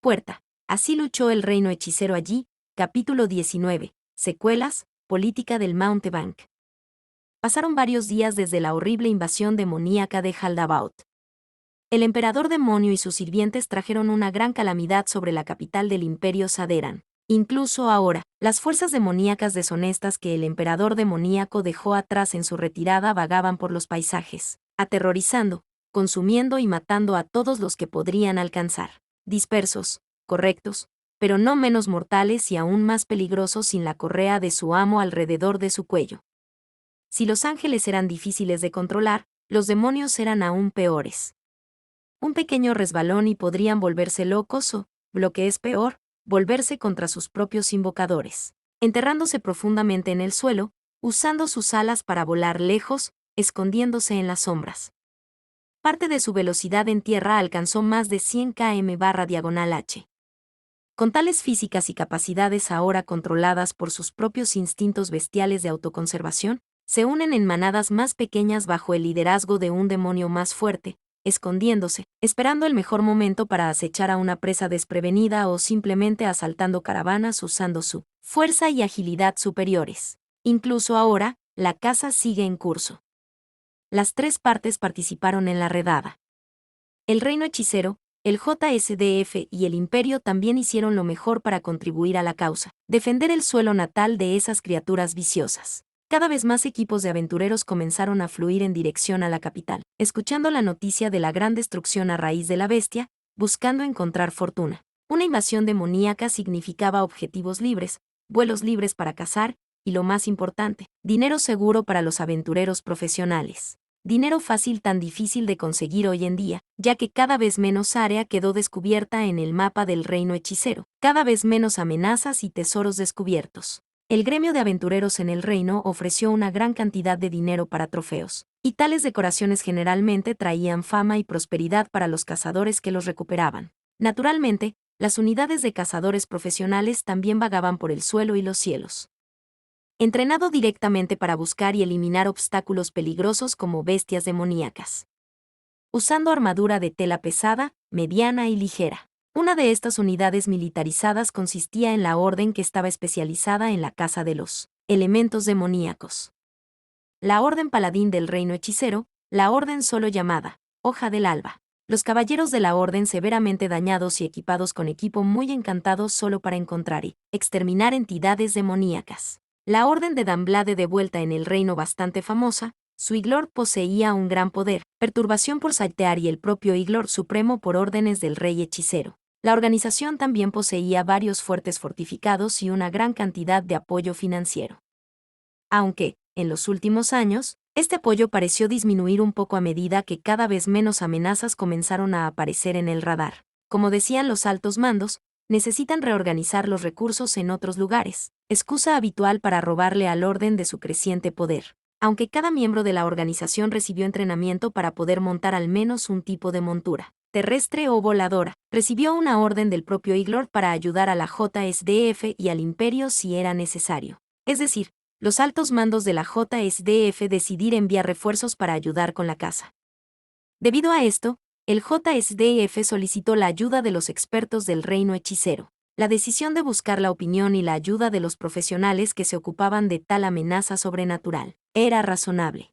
Puerta. Así luchó el reino hechicero allí. Capítulo 19. Secuelas, política del Mountebank. Pasaron varios días desde la horrible invasión demoníaca de Haldabaoth. El emperador demonio y sus sirvientes trajeron una gran calamidad sobre la capital del imperio Saderan. Incluso ahora, las fuerzas demoníacas deshonestas que el emperador demoníaco dejó atrás en su retirada vagaban por los paisajes, aterrorizando, consumiendo y matando a todos los que podrían alcanzar. Dispersos, correctos, pero no menos mortales y aún más peligrosos sin la correa de su amo alrededor de su cuello. Si los ángeles eran difíciles de controlar, los demonios eran aún peores. Un pequeño resbalón y podrían volverse locos o, lo que es peor, volverse contra sus propios invocadores, enterrándose profundamente en el suelo, usando sus alas para volar lejos, escondiéndose en las sombras. Parte de su velocidad en tierra alcanzó más de 100 km/h. Con tales físicas y capacidades ahora controladas por sus propios instintos bestiales de autoconservación, se unen en manadas más pequeñas bajo el liderazgo de un demonio más fuerte, escondiéndose, esperando el mejor momento para acechar a una presa desprevenida o simplemente asaltando caravanas usando su fuerza y agilidad superiores. Incluso ahora, la caza sigue en curso. Las tres partes participaron en la redada. El reino hechicero, el JSDF y el Imperio también hicieron lo mejor para contribuir a la causa, defender el suelo natal de esas criaturas viciosas. Cada vez más equipos de aventureros comenzaron a fluir en dirección a la capital, escuchando la noticia de la gran destrucción a raíz de la bestia, buscando encontrar fortuna. Una invasión demoníaca significaba objetivos libres, vuelos libres para cazar, y lo más importante, dinero seguro para los aventureros profesionales. Dinero fácil tan difícil de conseguir hoy en día, ya que cada vez menos área quedó descubierta en el mapa del reino hechicero, cada vez menos amenazas y tesoros descubiertos. El gremio de aventureros en el reino ofreció una gran cantidad de dinero para trofeos, y tales decoraciones generalmente traían fama y prosperidad para los cazadores que los recuperaban. Naturalmente, las unidades de cazadores profesionales también vagaban por el suelo y los cielos. Entrenado directamente para buscar y eliminar obstáculos peligrosos como bestias demoníacas. Usando armadura de tela pesada, mediana y ligera. Una de estas unidades militarizadas consistía en la orden que estaba especializada en la caza de los elementos demoníacos. La Orden Paladín del Reino Hechicero, la orden solo llamada Hoja del Alba. Los caballeros de la orden severamente dañados y equipados con equipo muy encantados solo para encontrar y exterminar entidades demoníacas. La Orden de Damblade de vuelta en el reino bastante famosa, su Iglor poseía un gran poder, perturbación por saltear y el propio Iglor supremo por órdenes del rey hechicero. La organización también poseía varios fuertes fortificados y una gran cantidad de apoyo financiero. Aunque, en los últimos años, este apoyo pareció disminuir un poco a medida que cada vez menos amenazas comenzaron a aparecer en el radar. Como decían los altos mandos, necesitan reorganizar los recursos en otros lugares, excusa habitual para robarle al orden de su creciente poder. Aunque cada miembro de la organización recibió entrenamiento para poder montar al menos un tipo de montura, terrestre o voladora, recibió una orden del propio Iglor para ayudar a la JSDF y al Imperio si era necesario. Es decir, los altos mandos de la JSDF decidir enviar refuerzos para ayudar con la caza. Debido a esto, el JSDF solicitó la ayuda de los expertos del reino hechicero. La decisión de buscar la opinión y la ayuda de los profesionales que se ocupaban de tal amenaza sobrenatural era razonable.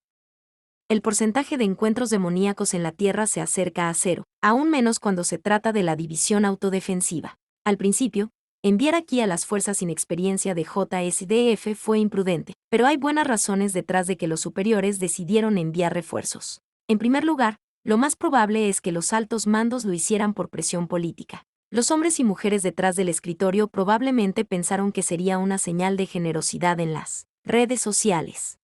El porcentaje de encuentros demoníacos en la Tierra se acerca a cero, aún menos cuando se trata de la división autodefensiva. Al principio, enviar aquí a las fuerzas sin experiencia de JSDF fue imprudente, pero hay buenas razones detrás de que los superiores decidieron enviar refuerzos. En primer lugar, lo más probable es que los altos mandos lo hicieran por presión política. Los hombres y mujeres detrás del escritorio probablemente pensaron que sería una señal de generosidad en las redes sociales.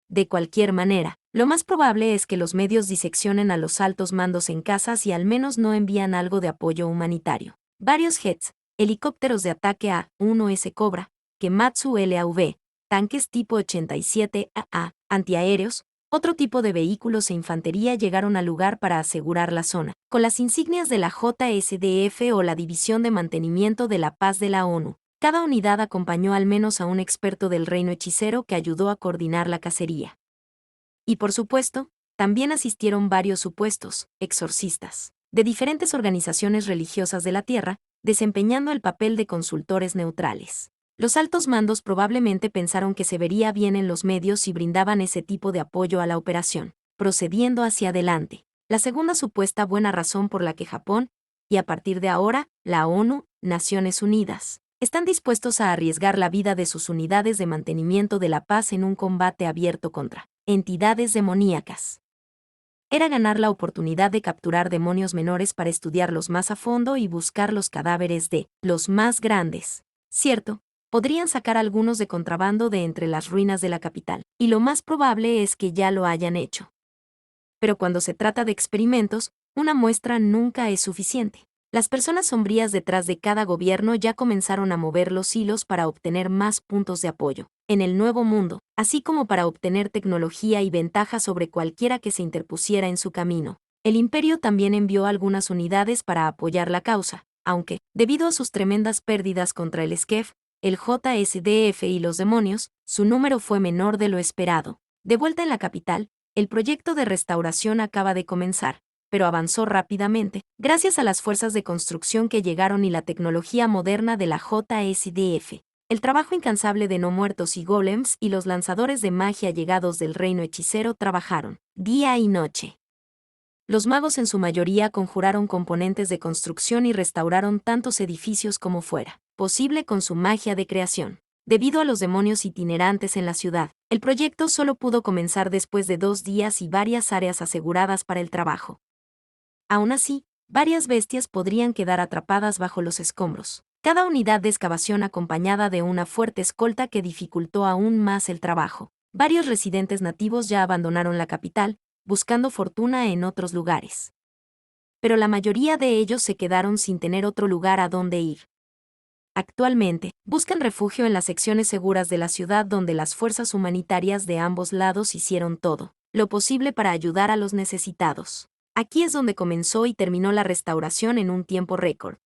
De cualquier manera, lo más probable es que los medios diseccionen a los altos mandos en casas y al menos no envían algo de apoyo humanitario. Varios jets, helicópteros de ataque A-1S Cobra, Kematsu LAV, tanques tipo 87 AA, antiaéreos, otro tipo de vehículos e infantería llegaron al lugar para asegurar la zona, con las insignias de la JSDF o la División de Mantenimiento de la Paz de la ONU. Cada unidad acompañó al menos a un experto del reino hechicero que ayudó a coordinar la cacería. Y por supuesto, también asistieron varios supuestos exorcistas. de diferentes organizaciones religiosas de la Tierra, desempeñando el papel de consultores neutrales. Los altos mandos probablemente pensaron que se vería bien en los medios si brindaban ese tipo de apoyo a la operación, procediendo hacia adelante. La segunda supuesta buena razón por la que Japón, y a partir de ahora, la ONU, Naciones Unidas, están dispuestos a arriesgar la vida de sus unidades de mantenimiento de la paz en un combate abierto contra entidades demoníacas. Era ganar la oportunidad de capturar demonios menores para estudiarlos más a fondo y buscar los cadáveres de los más grandes. Cierto, podrían sacar algunos de contrabando de entre las ruinas de la capital, y lo más probable es que ya lo hayan hecho. Pero cuando se trata de experimentos, una muestra nunca es suficiente. Las personas sombrías detrás de cada gobierno ya comenzaron a mover los hilos para obtener más puntos de apoyo en el nuevo mundo, así como para obtener tecnología y ventaja sobre cualquiera que se interpusiera en su camino. El imperio también envió algunas unidades para apoyar la causa, aunque, debido a sus tremendas pérdidas contra el SKEF, el JSDF y los demonios, su número fue menor de lo esperado. De vuelta en la capital, el proyecto de restauración acaba de comenzar, pero avanzó rápidamente, gracias a las fuerzas de construcción que llegaron y la tecnología moderna de la JSDF. El trabajo incansable de no muertos y golems y los lanzadores de magia llegados del reino hechicero trabajaron, día y noche. Los magos en su mayoría conjuraron componentes de construcción y restauraron tantos edificios como fuera posible con su magia de creación. Debido a los demonios itinerantes en la ciudad, el proyecto solo pudo comenzar después de 2 días y varias áreas aseguradas para el trabajo. Aún así, varias bestias podrían quedar atrapadas bajo los escombros. Cada unidad de excavación acompañada de una fuerte escolta que dificultó aún más el trabajo. Varios residentes nativos ya abandonaron la capital, buscando fortuna en otros lugares. Pero la mayoría de ellos se quedaron sin tener otro lugar a donde ir. Actualmente, buscan refugio en las secciones seguras de la ciudad donde las fuerzas humanitarias de ambos lados hicieron todo lo posible para ayudar a los necesitados. Aquí es donde comenzó y terminó la restauración en un tiempo récord.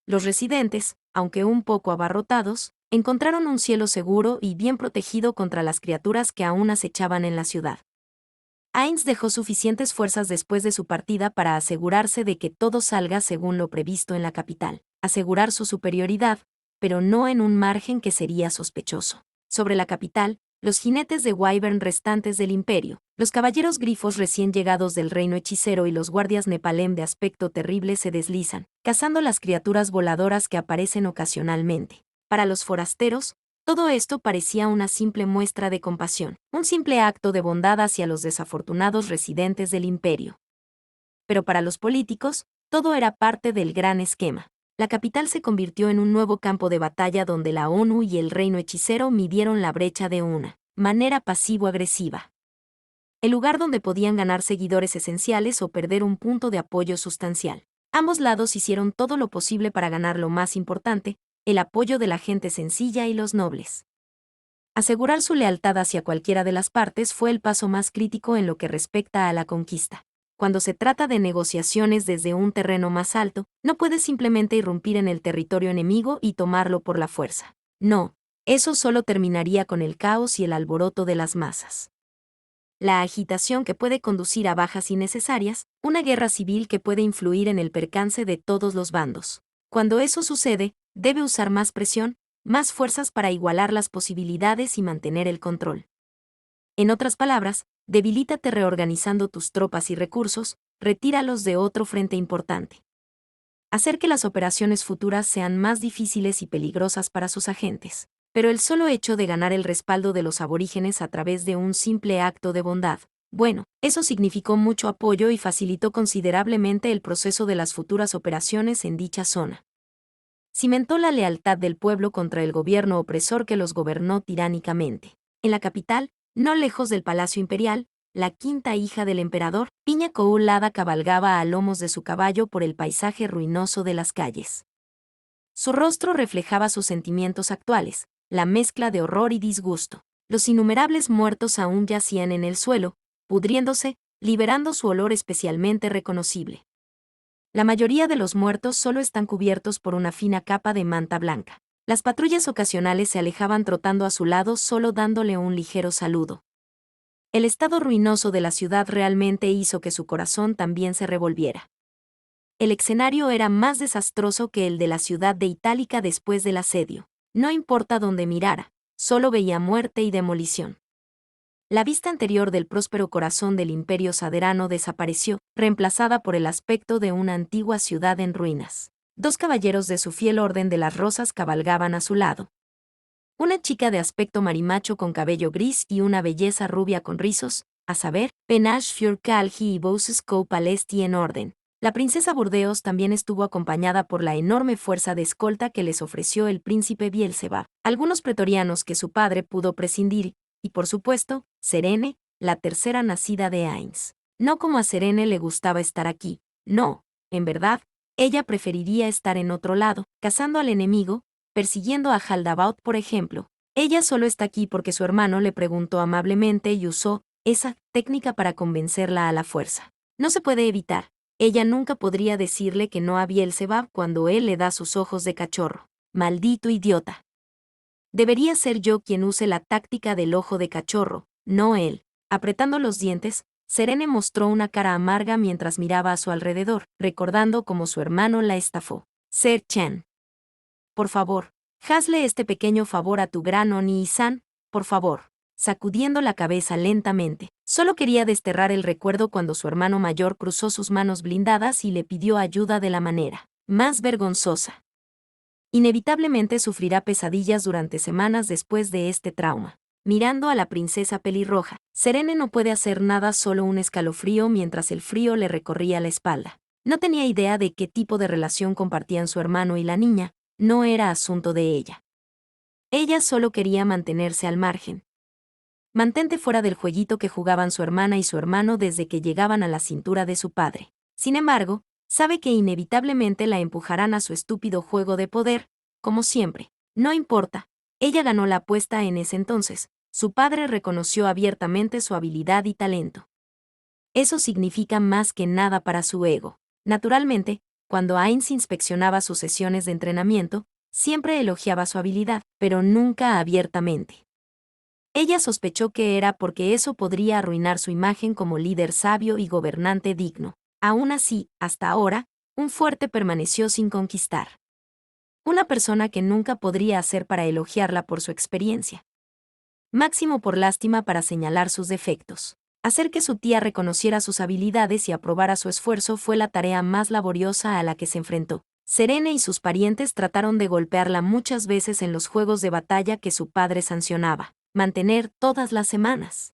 Los residentes, aunque un poco abarrotados, encontraron un cielo seguro y bien protegido contra las criaturas que aún acechaban en la ciudad. Ainz dejó suficientes fuerzas después de su partida para asegurarse de que todo salga según lo previsto en la capital, asegurar su superioridad, pero no en un margen que sería sospechoso. Sobre la capital, los jinetes de Wyvern restantes del imperio, los caballeros grifos recién llegados del reino hechicero y los guardias Nepalem de aspecto terrible se deslizan, cazando las criaturas voladoras que aparecen ocasionalmente. Para los forasteros, todo esto parecía una simple muestra de compasión, un simple acto de bondad hacia los desafortunados residentes del imperio. Pero para los políticos, todo era parte del gran esquema. La capital se convirtió en un nuevo campo de batalla donde la ONU y el reino hechicero midieron la brecha de una manera pasivo-agresiva. El lugar donde podían ganar seguidores esenciales o perder un punto de apoyo sustancial. Ambos lados hicieron todo lo posible para ganar lo más importante, el apoyo de la gente sencilla y los nobles. Asegurar su lealtad hacia cualquiera de las partes fue el paso más crítico en lo que respecta a la conquista. Cuando se trata de negociaciones desde un terreno más alto, no puedes simplemente irrumpir en el territorio enemigo y tomarlo por la fuerza. No, eso solo terminaría con el caos y el alboroto de las masas. La agitación que puede conducir a bajas innecesarias, una guerra civil que puede influir en el percance de todos los bandos. Cuando eso sucede, debe usar más presión, más fuerzas para igualar las posibilidades y mantener el control. En otras palabras, debilítate reorganizando tus tropas y recursos, retíralos de otro frente importante. Hacer que las operaciones futuras sean más difíciles y peligrosas para sus agentes. Pero el solo hecho de ganar el respaldo de los aborígenes a través de un simple acto de bondad, bueno, eso significó mucho apoyo y facilitó considerablemente el proceso de las futuras operaciones en dicha zona. Cimentó la lealtad del pueblo contra el gobierno opresor que los gobernó tiránicamente. En la capital, no lejos del Palacio Imperial, la quinta hija del emperador, Piña Kool-Lada cabalgaba a lomos de su caballo por el paisaje ruinoso de las calles. Su rostro reflejaba sus sentimientos actuales, la mezcla de horror y disgusto. Los innumerables muertos aún yacían en el suelo, pudriéndose, liberando su olor especialmente reconocible. La mayoría de los muertos solo están cubiertos por una fina capa de manta blanca. Las patrullas ocasionales se alejaban trotando a su lado solo dándole un ligero saludo. El estado ruinoso de la ciudad realmente hizo que su corazón también se revolviera. El escenario era más desastroso que el de la ciudad de Itálica después del asedio. No importa dónde mirara, solo veía muerte y demolición. La vista anterior del próspero corazón del imperio saderano desapareció, reemplazada por el aspecto de una antigua ciudad en ruinas. Dos caballeros de su fiel orden de las rosas cabalgaban a su lado. Una chica de aspecto marimacho con cabello gris y una belleza rubia con rizos, a saber, Panache für Calgi y Bosses Palesti en orden. La princesa Burdeos también estuvo acompañada por la enorme fuerza de escolta que les ofreció el príncipe Bielzebub, algunos pretorianos que su padre pudo prescindir, y por supuesto, Serene, la tercera nacida de Ainz. No como a Serene le gustaba estar aquí, no, en verdad, ella preferiría estar en otro lado, cazando al enemigo, persiguiendo a Haldabaut por ejemplo. Ella solo está aquí porque su hermano le preguntó amablemente y usó esa técnica para convencerla a la fuerza. No se puede evitar. Ella nunca podría decirle que no a Bielzebub cuando él le da sus ojos de cachorro. Maldito idiota. Debería ser yo quien use la táctica del ojo de cachorro, no él. Apretando los dientes, Serene mostró una cara amarga mientras miraba a su alrededor, recordando cómo su hermano la estafó. Ser Chen. Por favor, hazle este pequeño favor a tu gran Oni-san, por favor. Sacudiendo la cabeza lentamente. Solo quería desterrar el recuerdo cuando su hermano mayor cruzó sus manos blindadas y le pidió ayuda de la manera más vergonzosa. Inevitablemente sufrirá pesadillas durante semanas después de este trauma. Mirando a la princesa pelirroja, Serene no puede hacer nada, solo un escalofrío mientras el frío le recorría la espalda. No tenía idea de qué tipo de relación compartían su hermano y la niña, no era asunto de ella. Ella solo quería mantenerse al margen. Mantente fuera del jueguito que jugaban su hermana y su hermano desde que llegaban a la cintura de su padre. Sin embargo, sabe que inevitablemente la empujarán a su estúpido juego de poder, como siempre. No importa, ella ganó la apuesta en ese entonces. Su padre reconoció abiertamente su habilidad y talento. Eso significa más que nada para su ego. Naturalmente, cuando Ainz inspeccionaba sus sesiones de entrenamiento, siempre elogiaba su habilidad, pero nunca abiertamente. Ella sospechó que era porque eso podría arruinar su imagen como líder sabio y gobernante digno. Aún así, hasta ahora, un fuerte permaneció sin conquistar. Una persona que nunca podría hacer para elogiarla por su experiencia. Máximo por lástima para señalar sus defectos. Hacer que su tía reconociera sus habilidades y aprobara su esfuerzo fue la tarea más laboriosa a la que se enfrentó. Serene y sus parientes trataron de golpearla muchas veces en los juegos de batalla que su padre sancionaba. Mantener todas las semanas.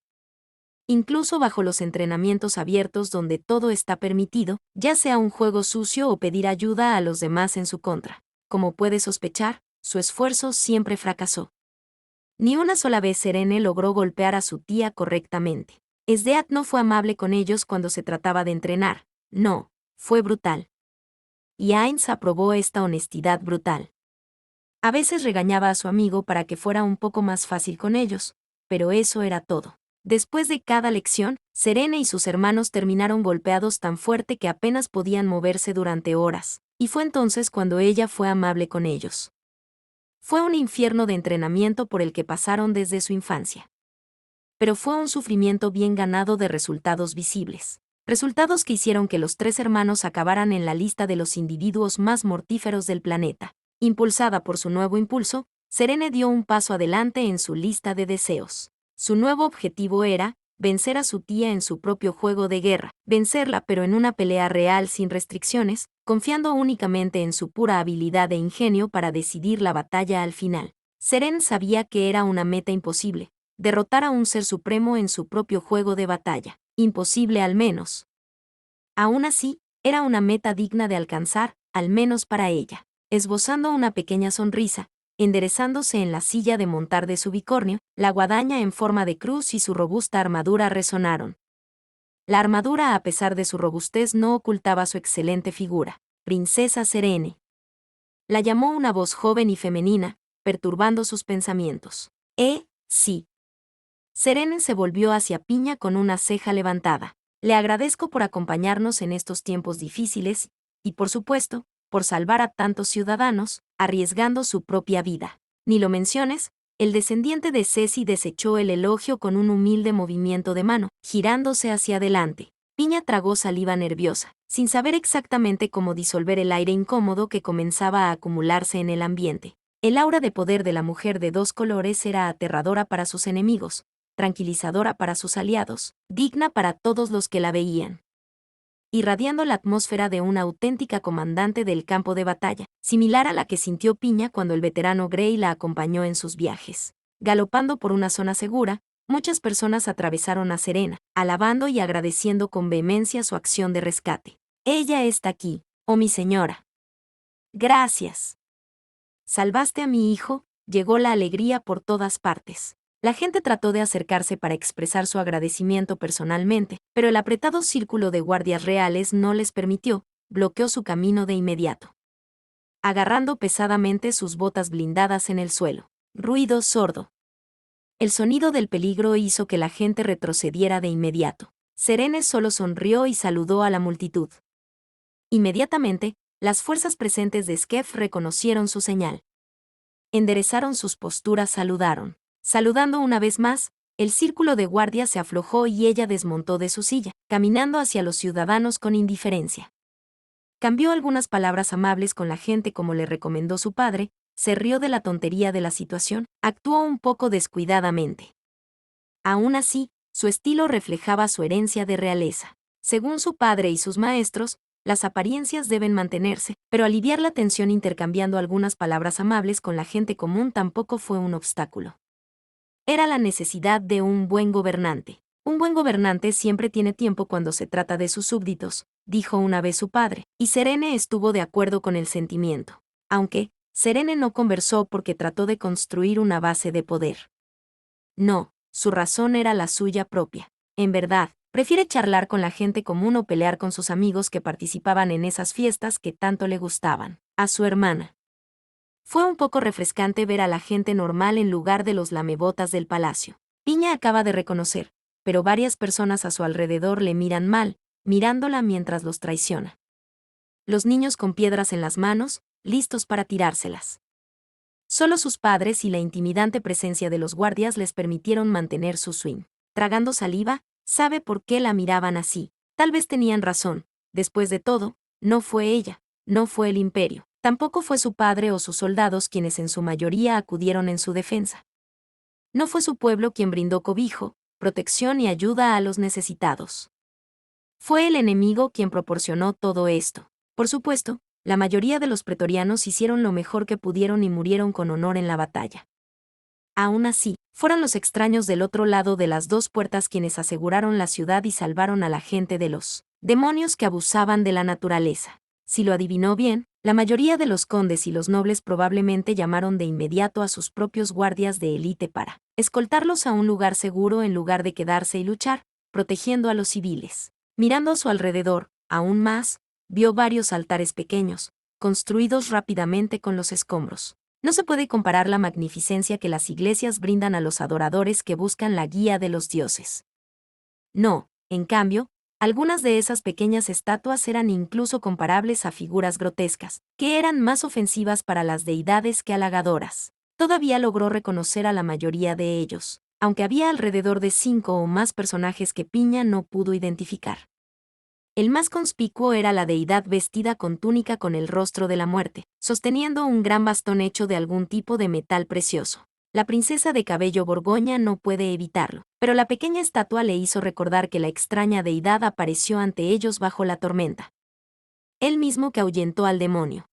Incluso bajo los entrenamientos abiertos donde todo está permitido, ya sea un juego sucio o pedir ayuda a los demás en su contra. Como puede sospechar, su esfuerzo siempre fracasó. Ni una sola vez Serene logró golpear a su tía correctamente. Sdeat no fue amable con ellos cuando se trataba de entrenar, no, fue brutal. Y Ainz aprobó esta honestidad brutal. A veces regañaba a su amigo para que fuera un poco más fácil con ellos, pero eso era todo. Después de cada lección, Serene y sus hermanos terminaron golpeados tan fuerte que apenas podían moverse durante horas, y fue entonces cuando ella fue amable con ellos. Fue un infierno de entrenamiento por el que pasaron desde su infancia. Pero fue un sufrimiento bien ganado de resultados visibles. Resultados que hicieron que los tres hermanos acabaran en la lista de los individuos más mortíferos del planeta. Impulsada por su nuevo impulso, Serene dio un paso adelante en su lista de deseos. Su nuevo objetivo era vencer a su tía en su propio juego de guerra, vencerla pero en una pelea real sin restricciones, confiando únicamente en su pura habilidad e ingenio para decidir la batalla al final. Serene sabía que era una meta imposible, derrotar a un ser supremo en su propio juego de batalla, imposible al menos. Aún así, era una meta digna de alcanzar, al menos para ella. Esbozando una pequeña sonrisa, enderezándose en la silla de montar de su bicornio, la guadaña en forma de cruz y su robusta armadura resonaron. La armadura, a pesar de su robustez, no ocultaba su excelente figura. Princesa Serene. La llamó una voz joven y femenina, perturbando sus pensamientos. Sí. Serene se volvió hacia Piña con una ceja levantada. Le agradezco por acompañarnos en estos tiempos difíciles, y por supuesto, por salvar a tantos ciudadanos, arriesgando su propia vida. Ni lo menciones, el descendiente de Ceci desechó el elogio con un humilde movimiento de mano, girándose hacia adelante. Piña tragó saliva nerviosa, sin saber exactamente cómo disolver el aire incómodo que comenzaba a acumularse en el ambiente. El aura de poder de la mujer de dos colores era aterradora para sus enemigos, tranquilizadora para sus aliados, digna para todos los que la veían, irradiando la atmósfera de una auténtica comandante del campo de batalla, similar a la que sintió Piña cuando el veterano Grey la acompañó en sus viajes. Galopando por una zona segura, muchas personas atravesaron a Serena, alabando y agradeciendo con vehemencia su acción de rescate. «Ella está aquí, oh mi señora. Gracias. Salvaste a mi hijo», llegó la alegría por todas partes. La gente trató de acercarse para expresar su agradecimiento personalmente, pero el apretado círculo de guardias reales no les permitió, bloqueó su camino de inmediato. Agarrando pesadamente sus botas blindadas en el suelo. Ruido sordo. El sonido del peligro hizo que la gente retrocediera de inmediato. Serene solo sonrió y saludó a la multitud. Inmediatamente, las fuerzas presentes de Skef reconocieron su señal. Enderezaron sus posturas, saludaron. Saludando una vez más, el círculo de guardias se aflojó y ella desmontó de su silla, caminando hacia los ciudadanos con indiferencia. Cambió algunas palabras amables con la gente como le recomendó su padre, se rió de la tontería de la situación, actuó un poco descuidadamente. Aún así, su estilo reflejaba su herencia de realeza. Según su padre y sus maestros, las apariencias deben mantenerse, pero aliviar la tensión intercambiando algunas palabras amables con la gente común tampoco fue un obstáculo. Era la necesidad de un buen gobernante. Un buen gobernante siempre tiene tiempo cuando se trata de sus súbditos, dijo una vez su padre, y Serene estuvo de acuerdo con el sentimiento. Aunque, Serene no conversó porque trató de construir una base de poder. No, su razón era la suya propia. En verdad, prefiere charlar con la gente común o pelear con sus amigos que participaban en esas fiestas que tanto le gustaban. A su hermana. Fue un poco refrescante ver a la gente normal en lugar de los lamebotas del palacio. Piña acaba de reconocer, pero varias personas a su alrededor le miran mal, mirándola mientras los traiciona. Los niños con piedras en las manos, listos para tirárselas. Solo sus padres y la intimidante presencia de los guardias les permitieron mantener su swing. Tragando saliva, sabe por qué la miraban así. Tal vez tenían razón. Después de todo, no fue ella, no fue el imperio. Tampoco fue su padre o sus soldados quienes en su mayoría acudieron en su defensa. No fue su pueblo quien brindó cobijo, protección y ayuda a los necesitados. Fue el enemigo quien proporcionó todo esto. Por supuesto, la mayoría de los pretorianos hicieron lo mejor que pudieron y murieron con honor en la batalla. Aún así, fueron los extraños del otro lado de las dos puertas quienes aseguraron la ciudad y salvaron a la gente de los demonios que abusaban de la naturaleza. Si lo adivinó bien, la mayoría de los condes y los nobles probablemente llamaron de inmediato a sus propios guardias de élite para escoltarlos a un lugar seguro en lugar de quedarse y luchar, protegiendo a los civiles. Mirando a su alrededor, aún más, vio varios altares pequeños, construidos rápidamente con los escombros. No se puede comparar la magnificencia que las iglesias brindan a los adoradores que buscan la guía de los dioses. No, en cambio, algunas de esas pequeñas estatuas eran incluso comparables a figuras grotescas, que eran más ofensivas para las deidades que halagadoras. Todavía logró reconocer a la mayoría de ellos, aunque había alrededor de 5 o más personajes que Piña no pudo identificar. El más conspicuo era la deidad vestida con túnica con el rostro de la muerte, sosteniendo un gran bastón hecho de algún tipo de metal precioso. La princesa de cabello borgoña no puede evitarlo, pero la pequeña estatua le hizo recordar que la extraña deidad apareció ante ellos bajo la tormenta. Él mismo que ahuyentó al demonio.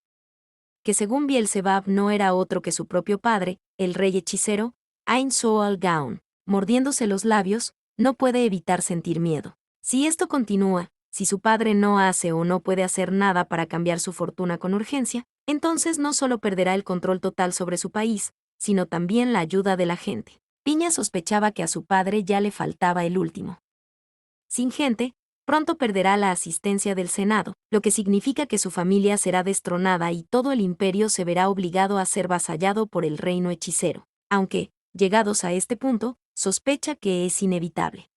Que según Bielzebub no era otro que su propio padre, el rey hechicero, Ain Soal Gaun, mordiéndose los labios, no puede evitar sentir miedo. Si esto continúa, si su padre no hace o no puede hacer nada para cambiar su fortuna con urgencia, entonces no solo perderá el control total sobre su país, sino también la ayuda de la gente. Piña sospechaba que a su padre ya le faltaba el último. Sin gente, pronto perderá la asistencia del Senado, lo que significa que su familia será destronada y todo el imperio se verá obligado a ser vasallado por el reino hechicero, aunque, llegados a este punto, sospecha que es inevitable.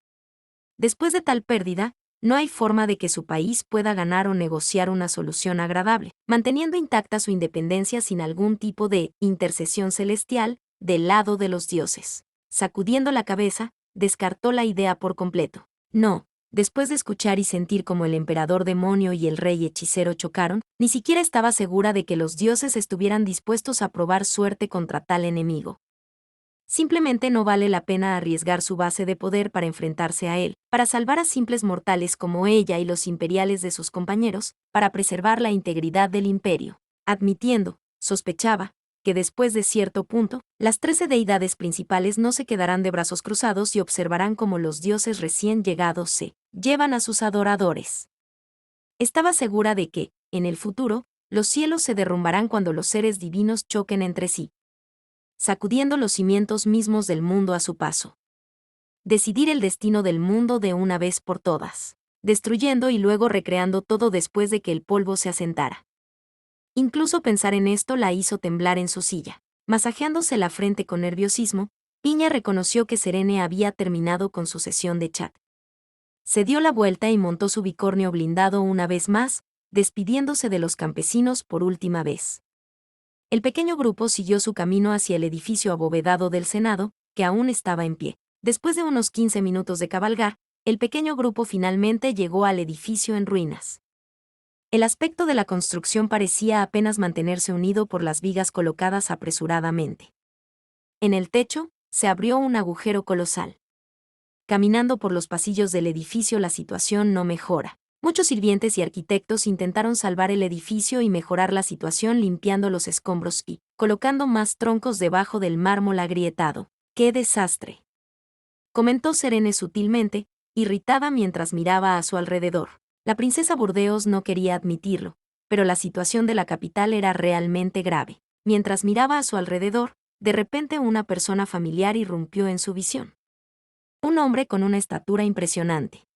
Después de tal pérdida, no hay forma de que su país pueda ganar o negociar una solución agradable, manteniendo intacta su independencia sin algún tipo de intercesión celestial del lado de los dioses. Sacudiendo la cabeza, descartó la idea por completo. No, después de escuchar y sentir cómo el emperador demonio y el rey hechicero chocaron, ni siquiera estaba segura de que los dioses estuvieran dispuestos a probar suerte contra tal enemigo. Simplemente no vale la pena arriesgar su base de poder para enfrentarse a él, para salvar a simples mortales como ella y los imperiales de sus compañeros, para preservar la integridad del imperio. Admitiendo, sospechaba, que después de cierto punto, las 13 deidades principales no se quedarán de brazos cruzados y observarán cómo los dioses recién llegados se llevan a sus adoradores. Estaba segura de que, en el futuro, los cielos se derrumbarán cuando los seres divinos choquen entre sí, sacudiendo los cimientos mismos del mundo a su paso. Decidir el destino del mundo de una vez por todas, destruyendo y luego recreando todo después de que el polvo se asentara. Incluso pensar en esto la hizo temblar en su silla. Masajeándose la frente con nerviosismo, Piña reconoció que Serene había terminado con su sesión de chat. Se dio la vuelta y montó su bicornio blindado una vez más, despidiéndose de los campesinos por última vez. El pequeño grupo siguió su camino hacia el edificio abovedado del Senado, que aún estaba en pie. Después de unos 15 minutos de cabalgar, el pequeño grupo finalmente llegó al edificio en ruinas. El aspecto de la construcción parecía apenas mantenerse unido por las vigas colocadas apresuradamente. En el techo, se abrió un agujero colosal. Caminando por los pasillos del edificio la situación no mejora. Muchos sirvientes y arquitectos intentaron salvar el edificio y mejorar la situación limpiando los escombros y colocando más troncos debajo del mármol agrietado. ¡Qué desastre!, comentó Serene sutilmente, irritada mientras miraba a su alrededor. La princesa Burdeos no quería admitirlo, pero la situación de la capital era realmente grave. Mientras miraba a su alrededor, de repente una persona familiar irrumpió en su visión. Un hombre con una estatura impresionante.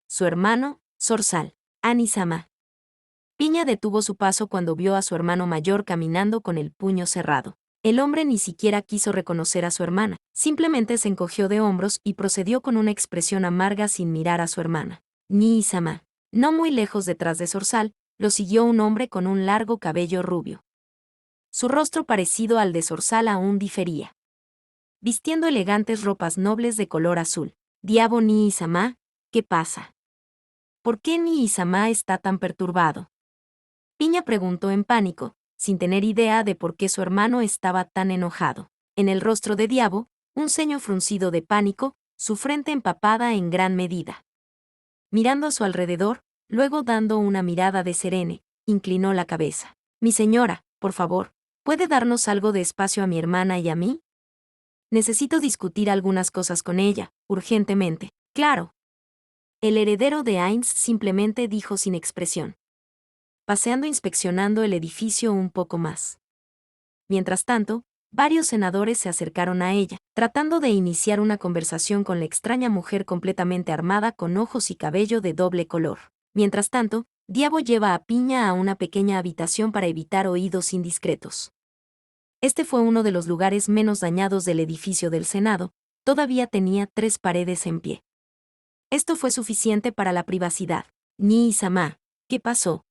Su hermano, Zorzal, Ani-sama. Piña detuvo su paso cuando vio a su hermano mayor caminando con el puño cerrado. El hombre ni siquiera quiso reconocer a su hermana, simplemente se encogió de hombros y procedió con una expresión amarga sin mirar a su hermana. Ni-sama. No muy lejos detrás de Zorzal, lo siguió un hombre con un largo cabello rubio. Su rostro parecido al de Zorzal aún difería. Vistiendo elegantes ropas nobles de color azul. Diabo Ni-sama, ¿qué pasa? ¿Por qué Ni-sama está tan perturbado? Piña preguntó en pánico, sin tener idea de por qué su hermano estaba tan enojado. En el rostro de Diabo, un ceño fruncido de pánico, su frente empapada en gran medida. Mirando a su alrededor, luego dando una mirada de Serene, inclinó la cabeza. Mi señora, por favor, ¿puede darnos algo de espacio a mi hermana y a mí? Necesito discutir algunas cosas con ella, urgentemente. Claro. El heredero de Ainz simplemente dijo sin expresión, paseando inspeccionando el edificio un poco más. Mientras tanto, varios senadores se acercaron a ella, tratando de iniciar una conversación con la extraña mujer completamente armada con ojos y cabello de doble color. Mientras tanto, Diabo lleva a Piña a una pequeña habitación para evitar oídos indiscretos. Este fue uno de los lugares menos dañados del edificio del Senado, todavía tenía 3 paredes en pie. Esto fue suficiente para la privacidad. Ni-sama, ¿qué pasó?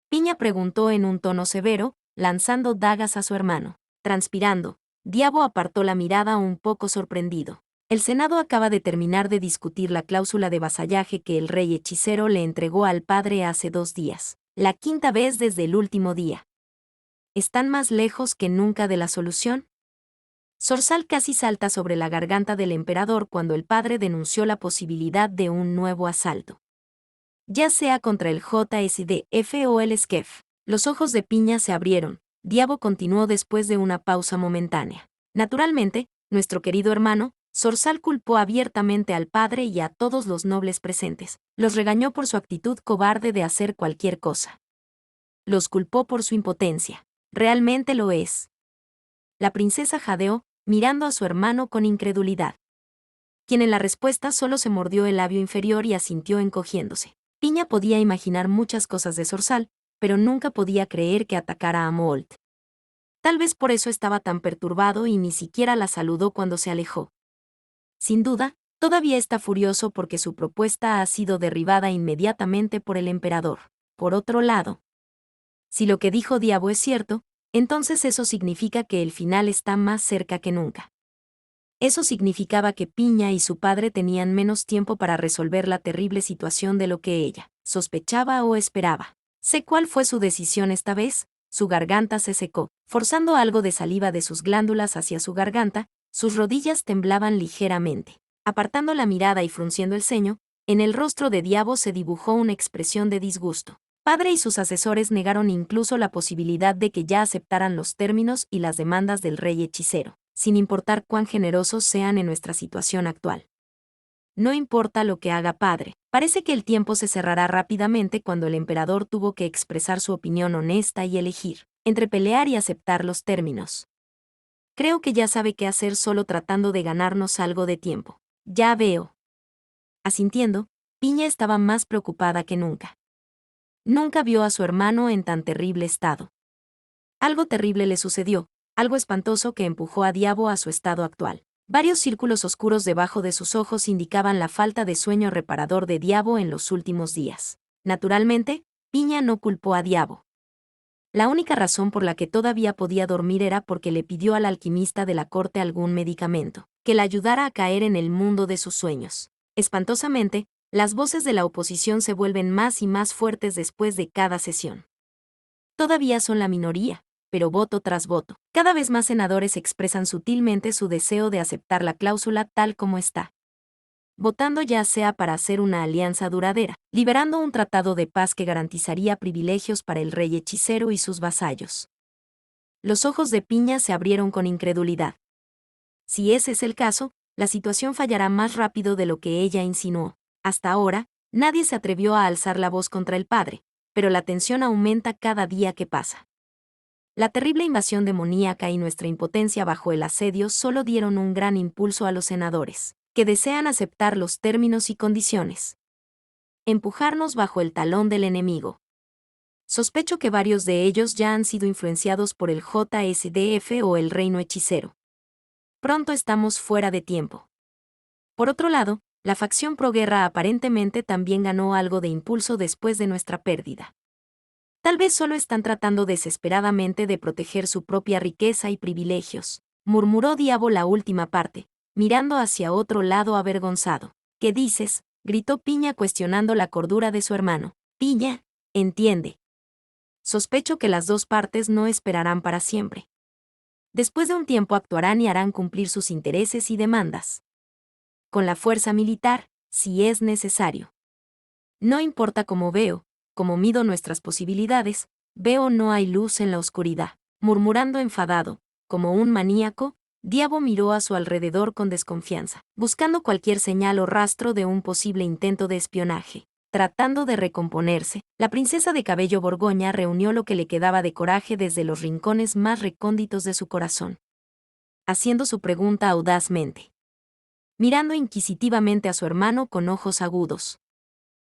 Piña preguntó en un tono severo, lanzando dagas a su hermano. Transpirando, Diabo apartó la mirada un poco sorprendido. El Senado acaba de terminar de discutir la cláusula de vasallaje que el rey hechicero le entregó al padre hace 2 días, la 5ª vez desde el último día. ¿Están más lejos que nunca de la solución? Zorzal casi salta sobre la garganta del emperador cuando el padre denunció la posibilidad de un nuevo asalto. Ya sea contra el JSDF o el SKEF. Los ojos de Piña se abrieron. Diabo continuó después de una pausa momentánea. Naturalmente, nuestro querido hermano, Zorzal culpó abiertamente al padre y a todos los nobles presentes. Los regañó por su actitud cobarde de hacer cualquier cosa. Los culpó por su impotencia. Realmente lo es. La princesa jadeó, mirando a su hermano con incredulidad, quien en la respuesta solo se mordió el labio inferior y asintió encogiéndose. Piña podía imaginar muchas cosas de Zorzal, pero nunca podía creer que atacara a Moholt. Tal vez por eso estaba tan perturbado y ni siquiera la saludó cuando se alejó. Sin duda, todavía está furioso porque su propuesta ha sido derribada inmediatamente por el emperador. Por otro lado, si lo que dijo Diabo es cierto, entonces eso significa que el final está más cerca que nunca. Eso significaba que Piña y su padre tenían menos tiempo para resolver la terrible situación de lo que ella sospechaba o esperaba. Sé cuál fue su decisión esta vez. Su garganta se secó, forzando algo de saliva de sus glándulas hacia su garganta. Sus rodillas temblaban ligeramente. Apartando la mirada y frunciendo el ceño, en el rostro de Diabo se dibujó una expresión de disgusto. Padre y sus asesores negaron incluso la posibilidad de que ya aceptaran los términos y las demandas del rey hechicero, sin importar cuán generosos sean en nuestra situación actual. No importa lo que haga padre, parece que el tiempo se cerrará rápidamente cuando el emperador tuvo que expresar su opinión honesta y elegir entre pelear y aceptar los términos. Creo que ya sabe qué hacer solo tratando de ganarnos algo de tiempo. Ya veo. Asintiendo, Piña estaba más preocupada que nunca. Nunca vio a su hermano en tan terrible estado. Algo terrible le sucedió, algo espantoso que empujó a Diabo a su estado actual. Varios círculos oscuros debajo de sus ojos indicaban la falta de sueño reparador de Diabo en los últimos días. Naturalmente, Piña no culpó a Diabo. La única razón por la que todavía podía dormir era porque le pidió al alquimista de la corte algún medicamento que la ayudara a caer en el mundo de sus sueños. Espantosamente, las voces de la oposición se vuelven más y más fuertes después de cada sesión. Todavía son la minoría, pero voto tras voto, cada vez más senadores expresan sutilmente su deseo de aceptar la cláusula tal como está. Votando ya sea para hacer una alianza duradera, liberando un tratado de paz que garantizaría privilegios para el rey hechicero y sus vasallos. Los ojos de Piña se abrieron con incredulidad. Si ese es el caso, la situación fallará más rápido de lo que ella insinuó. Hasta ahora, nadie se atrevió a alzar la voz contra el padre, pero la tensión aumenta cada día que pasa. La terrible invasión demoníaca y nuestra impotencia bajo el asedio solo dieron un gran impulso a los senadores, que desean aceptar los términos y condiciones. Empujarnos bajo el talón del enemigo. Sospecho que varios de ellos ya han sido influenciados por el JSDF o el reino hechicero. Pronto estamos fuera de tiempo. Por otro lado, la facción proguerra aparentemente también ganó algo de impulso después de nuestra pérdida. Tal vez solo están tratando desesperadamente de proteger su propia riqueza y privilegios, murmuró Diabo la última parte, mirando hacia otro lado avergonzado. ¿Qué dices?, gritó Piña cuestionando la cordura de su hermano. Piña, entiende. Sospecho que las dos partes no esperarán para siempre. Después de un tiempo actuarán y harán cumplir sus intereses y demandas. Con la fuerza militar, si es necesario. No importa cómo veo, como mido nuestras posibilidades, veo no hay luz en la oscuridad. Murmurando enfadado, como un maníaco, Diabo miró a su alrededor con desconfianza, buscando cualquier señal o rastro de un posible intento de espionaje. Tratando de recomponerse, la princesa de cabello borgoña reunió lo que le quedaba de coraje desde los rincones más recónditos de su corazón, haciendo su pregunta audazmente. Mirando inquisitivamente a su hermano con ojos agudos.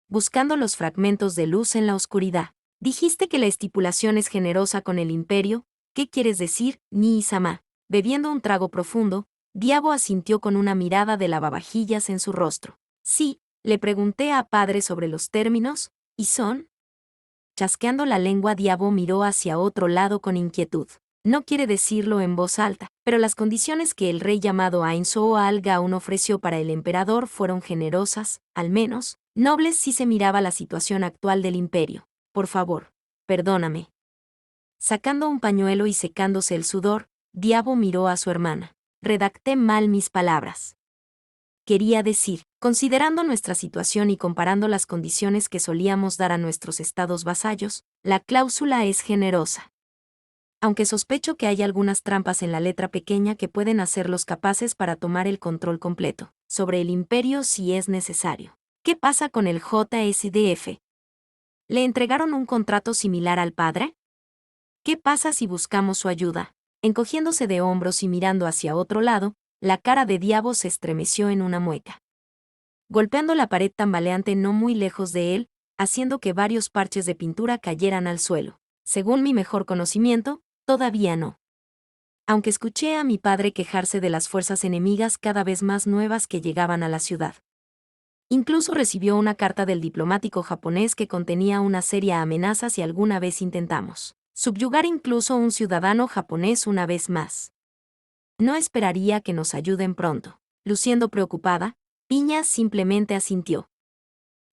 Buscando los fragmentos de luz en la oscuridad. Dijiste que la estipulación es generosa con el imperio. ¿Qué quieres decir, Ni-sama? Bebiendo un trago profundo, Diabo asintió con una mirada de lavavajillas en su rostro. Sí, le pregunté a padre sobre los términos, ¿y son? Chasqueando la lengua, Diabo miró hacia otro lado con inquietud. No quiere decirlo en voz alta, pero las condiciones que el rey llamado Ainzo al-Gaun ofreció para el emperador fueron generosas, al menos, nobles si se miraba la situación actual del imperio. Por favor, perdóname. Sacando un pañuelo y secándose el sudor, Diabo miró a su hermana. Redacté mal mis palabras. Quería decir, considerando nuestra situación y comparando las condiciones que solíamos dar a nuestros estados vasallos, la cláusula es generosa. Aunque sospecho que hay algunas trampas en la letra pequeña que pueden hacerlos capaces para tomar el control completo sobre el imperio si es necesario. ¿Qué pasa con el JSDF? ¿Le entregaron un contrato similar al padre? ¿Qué pasa si buscamos su ayuda? Encogiéndose de hombros y mirando hacia otro lado, la cara de Diabo se estremeció en una mueca. Golpeando la pared tambaleante no muy lejos de él, haciendo que varios parches de pintura cayeran al suelo. Según mi mejor conocimiento, todavía no. Aunque escuché a mi padre quejarse de las fuerzas enemigas cada vez más nuevas que llegaban a la ciudad. Incluso recibió una carta del diplomático japonés que contenía una seria amenaza si alguna vez intentamos subyugar incluso un ciudadano japonés una vez más. No esperaría que nos ayuden pronto. Luciendo preocupada, Piña simplemente asintió.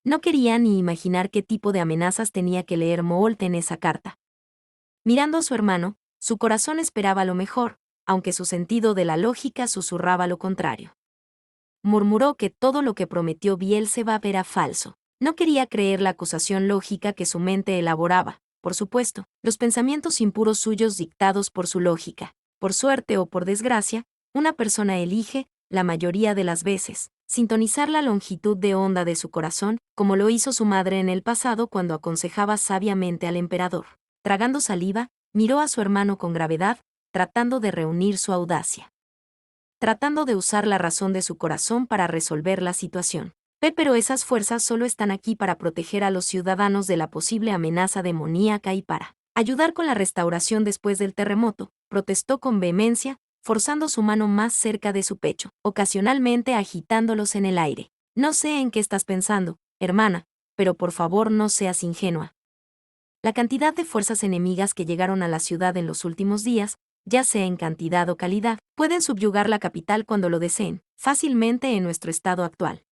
No quería ni imaginar qué tipo de amenazas tenía que leer Moholt en esa carta. Mirando a su hermano, su corazón esperaba lo mejor, aunque su sentido de la lógica susurraba lo contrario. Murmuró que todo lo que prometió Bielceba era falso. No quería creer la acusación lógica que su mente elaboraba, por supuesto, los pensamientos impuros suyos dictados por su lógica. Por suerte o por desgracia, una persona elige, la mayoría de las veces, sintonizar la longitud de onda de su corazón, como lo hizo su madre en el pasado cuando aconsejaba sabiamente al emperador. Tragando saliva, miró a su hermano con gravedad, tratando de reunir su audacia. Tratando de usar la razón de su corazón para resolver la situación. Pero esas fuerzas solo están aquí para proteger a los ciudadanos de la posible amenaza demoníaca y para ayudar con la restauración después del terremoto, protestó con vehemencia, forzando su mano más cerca de su pecho, ocasionalmente agitándolos en el aire. No sé en qué estás pensando, hermana, pero por favor no seas ingenua. La cantidad de fuerzas enemigas que llegaron a la ciudad en los últimos días, ya sea en cantidad o calidad, pueden subyugar la capital cuando lo deseen, fácilmente en nuestro estado actual.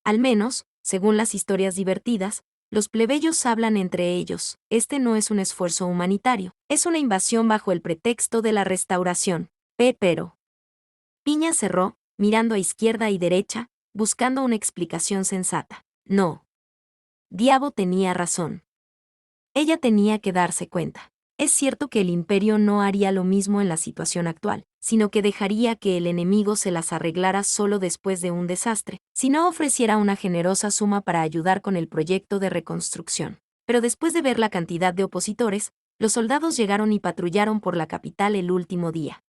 Al menos, según las historias divertidas, los plebeyos hablan entre ellos. Este no es un esfuerzo humanitario, es una invasión bajo el pretexto de la restauración. Pero Piña cerró, mirando a izquierda y derecha, buscando una explicación sensata. No. Diabo tenía razón. Ella tenía que darse cuenta. Es cierto que el imperio no haría lo mismo en la situación actual, sino que dejaría que el enemigo se las arreglara solo después de un desastre, si no ofreciera una generosa suma para ayudar con el proyecto de reconstrucción. Pero después de ver la cantidad de opositores, los soldados llegaron y patrullaron por la capital el último día.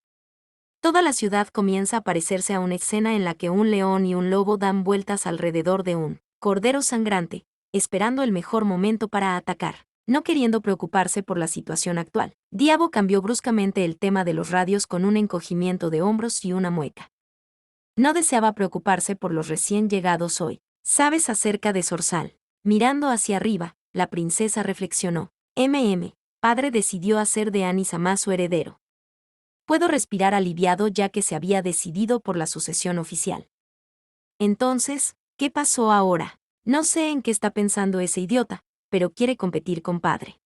Toda la ciudad comienza a parecerse a una escena en la que un león y un lobo dan vueltas alrededor de un cordero sangrante, esperando el mejor momento para atacar. No queriendo preocuparse por la situación actual, Diabo cambió bruscamente el tema de los radios con un encogimiento de hombros y una mueca. No deseaba preocuparse por los recién llegados hoy. ¿Sabes acerca de Zorzal? Mirando hacia arriba, la princesa reflexionó. Padre decidió hacer de Anis-Amá su heredero. Puedo respirar aliviado ya que se había decidido por la sucesión oficial. Entonces, ¿qué pasó ahora? No sé en qué está pensando ese idiota, pero quiere competir con padre.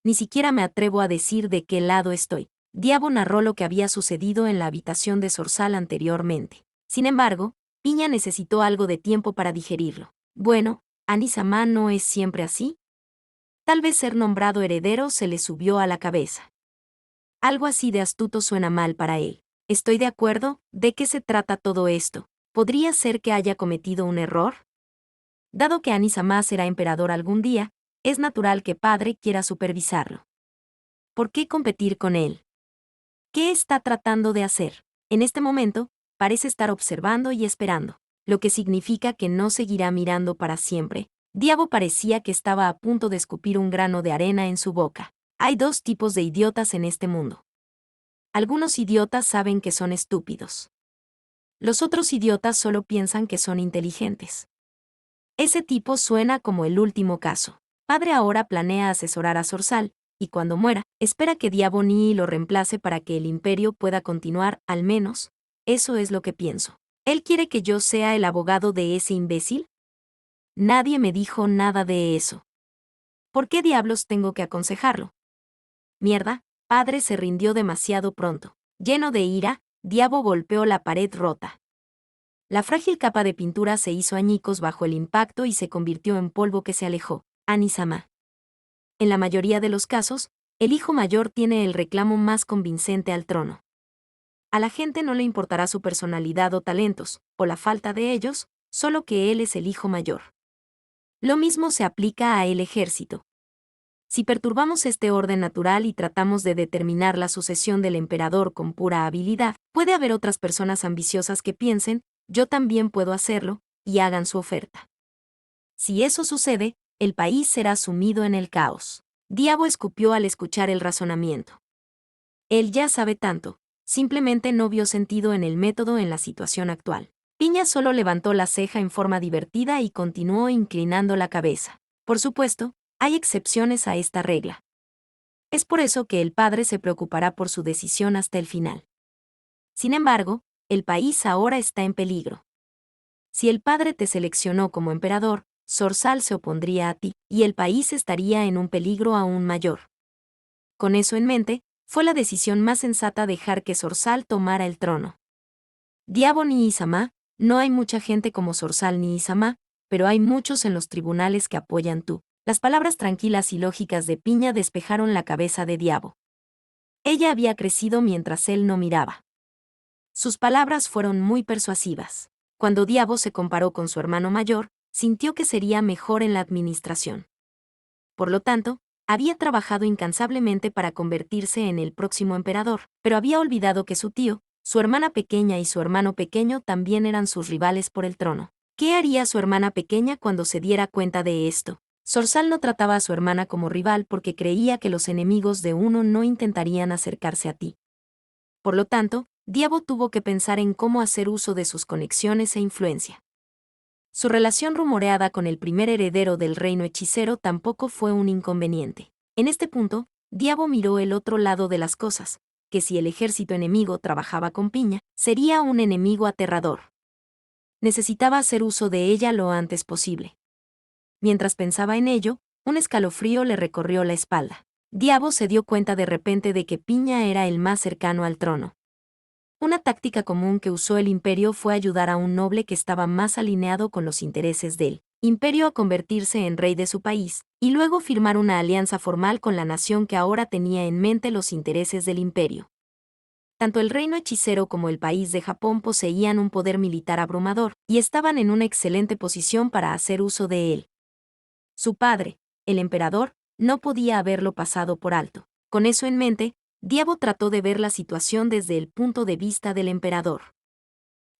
Ni siquiera me atrevo a decir de qué lado estoy. Diabo narró lo que había sucedido en la habitación de Zorzal anteriormente. Sin embargo, Piña necesitó algo de tiempo para digerirlo. Bueno, Anis-Amá no es siempre así. Tal vez ser nombrado heredero se le subió a la cabeza. Algo así de astuto suena mal para él. Estoy de acuerdo, ¿de qué se trata todo esto? ¿Podría ser que haya cometido un error? Dado que Anis-Amá será emperador algún día, es natural que padre quiera supervisarlo. ¿Por qué competir con él? ¿Qué está tratando de hacer? En este momento, parece estar observando y esperando, lo que significa que no seguirá mirando para siempre. Diabo parecía que estaba a punto de escupir un grano de arena en su boca. Hay dos tipos de idiotas en este mundo. Algunos idiotas saben que son estúpidos. Los otros idiotas solo piensan que son inteligentes. Ese tipo suena como el último caso. Padre ahora planea asesorar a Zorzal, y cuando muera, espera que Diabo Nii lo reemplace para que el imperio pueda continuar, al menos, eso es lo que pienso. ¿Él quiere que yo sea el abogado de ese imbécil? Nadie me dijo nada de eso. ¿Por qué diablos tengo que aconsejarlo? Mierda, padre se rindió demasiado pronto. Lleno de ira, Diabo golpeó la pared rota. La frágil capa de pintura se hizo añicos bajo el impacto y se convirtió en polvo que se alejó. Anis-Amá. En la mayoría de los casos, el hijo mayor tiene el reclamo más convincente al trono. A la gente no le importará su personalidad o talentos, o la falta de ellos, solo que él es el hijo mayor. Lo mismo se aplica a el ejército. Si perturbamos este orden natural y tratamos de determinar la sucesión del emperador con pura habilidad, puede haber otras personas ambiciosas que piensen, yo también puedo hacerlo, y hagan su oferta. Si eso sucede, el país será sumido en el caos. Diabo escupió al escuchar el razonamiento. Él ya sabe tanto, simplemente no vio sentido en el método en la situación actual. Piña solo levantó la ceja en forma divertida y continuó inclinando la cabeza. Por supuesto, hay excepciones a esta regla. Es por eso que el padre se preocupará por su decisión hasta el final. Sin embargo, el país ahora está en peligro. Si el padre te seleccionó como emperador, Zorzal se opondría a ti, y el país estaría en un peligro aún mayor. Con eso en mente, fue la decisión más sensata dejar que Zorzal tomara el trono. Diabo ni Isamá, no hay mucha gente como Zorzal ni Isamá, pero hay muchos en los tribunales que apoyan tú. Las palabras tranquilas y lógicas de Piña despejaron la cabeza de Diabo. Ella había crecido mientras él no miraba. Sus palabras fueron muy persuasivas. Cuando Diabo se comparó con su hermano mayor, sintió que sería mejor en la administración. Por lo tanto, había trabajado incansablemente para convertirse en el próximo emperador, pero había olvidado que su tío, su hermana pequeña y su hermano pequeño también eran sus rivales por el trono. ¿Qué haría su hermana pequeña cuando se diera cuenta de esto? Zorzal no trataba a su hermana como rival porque creía que los enemigos de uno no intentarían acercarse a ti. Por lo tanto, Diabo tuvo que pensar en cómo hacer uso de sus conexiones e influencia. Su relación rumoreada con el primer heredero del reino hechicero tampoco fue un inconveniente. En este punto, Diabo miró el otro lado de las cosas, que si el ejército enemigo trabajaba con Piña, sería un enemigo aterrador. Necesitaba hacer uso de ella lo antes posible. Mientras pensaba en ello, un escalofrío le recorrió la espalda. Diabo se dio cuenta de repente de que Piña era el más cercano al trono. Una táctica común que usó el imperio fue ayudar a un noble que estaba más alineado con los intereses del imperio a convertirse en rey de su país, y luego firmar una alianza formal con la nación que ahora tenía en mente los intereses del imperio. Tanto el reino hechicero como el país de Japón poseían un poder militar abrumador, y estaban en una excelente posición para hacer uso de él. Su padre, el emperador, no podía haberlo pasado por alto. Con eso en mente, Diabo trató de ver la situación desde el punto de vista del emperador.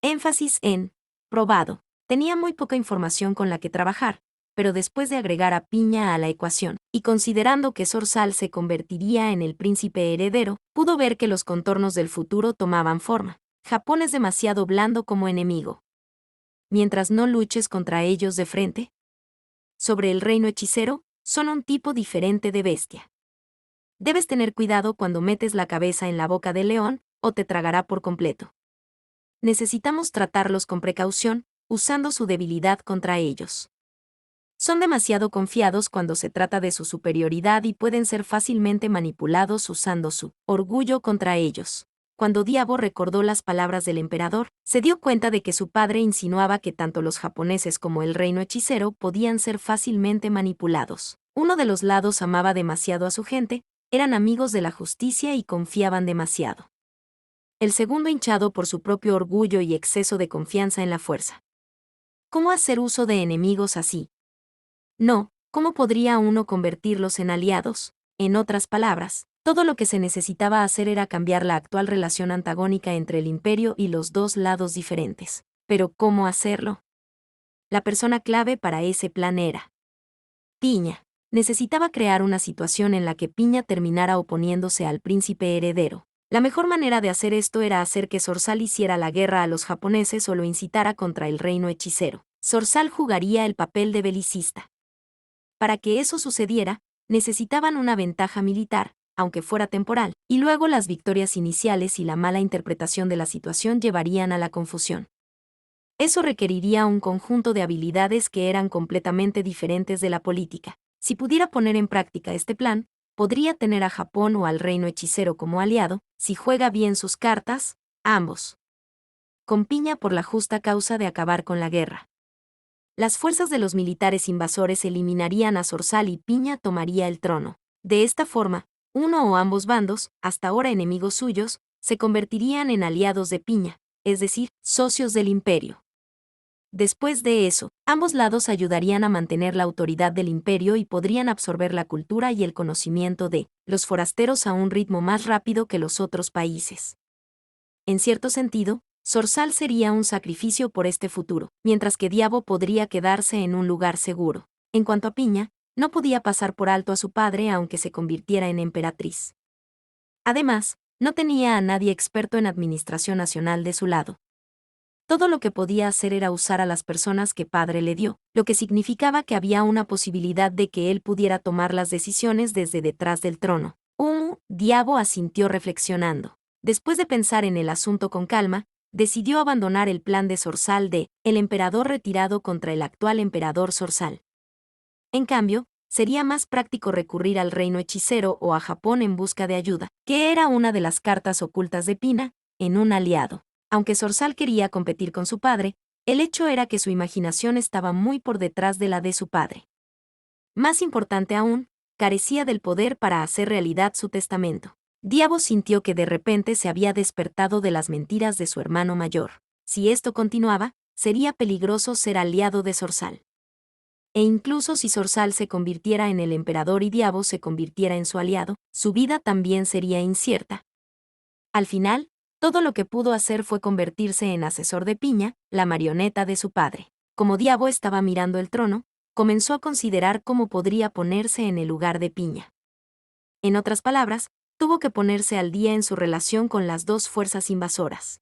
Énfasis en probado. Tenía muy poca información con la que trabajar, pero después de agregar a Piña a la ecuación, y considerando que Zorzal se convertiría en el príncipe heredero, pudo ver que los contornos del futuro tomaban forma. Japón es demasiado blando como enemigo. Mientras no luches contra ellos de frente. Sobre el reino hechicero, son un tipo diferente de bestia. Debes tener cuidado cuando metes la cabeza en la boca del león, o te tragará por completo. Necesitamos tratarlos con precaución, usando su debilidad contra ellos. Son demasiado confiados cuando se trata de su superioridad y pueden ser fácilmente manipulados usando su orgullo contra ellos. Cuando Diabo recordó las palabras del emperador, se dio cuenta de que su padre insinuaba que tanto los japoneses como el reino hechicero podían ser fácilmente manipulados. Uno de los lados amaba demasiado a su gente, eran amigos de la justicia y confiaban demasiado. El segundo hinchado por su propio orgullo y exceso de confianza en la fuerza. ¿Cómo hacer uso de enemigos así? No, ¿cómo podría uno convertirlos en aliados? En otras palabras, todo lo que se necesitaba hacer era cambiar la actual relación antagónica entre el imperio y los dos lados diferentes. Pero ¿cómo hacerlo? La persona clave para ese plan era Piña. Necesitaba crear una situación en la que Piña terminara oponiéndose al príncipe heredero. La mejor manera de hacer esto era hacer que Zorzal hiciera la guerra a los japoneses o lo incitara contra el reino hechicero. Zorzal jugaría el papel de belicista. Para que eso sucediera, necesitaban una ventaja militar, aunque fuera temporal, y luego las victorias iniciales y la mala interpretación de la situación llevarían a la confusión. Eso requeriría un conjunto de habilidades que eran completamente diferentes de la política. Si pudiera poner en práctica este plan, podría tener a Japón o al reino hechicero como aliado, si juega bien sus cartas, ambos. Con Piña por la justa causa de acabar con la guerra. Las fuerzas de los militares invasores eliminarían a Zorzal y Piña tomaría el trono. De esta forma, uno o ambos bandos, hasta ahora enemigos suyos, se convertirían en aliados de Piña, es decir, socios del imperio. Después de eso, ambos lados ayudarían a mantener la autoridad del imperio y podrían absorber la cultura y el conocimiento de los forasteros a un ritmo más rápido que los otros países. En cierto sentido, Zorzal sería un sacrificio por este futuro, mientras que Diabo podría quedarse en un lugar seguro. En cuanto a Piña, no podía pasar por alto a su padre aunque se convirtiera en emperatriz. Además, no tenía a nadie experto en administración nacional de su lado. Todo lo que podía hacer era usar a las personas que padre le dio, lo que significaba que había una posibilidad de que él pudiera tomar las decisiones desde detrás del trono. Diabo asintió reflexionando. Después de pensar en el asunto con calma, decidió abandonar el plan de Zorzal de el emperador retirado contra el actual emperador Zorzal. En cambio, sería más práctico recurrir al reino hechicero o a Japón en busca de ayuda, que era una de las cartas ocultas de Pina, en un aliado. Aunque Zorzal quería competir con su padre, el hecho era que su imaginación estaba muy por detrás de la de su padre. Más importante aún, carecía del poder para hacer realidad su testamento. Diabo sintió que de repente se había despertado de las mentiras de su hermano mayor. Si esto continuaba, sería peligroso ser aliado de Zorzal. E incluso si Zorzal se convirtiera en el emperador y Diabo se convirtiera en su aliado, su vida también sería incierta. Al final, todo lo que pudo hacer fue convertirse en asesor de Piña, la marioneta de su padre. Como Diabo estaba mirando el trono, comenzó a considerar cómo podría ponerse en el lugar de Piña. En otras palabras, tuvo que ponerse al día en su relación con las dos fuerzas invasoras.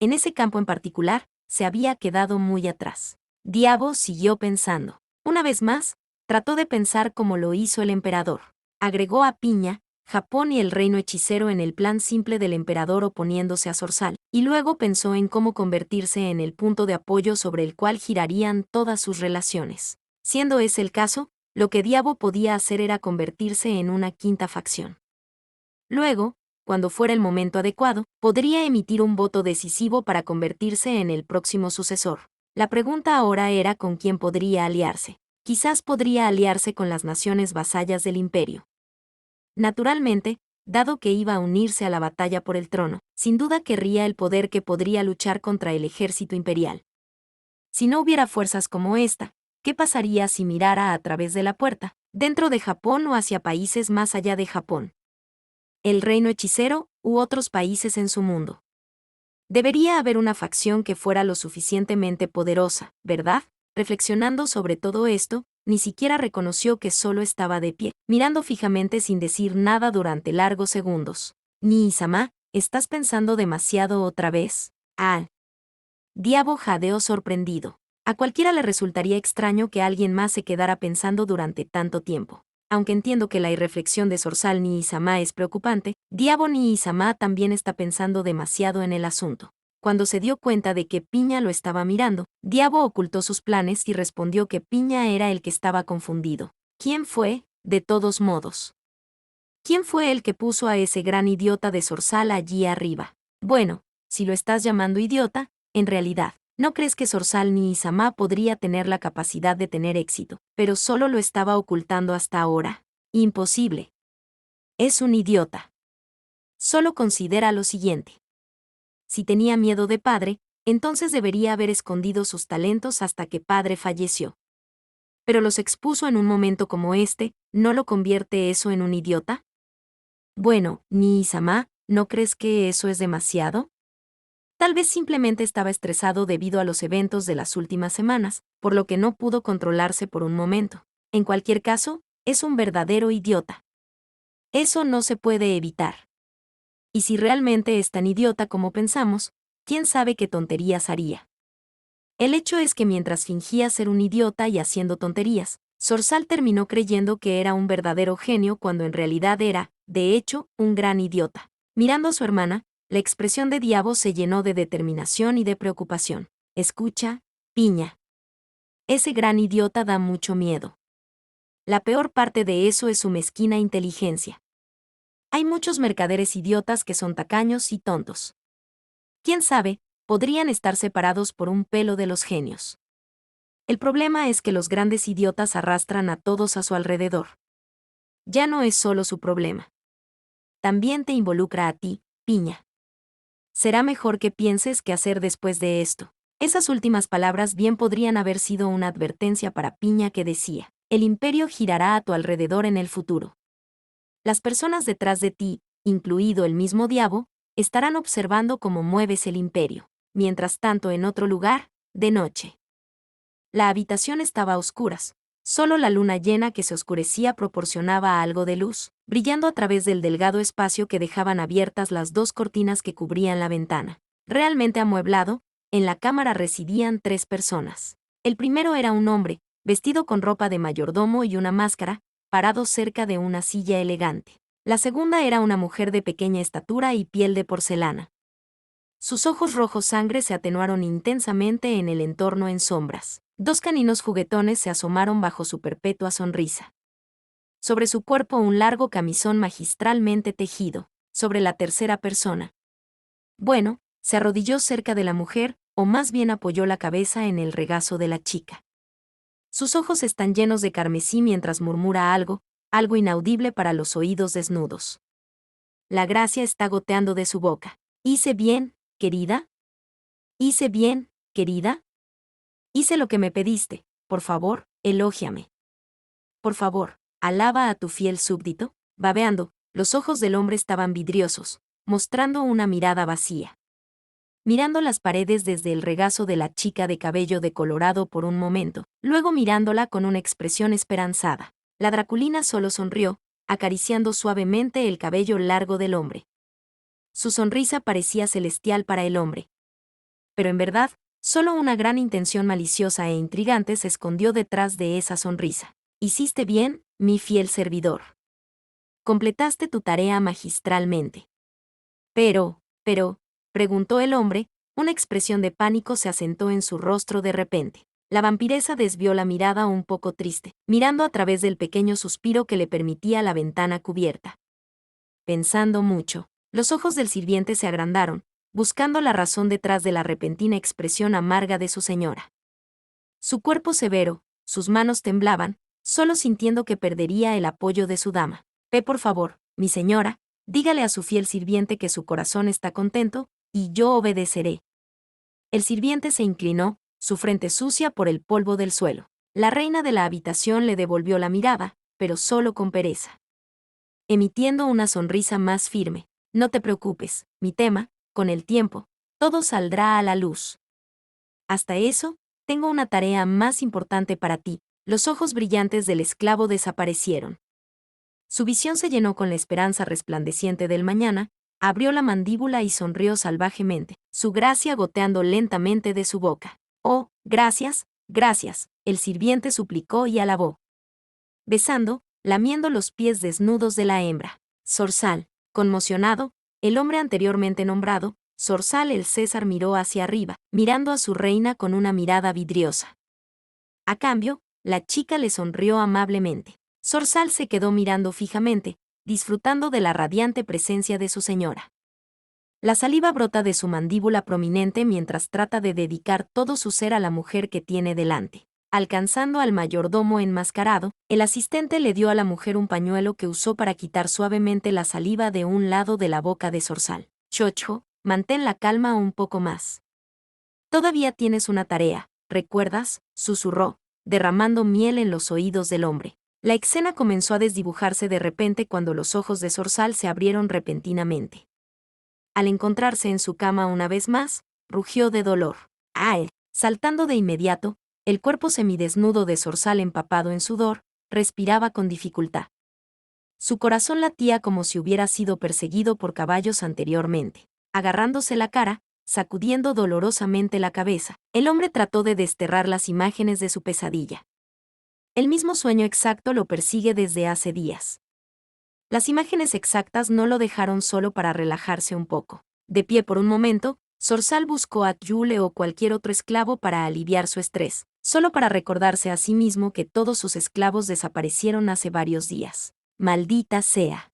En ese campo en particular, se había quedado muy atrás. Diabo siguió pensando. Una vez más, trató de pensar como lo hizo el emperador. Agregó a Piña, Japón y el reino hechicero en el plan simple del emperador oponiéndose a Zorzal, y luego pensó en cómo convertirse en el punto de apoyo sobre el cual girarían todas sus relaciones. Siendo ese el caso, lo que Diabo podía hacer era convertirse en una quinta facción. Luego, cuando fuera el momento adecuado, podría emitir un voto decisivo para convertirse en el próximo sucesor. La pregunta ahora era con quién podría aliarse. Quizás podría aliarse con las naciones vasallas del imperio. Naturalmente, dado que iba a unirse a la batalla por el trono, sin duda querría el poder que podría luchar contra el ejército imperial. Si no hubiera fuerzas como esta, ¿qué pasaría si mirara a través de la puerta, dentro de Japón o hacia países más allá de Japón? El reino hechicero u otros países en su mundo. Debería haber una facción que fuera lo suficientemente poderosa, ¿verdad? Reflexionando sobre todo esto, ni siquiera reconoció que solo estaba de pie, mirando fijamente sin decir nada durante largos segundos. Nii-sama, ¿estás pensando demasiado otra vez? Ah. Diabo jadeó sorprendido. A cualquiera le resultaría extraño que alguien más se quedara pensando durante tanto tiempo. Aunque entiendo que la irreflexión de Zorzal Nii-sama es preocupante, Diabo Nii-sama también está pensando demasiado en el asunto. Cuando se dio cuenta de que Piña lo estaba mirando, Diabo ocultó sus planes y respondió que Piña era el que estaba confundido. ¿Quién fue, de todos modos? ¿Quién fue el que puso a ese gran idiota de Zorzal allí arriba? Bueno, si lo estás llamando idiota, en realidad, ¿no crees que Zorzal Nii-sama podría tener la capacidad de tener éxito, pero solo lo estaba ocultando hasta ahora? Imposible. Es un idiota. Solo considera lo siguiente. Si tenía miedo de padre, entonces debería haber escondido sus talentos hasta que padre falleció. Pero los expuso en un momento como este, ¿no lo convierte eso en un idiota? Bueno, Nii-sama, ¿no crees que eso es demasiado? Tal vez simplemente estaba estresado debido a los eventos de las últimas semanas, por lo que no pudo controlarse por un momento. En cualquier caso, es un verdadero idiota. Eso no se puede evitar. Y si realmente es tan idiota como pensamos, ¿quién sabe qué tonterías haría? El hecho es que mientras fingía ser un idiota y haciendo tonterías, Zorzal terminó creyendo que era un verdadero genio cuando en realidad era, de hecho, un gran idiota. Mirando a su hermana, la expresión de Diabo se llenó de determinación y de preocupación. Escucha, Piña. Ese gran idiota da mucho miedo. La peor parte de eso es su mezquina inteligencia. Hay muchos mercaderes idiotas que son tacaños y tontos. ¿Quién sabe? Podrían estar separados por un pelo de los genios. El problema es que los grandes idiotas arrastran a todos a su alrededor. Ya no es solo su problema. También te involucra a ti, Piña. Será mejor que pienses qué hacer después de esto. Esas últimas palabras bien podrían haber sido una advertencia para Piña que decía, el imperio girará a tu alrededor en el futuro. Las personas detrás de ti, incluido el mismo Diabo, estarán observando cómo mueves el imperio. Mientras tanto, en otro lugar, de noche. La habitación estaba a oscuras. Solo la luna llena que se oscurecía proporcionaba algo de luz, brillando a través del delgado espacio que dejaban abiertas las dos cortinas que cubrían la ventana. Realmente amueblado, en la cámara residían 3 personas. El primero era un hombre, vestido con ropa de mayordomo y una máscara, parado cerca de una silla elegante. La segunda era una mujer de pequeña estatura y piel de porcelana. Sus ojos rojos sangre se atenuaron intensamente en el entorno en sombras. Dos caninos juguetones se asomaron bajo su perpetua sonrisa. Sobre su cuerpo un largo camisón magistralmente tejido. Sobre la tercera persona. Bueno, se arrodilló cerca de la mujer, o más bien apoyó la cabeza en el regazo de la chica. Sus ojos están llenos de carmesí mientras murmura algo inaudible para los oídos desnudos. La gracia está goteando de su boca. ¿Hice bien, querida? ¿Hice bien, querida? Hice lo que me pediste. Por favor, elógiame. Por favor, alaba a tu fiel súbdito. Babeando, los ojos del hombre estaban vidriosos, mostrando una mirada vacía. Mirando las paredes desde el regazo de la chica de cabello decolorado por un momento, luego mirándola con una expresión esperanzada. La Draculina solo sonrió, acariciando suavemente el cabello largo del hombre. Su sonrisa parecía celestial para el hombre. Pero en verdad, solo una gran intención maliciosa e intrigante se escondió detrás de esa sonrisa. Hiciste bien, mi fiel servidor. Completaste tu tarea magistralmente. Pero, preguntó el hombre, una expresión de pánico se asentó en su rostro de repente. La vampiresa desvió la mirada un poco triste, mirando a través del pequeño suspiro que le permitía la ventana cubierta. Pensando mucho, los ojos del sirviente se agrandaron, buscando la razón detrás de la repentina expresión amarga de su señora. Su cuerpo severo, sus manos temblaban, solo sintiendo que perdería el apoyo de su dama. Por favor, mi señora, dígale a su fiel sirviente que su corazón está contento, y yo obedeceré. El sirviente se inclinó, su frente sucia por el polvo del suelo. La reina de la habitación le devolvió la mirada, pero solo con pereza. Emitiendo una sonrisa más firme. No te preocupes, mi tema, con el tiempo, todo saldrá a la luz. Hasta eso, tengo una tarea más importante para ti. Los ojos brillantes del esclavo desaparecieron. Su visión se llenó con la esperanza resplandeciente del mañana, abrió la mandíbula y sonrió salvajemente, su gracia goteando lentamente de su boca. Oh, gracias, gracias, el sirviente suplicó y alabó. Besando, lamiendo los pies desnudos de la hembra. Zorzal, conmocionado, el hombre anteriormente nombrado, Zorzal el César miró hacia arriba, mirando a su reina con una mirada vidriosa. A cambio, la chica le sonrió amablemente. Zorzal se quedó mirando fijamente, disfrutando de la radiante presencia de su señora. La saliva brota de su mandíbula prominente mientras trata de dedicar todo su ser a la mujer que tiene delante. Alcanzando al mayordomo enmascarado, el asistente le dio a la mujer un pañuelo que usó para quitar suavemente la saliva de un lado de la boca de Zorzal. Chocho, mantén la calma un poco más. Todavía tienes una tarea, ¿recuerdas?, susurró, derramando miel en los oídos del hombre. La escena comenzó a desdibujarse de repente cuando los ojos de Zorzal se abrieron repentinamente. Al encontrarse en su cama una vez más, rugió de dolor. ¡Ay! Saltando de inmediato, el cuerpo semidesnudo de Zorzal empapado en sudor, respiraba con dificultad. Su corazón latía como si hubiera sido perseguido por caballos anteriormente. Agarrándose la cara, sacudiendo dolorosamente la cabeza, el hombre trató de desterrar las imágenes de su pesadilla. El mismo sueño exacto lo persigue desde hace días. Las imágenes exactas no lo dejaron solo para relajarse un poco. De pie por un momento, Zorzal buscó a Yule o cualquier otro esclavo para aliviar su estrés, solo para recordarse a sí mismo que todos sus esclavos desaparecieron hace varios días. Maldita sea.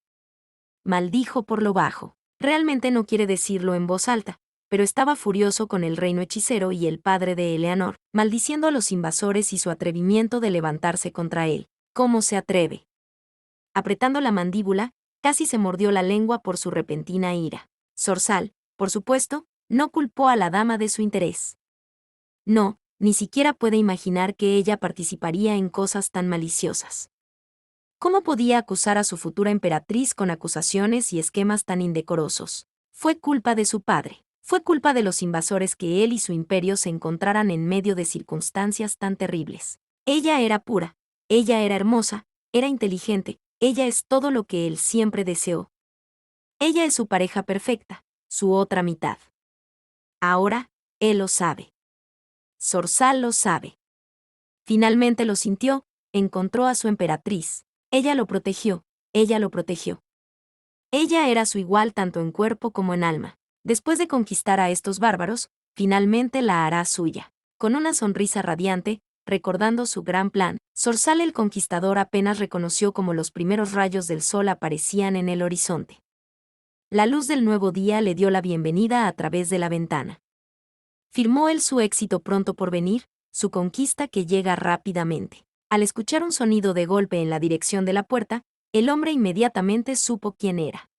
Maldijo por lo bajo. Realmente no quiere decirlo en voz alta, pero estaba furioso con el reino hechicero y el padre de Eleanor, maldiciendo a los invasores y su atrevimiento de levantarse contra él. ¿Cómo se atreve? Apretando la mandíbula, casi se mordió la lengua por su repentina ira. Zorzal, por supuesto, no culpó a la dama de su interés. No, ni siquiera puede imaginar que ella participaría en cosas tan maliciosas. ¿Cómo podía acusar a su futura emperatriz con acusaciones y esquemas tan indecorosos? Fue culpa de su padre. Fue culpa de los invasores que él y su imperio se encontraran en medio de circunstancias tan terribles. Ella era pura, ella era hermosa, era inteligente, ella es todo lo que él siempre deseó. Ella es su pareja perfecta, su otra mitad. Ahora, él lo sabe. Zorzal lo sabe. Finalmente lo sintió, encontró a su emperatriz. Ella lo protegió, ella lo protegió. Ella era su igual tanto en cuerpo como en alma. Después de conquistar a estos bárbaros, finalmente la hará suya. Con una sonrisa radiante, recordando su gran plan, Zorzal el Conquistador apenas reconoció cómo los primeros rayos del sol aparecían en el horizonte. La luz del nuevo día le dio la bienvenida a través de la ventana. Firmó él su éxito pronto por venir, su conquista que llega rápidamente. Al escuchar un sonido de golpe en la dirección de la puerta, el hombre inmediatamente supo quién era.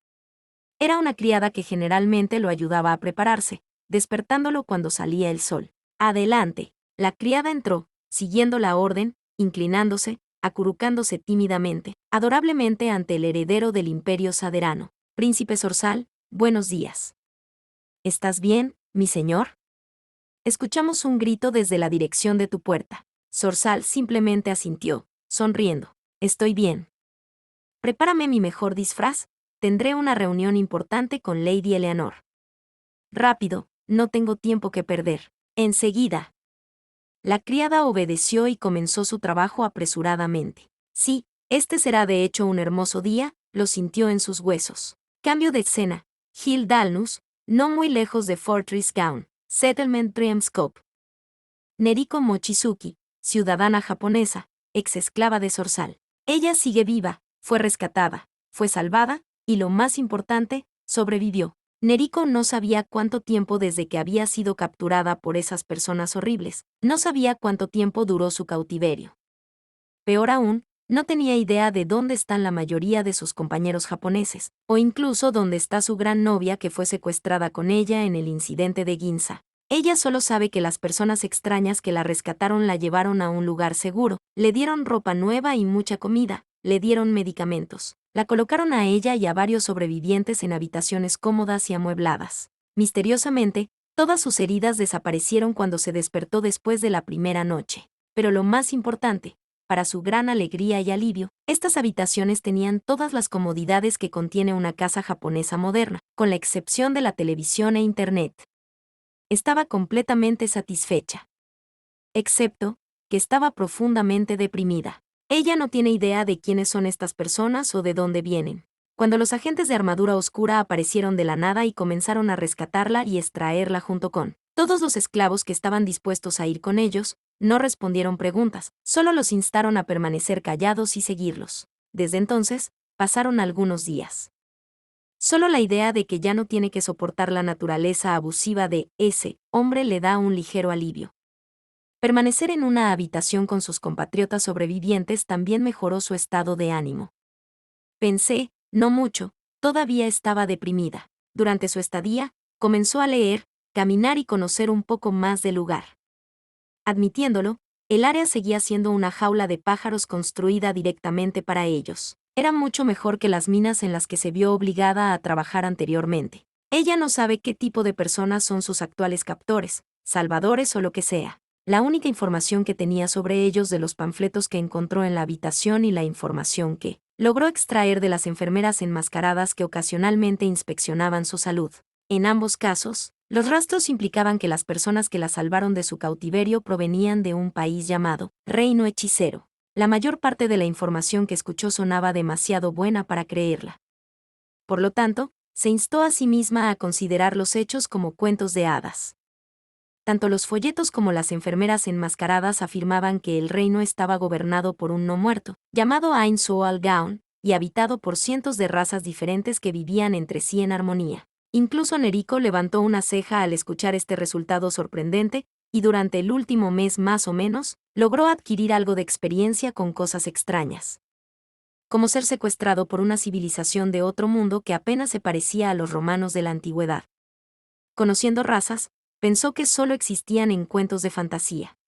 Era una criada que generalmente lo ayudaba a prepararse, despertándolo cuando salía el sol. Adelante. La criada entró, siguiendo la orden, inclinándose, acurrucándose tímidamente, adorablemente ante el heredero del imperio saderano. Príncipe Zorzal, buenos días. ¿Estás bien, mi señor? Escuchamos un grito desde la dirección de tu puerta. Zorzal simplemente asintió, sonriendo. Estoy bien. Prepárame mi mejor disfraz, tendré una reunión importante con Lady Eleanor. Rápido, no tengo tiempo que perder. Enseguida. La criada obedeció y comenzó su trabajo apresuradamente. Sí, este será de hecho un hermoso día, lo sintió en sus huesos. Cambio de escena. Hill Dalnus, no muy lejos de Fortress Gown, Settlement Dreamscope. Neriko Mochizuki, ciudadana japonesa, ex esclava de Zorzal. Ella sigue viva, fue rescatada, fue salvada, y lo más importante, sobrevivió. Neriko no sabía cuánto tiempo desde que había sido capturada por esas personas horribles, no sabía cuánto tiempo duró su cautiverio. Peor aún, no tenía idea de dónde están la mayoría de sus compañeros japoneses, o incluso dónde está su gran novia que fue secuestrada con ella en el incidente de Ginza. Ella solo sabe que las personas extrañas que la rescataron la llevaron a un lugar seguro, le dieron ropa nueva y mucha comida, le dieron medicamentos. La colocaron a ella y a varios sobrevivientes en habitaciones cómodas y amuebladas. Misteriosamente, todas sus heridas desaparecieron cuando se despertó después de la primera noche. Pero lo más importante, para su gran alegría y alivio, estas habitaciones tenían todas las comodidades que contiene una casa japonesa moderna, con la excepción de la televisión e internet. Estaba completamente satisfecha. Excepto, que estaba profundamente deprimida. Ella no tiene idea de quiénes son estas personas o de dónde vienen. Cuando los agentes de armadura oscura aparecieron de la nada y comenzaron a rescatarla y extraerla junto con todos los esclavos que estaban dispuestos a ir con ellos, no respondieron preguntas, solo los instaron a permanecer callados y seguirlos. Desde entonces, pasaron algunos días. Solo la idea de que ya no tiene que soportar la naturaleza abusiva de ese hombre le da un ligero alivio. Permanecer en una habitación con sus compatriotas sobrevivientes también mejoró su estado de ánimo. Pensé, no mucho, todavía estaba deprimida. Durante su estadía, comenzó a leer, caminar y conocer un poco más del lugar. Admitiéndolo, el área seguía siendo una jaula de pájaros construida directamente para ellos. Era mucho mejor que las minas en las que se vio obligada a trabajar anteriormente. Ella no sabe qué tipo de personas son sus actuales captores, salvadores o lo que sea. La única información que tenía sobre ellos de los panfletos que encontró en la habitación y la información que logró extraer de las enfermeras enmascaradas que ocasionalmente inspeccionaban su salud. En ambos casos, los rastros implicaban que las personas que la salvaron de su cautiverio provenían de un país llamado Reino Hechicero. La mayor parte de la información que escuchó sonaba demasiado buena para creerla. Por lo tanto, se instó a sí misma a considerar los hechos como cuentos de hadas. Tanto los folletos como las enfermeras enmascaradas afirmaban que el reino estaba gobernado por un no muerto, llamado Ain Soal Gaon, y habitado por cientos de razas diferentes que vivían entre sí en armonía. Incluso Neriko levantó una ceja al escuchar este resultado sorprendente, y durante el último mes más o menos, logró adquirir algo de experiencia con cosas extrañas. Como ser secuestrado por una civilización de otro mundo que apenas se parecía a los romanos de la antigüedad. Conociendo razas, pensó que solo existían en cuentos de fantasía.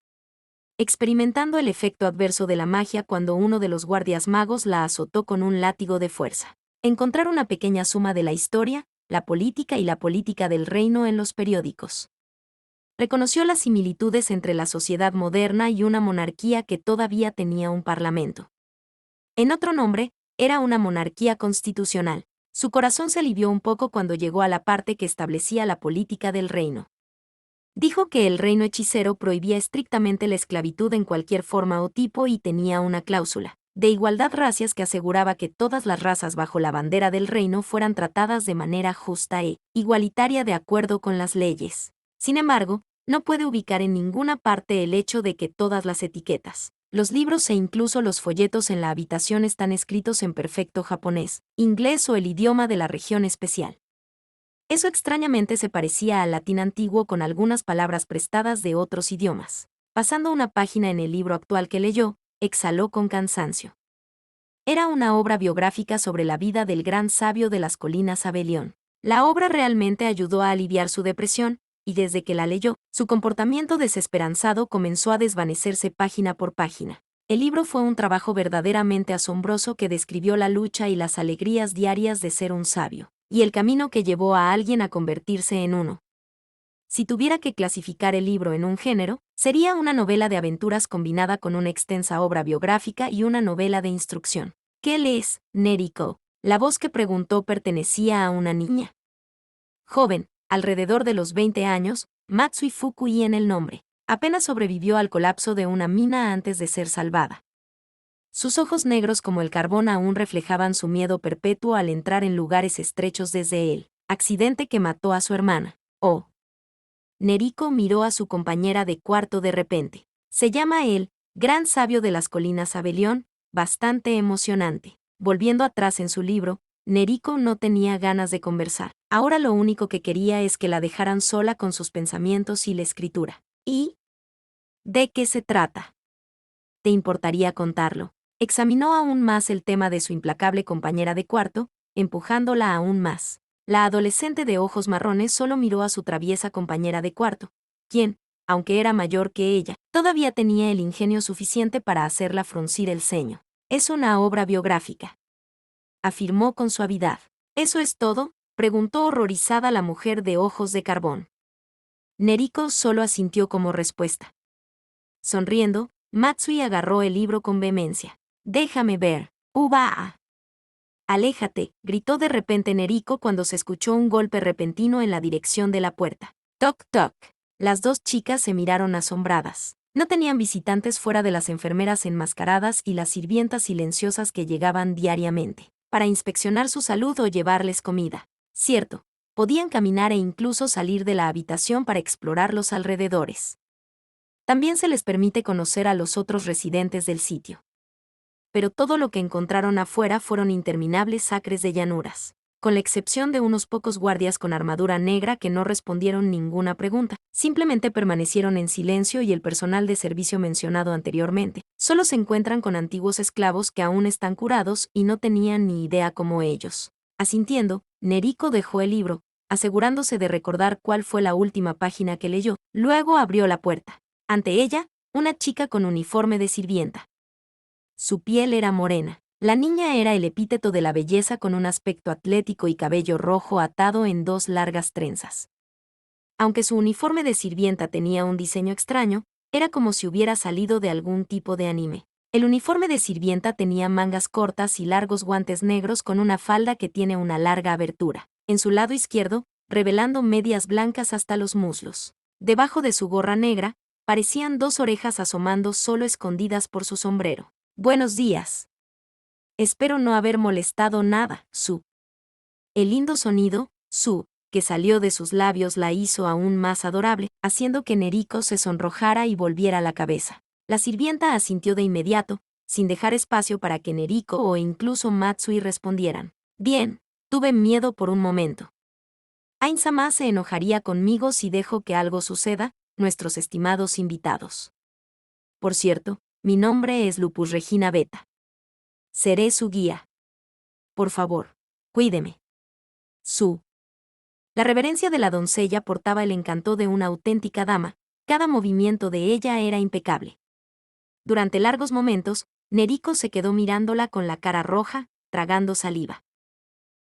Experimentando el efecto adverso de la magia cuando uno de los guardias magos la azotó con un látigo de fuerza. Encontrar una pequeña suma de la historia, la política y la política del reino en los periódicos. Reconoció las similitudes entre la sociedad moderna y una monarquía que todavía tenía un parlamento. En otro nombre, era una monarquía constitucional. Su corazón se alivió un poco cuando llegó a la parte que establecía la política del reino. Dijo que el reino hechicero prohibía estrictamente la esclavitud en cualquier forma o tipo y tenía una cláusula. de igualdad racias que aseguraba que todas las razas bajo la bandera del reino fueran tratadas de manera justa e igualitaria de acuerdo con las leyes. Sin embargo, no puede ubicar en ninguna parte el hecho de que todas las etiquetas, los libros e incluso los folletos en la habitación están escritos en perfecto japonés, inglés o el idioma de la región especial. Eso extrañamente se parecía al latín antiguo con algunas palabras prestadas de otros idiomas. Pasando una página en el libro actual que leyó, exhaló con cansancio. Era una obra biográfica sobre la vida del gran sabio de las colinas Abelión. La obra realmente ayudó a aliviar su depresión, y desde que la leyó, su comportamiento desesperanzado comenzó a desvanecerse página por página. El libro fue un trabajo verdaderamente asombroso que describió la lucha y las alegrías diarias de ser un sabio, y el camino que llevó a alguien a convertirse en uno. Si tuviera que clasificar el libro en un género, sería una novela de aventuras combinada con una extensa obra biográfica y una novela de instrucción. ¿Qué lees, Neriko? La voz que preguntó pertenecía a una niña joven, alrededor de los 20 años, Matsui Fukui en el nombre. Apenas sobrevivió al colapso de una mina antes de ser salvada. Sus ojos negros como el carbón aún reflejaban su miedo perpetuo al entrar en lugares estrechos desde el accidente que mató a su hermana. Oh. Neriko miró a su compañera de cuarto de repente. Se llama él, gran sabio de las colinas Abelión, bastante emocionante. Volviendo atrás en su libro, Neriko no tenía ganas de conversar. Ahora lo único que quería es que la dejaran sola con sus pensamientos y la escritura. ¿Y? ¿De qué se trata? ¿Te importaría contarlo? Examinó aún más el tema de su implacable compañera de cuarto, empujándola aún más. La adolescente de ojos marrones solo miró a su traviesa compañera de cuarto, quien, aunque era mayor que ella, todavía tenía el ingenio suficiente para hacerla fruncir el ceño. Es una obra biográfica, afirmó con suavidad. ¿Eso es todo?, preguntó horrorizada la mujer de ojos de carbón. Neriko solo asintió como respuesta. Sonriendo, Matsui agarró el libro con vehemencia. Déjame ver. ¡Uba! Aléjate, gritó de repente Neriko cuando se escuchó un golpe repentino en la dirección de la puerta. Toc toc. Las dos chicas se miraron asombradas. No tenían visitantes fuera de las enfermeras enmascaradas y las sirvientas silenciosas que llegaban diariamente para inspeccionar su salud o llevarles comida. Cierto, podían caminar e incluso salir de la habitación para explorar los alrededores. También se les permite conocer a los otros residentes del sitio. Pero todo lo que encontraron afuera fueron interminables acres de llanuras, con la excepción de unos pocos guardias con armadura negra que no respondieron ninguna pregunta, simplemente permanecieron en silencio y el personal de servicio mencionado anteriormente. Solo se encuentran con antiguos esclavos que aún están curados y no tenían ni idea como ellos. Asintiendo, Neriko dejó el libro, asegurándose de recordar cuál fue la última página que leyó, luego abrió la puerta. Ante ella, una chica con uniforme de sirvienta. Su piel era morena. La niña era el epíteto de la belleza con un aspecto atlético y cabello rojo atado en dos largas trenzas. Aunque su uniforme de sirvienta tenía un diseño extraño, era como si hubiera salido de algún tipo de anime. El uniforme de sirvienta tenía mangas cortas y largos guantes negros con una falda que tiene una larga abertura en su lado izquierdo, revelando medias blancas hasta los muslos. Debajo de su gorra negra, parecían dos orejas asomando solo escondidas por su sombrero. Buenos días. Espero no haber molestado nada, Su. El lindo sonido, Su, que salió de sus labios la hizo aún más adorable, haciendo que Neriko se sonrojara y volviera la cabeza. La sirvienta asintió de inmediato, sin dejar espacio para que Neriko o incluso Matsui respondieran. Bien, tuve miedo por un momento. Ain-sama se enojaría conmigo si dejo que algo suceda, nuestros estimados invitados. Por cierto, mi nombre es Lupus Regina Beta. Seré su guía. Por favor, cuídeme. Su. La reverencia de la doncella portaba el encanto de una auténtica dama, cada movimiento de ella era impecable. Durante largos momentos, Neriko se quedó mirándola con la cara roja, tragando saliva.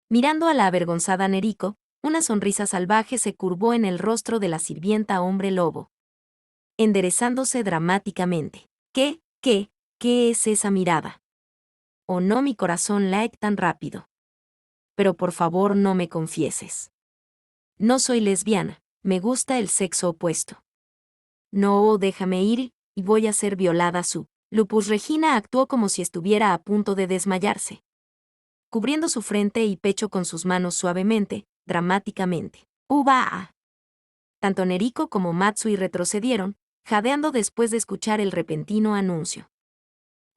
Mirando a la avergonzada Neriko, una sonrisa salvaje se curvó en el rostro de la sirvienta hombre lobo, enderezándose dramáticamente. ¿Qué es esa mirada? ¿O no mi corazón late tan rápido? Pero por favor no me confieses. No soy lesbiana, me gusta el sexo opuesto. No, déjame ir, y voy a ser violada, Su. Lupus Regina actuó como si estuviera a punto de desmayarse, cubriendo su frente y pecho con sus manos suavemente, dramáticamente. ¡Uva! Tanto Neriko como Matsui retrocedieron, jadeando después de escuchar el repentino anuncio.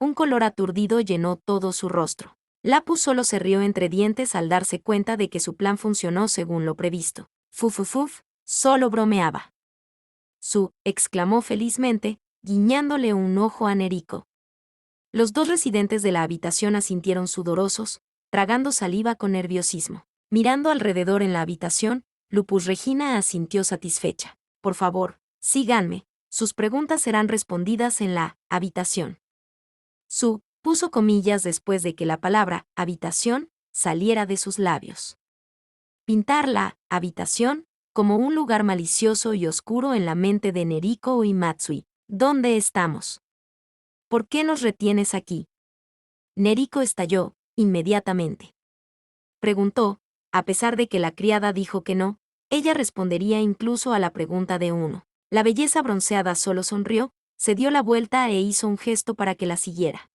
Un color aturdido llenó todo su rostro. Lapus solo se rió entre dientes al darse cuenta de que su plan funcionó según lo previsto. Fuf, solo bromeaba. Exclamó felizmente, guiñándole un ojo a Neriko. Los dos residentes de la habitación asintieron sudorosos, tragando saliva con nerviosismo. Mirando alrededor en la habitación, Lupus Regina asintió satisfecha. Por favor, síganme, sus preguntas serán respondidas en la habitación. Puso comillas después de que la palabra habitación saliera de sus labios. Pintar la habitación como un lugar malicioso y oscuro en la mente de Neriko y Matsui. ¿Dónde estamos? ¿Por qué nos retienes aquí? Neriko estalló, inmediatamente. Preguntó, a pesar de que la criada dijo que no, ella respondería incluso a la pregunta de uno. La belleza bronceada solo sonrió, se dio la vuelta e hizo un gesto para que la siguiera.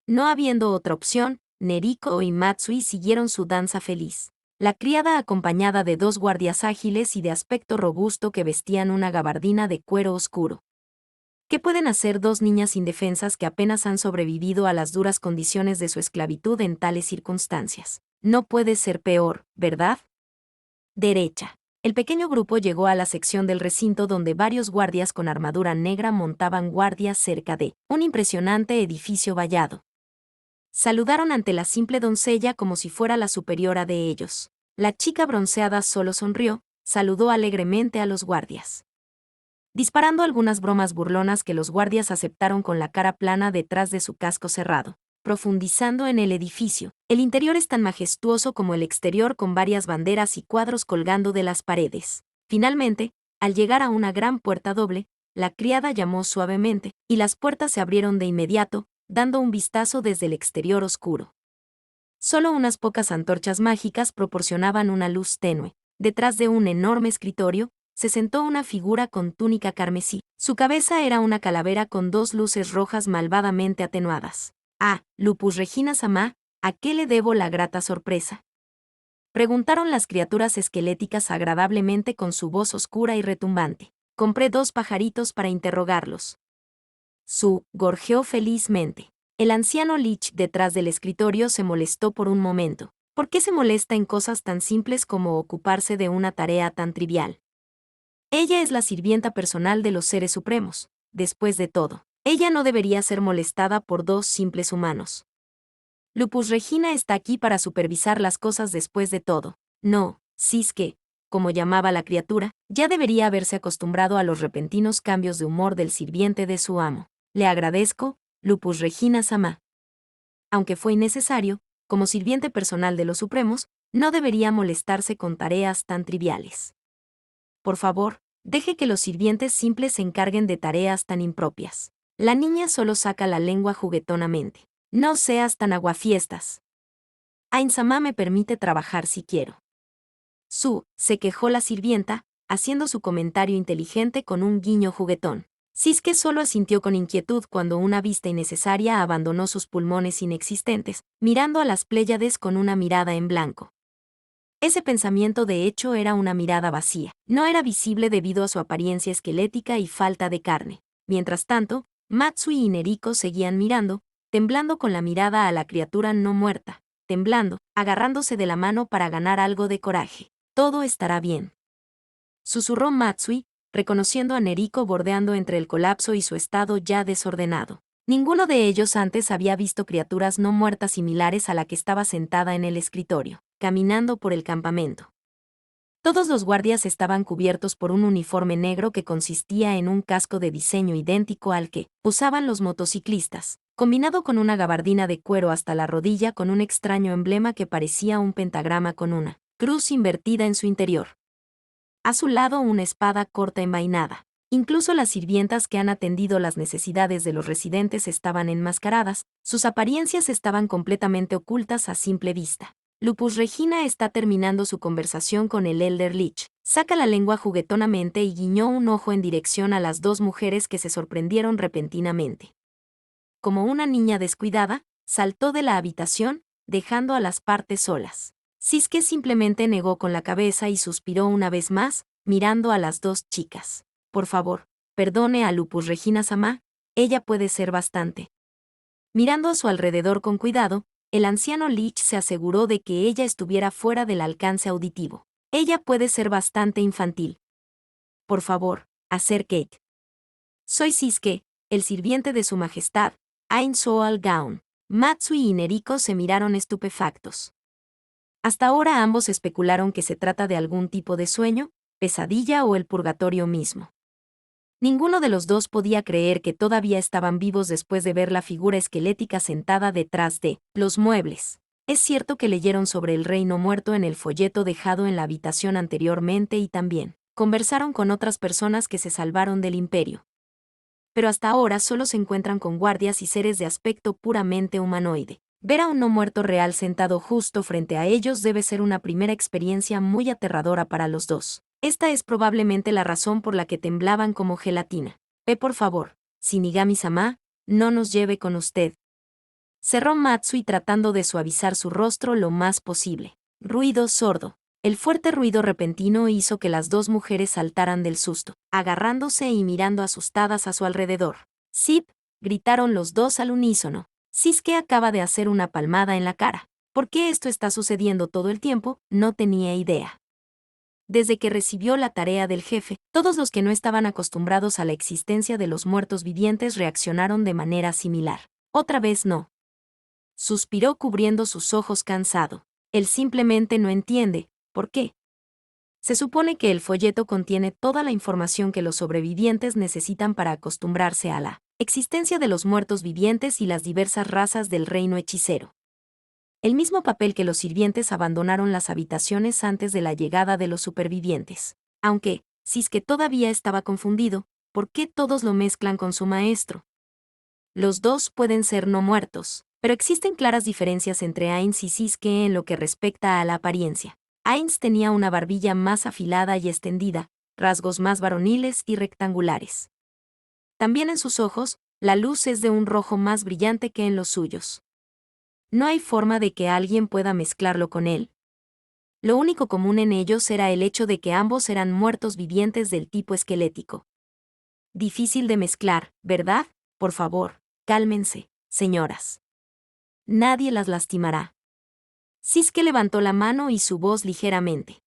No habiendo otra opción, Neriko y Matsui siguieron su danza feliz. La criada acompañada de dos guardias ágiles y de aspecto robusto que vestían una gabardina de cuero oscuro. ¿Qué pueden hacer dos niñas indefensas que apenas han sobrevivido a las duras condiciones de su esclavitud en tales circunstancias? No puede ser peor, ¿verdad? Derecha. El pequeño grupo llegó a la sección del recinto donde varios guardias con armadura negra montaban guardia cerca de un impresionante edificio vallado. Saludaron ante la simple doncella como si fuera la superiora de ellos. La chica bronceada solo sonrió, saludó alegremente a los guardias, disparando algunas bromas burlonas que los guardias aceptaron con la cara plana detrás de su casco cerrado. Profundizando en el edificio, el interior es tan majestuoso como el exterior con varias banderas y cuadros colgando de las paredes. Finalmente, al llegar a una gran puerta doble, la criada llamó suavemente, y las puertas se abrieron de inmediato, dando un vistazo desde el exterior oscuro. Solo unas pocas antorchas mágicas proporcionaban una luz tenue. Detrás de un enorme escritorio, se sentó una figura con túnica carmesí. Su cabeza era una calavera con dos luces rojas malvadamente atenuadas. Lupus Regina-sama, ¿a qué le debo la grata sorpresa? Preguntaron las criaturas esqueléticas agradablemente con su voz oscura y retumbante. Compré 2 pajaritos para interrogarlos. Gorjeó felizmente. El anciano Lich detrás del escritorio se molestó por un momento. ¿Por qué se molesta en cosas tan simples como ocuparse de una tarea tan trivial? Ella es la sirvienta personal de los seres supremos. Después de todo, ella no debería ser molestada por 2 simples humanos. Lupus Regina está aquí para supervisar las cosas después de todo. No, Siske, como llamaba la criatura, ya debería haberse acostumbrado a los repentinos cambios de humor del sirviente de su amo. Le agradezco, Lupus Regina-sama. Aunque fue innecesario, como sirviente personal de los supremos, no debería molestarse con tareas tan triviales. Por favor, deje que los sirvientes simples se encarguen de tareas tan impropias. La niña solo saca la lengua juguetonamente. No seas tan aguafiestas. Ain-sama me permite trabajar si quiero. Se quejó la sirvienta, haciendo su comentario inteligente con un guiño juguetón. Siske solo asintió con inquietud cuando una vista innecesaria abandonó sus pulmones inexistentes, mirando a las Pléyades con una mirada en blanco. Ese pensamiento de hecho era una mirada vacía. No era visible debido a su apariencia esquelética y falta de carne. Mientras tanto, Matsui y Neriko seguían mirando, temblando con la mirada a la criatura no muerta, temblando, agarrándose de la mano para ganar algo de coraje. Todo estará bien. Susurró Matsui, reconociendo a Neriko bordeando entre el colapso y su estado ya desordenado. Ninguno de ellos antes había visto criaturas no muertas similares a la que estaba sentada en el escritorio, caminando por el campamento. Todos los guardias estaban cubiertos por un uniforme negro que consistía en un casco de diseño idéntico al que usaban los motociclistas, combinado con una gabardina de cuero hasta la rodilla con un extraño emblema que parecía un pentagrama con una cruz invertida en su interior. A su lado una espada corta envainada. Incluso las sirvientas que han atendido las necesidades de los residentes estaban enmascaradas, sus apariencias estaban completamente ocultas a simple vista. Lupus Regina está terminando su conversación con el Elder Lich. Saca la lengua juguetonamente y guiñó un ojo en dirección a las 2 mujeres que se sorprendieron repentinamente. como una niña descuidada, saltó de la habitación, dejando a las partes solas. Siske simplemente negó con la cabeza y suspiró una vez más, mirando a las dos chicas. Por favor, perdone a Lupus Regina-sama, ella puede ser bastante. Mirando a su alrededor con cuidado, el anciano Lich se aseguró de que ella estuviera fuera del alcance auditivo. Ella puede ser bastante infantil. Por favor, acérquete. Soy Siske, el sirviente de su majestad, Ain Soal Gaon. Matsui y Neriko se miraron estupefactos. Hasta ahora ambos especularon que se trata de algún tipo de sueño, pesadilla o el purgatorio mismo. Ninguno de los dos podía creer que todavía estaban vivos después de ver la figura esquelética sentada detrás de los muebles. Es cierto que leyeron sobre el reino muerto en el folleto dejado en la habitación anteriormente y también conversaron con otras personas que se salvaron del imperio. Pero hasta ahora solo se encuentran con guardias y seres de aspecto puramente humanoide. Ver a un no muerto real sentado justo frente a ellos debe ser una primera experiencia muy aterradora para los dos. Esta es probablemente la razón por la que temblaban como gelatina. Por favor, Shinigami-sama, no nos lleve con usted. Cerró Matsui tratando de suavizar su rostro lo más posible. Ruido sordo. El fuerte ruido repentino hizo que las dos mujeres saltaran del susto, agarrándose y mirando asustadas a su alrededor. ¡Zip!, gritaron los dos al unísono. Siske acaba de hacer una palmada en la cara. ¿Por qué esto está sucediendo todo el tiempo? No tenía idea. Desde que recibió la tarea del jefe, todos los que no estaban acostumbrados a la existencia de los muertos vivientes reaccionaron de manera similar. Otra vez no. Suspiró cubriendo sus ojos cansado. Él simplemente no entiende. ¿Por qué? Se supone que el folleto contiene toda la información que los sobrevivientes necesitan para acostumbrarse a la existencia de los muertos vivientes y las diversas razas del reino hechicero. El mismo papel que los sirvientes abandonaron las habitaciones antes de la llegada de los supervivientes. Aunque, si es que todavía estaba confundido, ¿por qué todos lo mezclan con su maestro? Los dos pueden ser no muertos, pero existen claras diferencias entre Ainz y Siske en lo que respecta a la apariencia. Ainz tenía una barbilla más afilada y extendida, rasgos más varoniles y rectangulares. También en sus ojos, la luz es de un rojo más brillante que en los suyos. No hay forma de que alguien pueda mezclarlo con él. Lo único común en ellos era el hecho de que ambos eran muertos vivientes del tipo esquelético. Difícil de mezclar, ¿verdad? Por favor, cálmense, señoras. Nadie las lastimará. Siske levantó la mano y su voz ligeramente,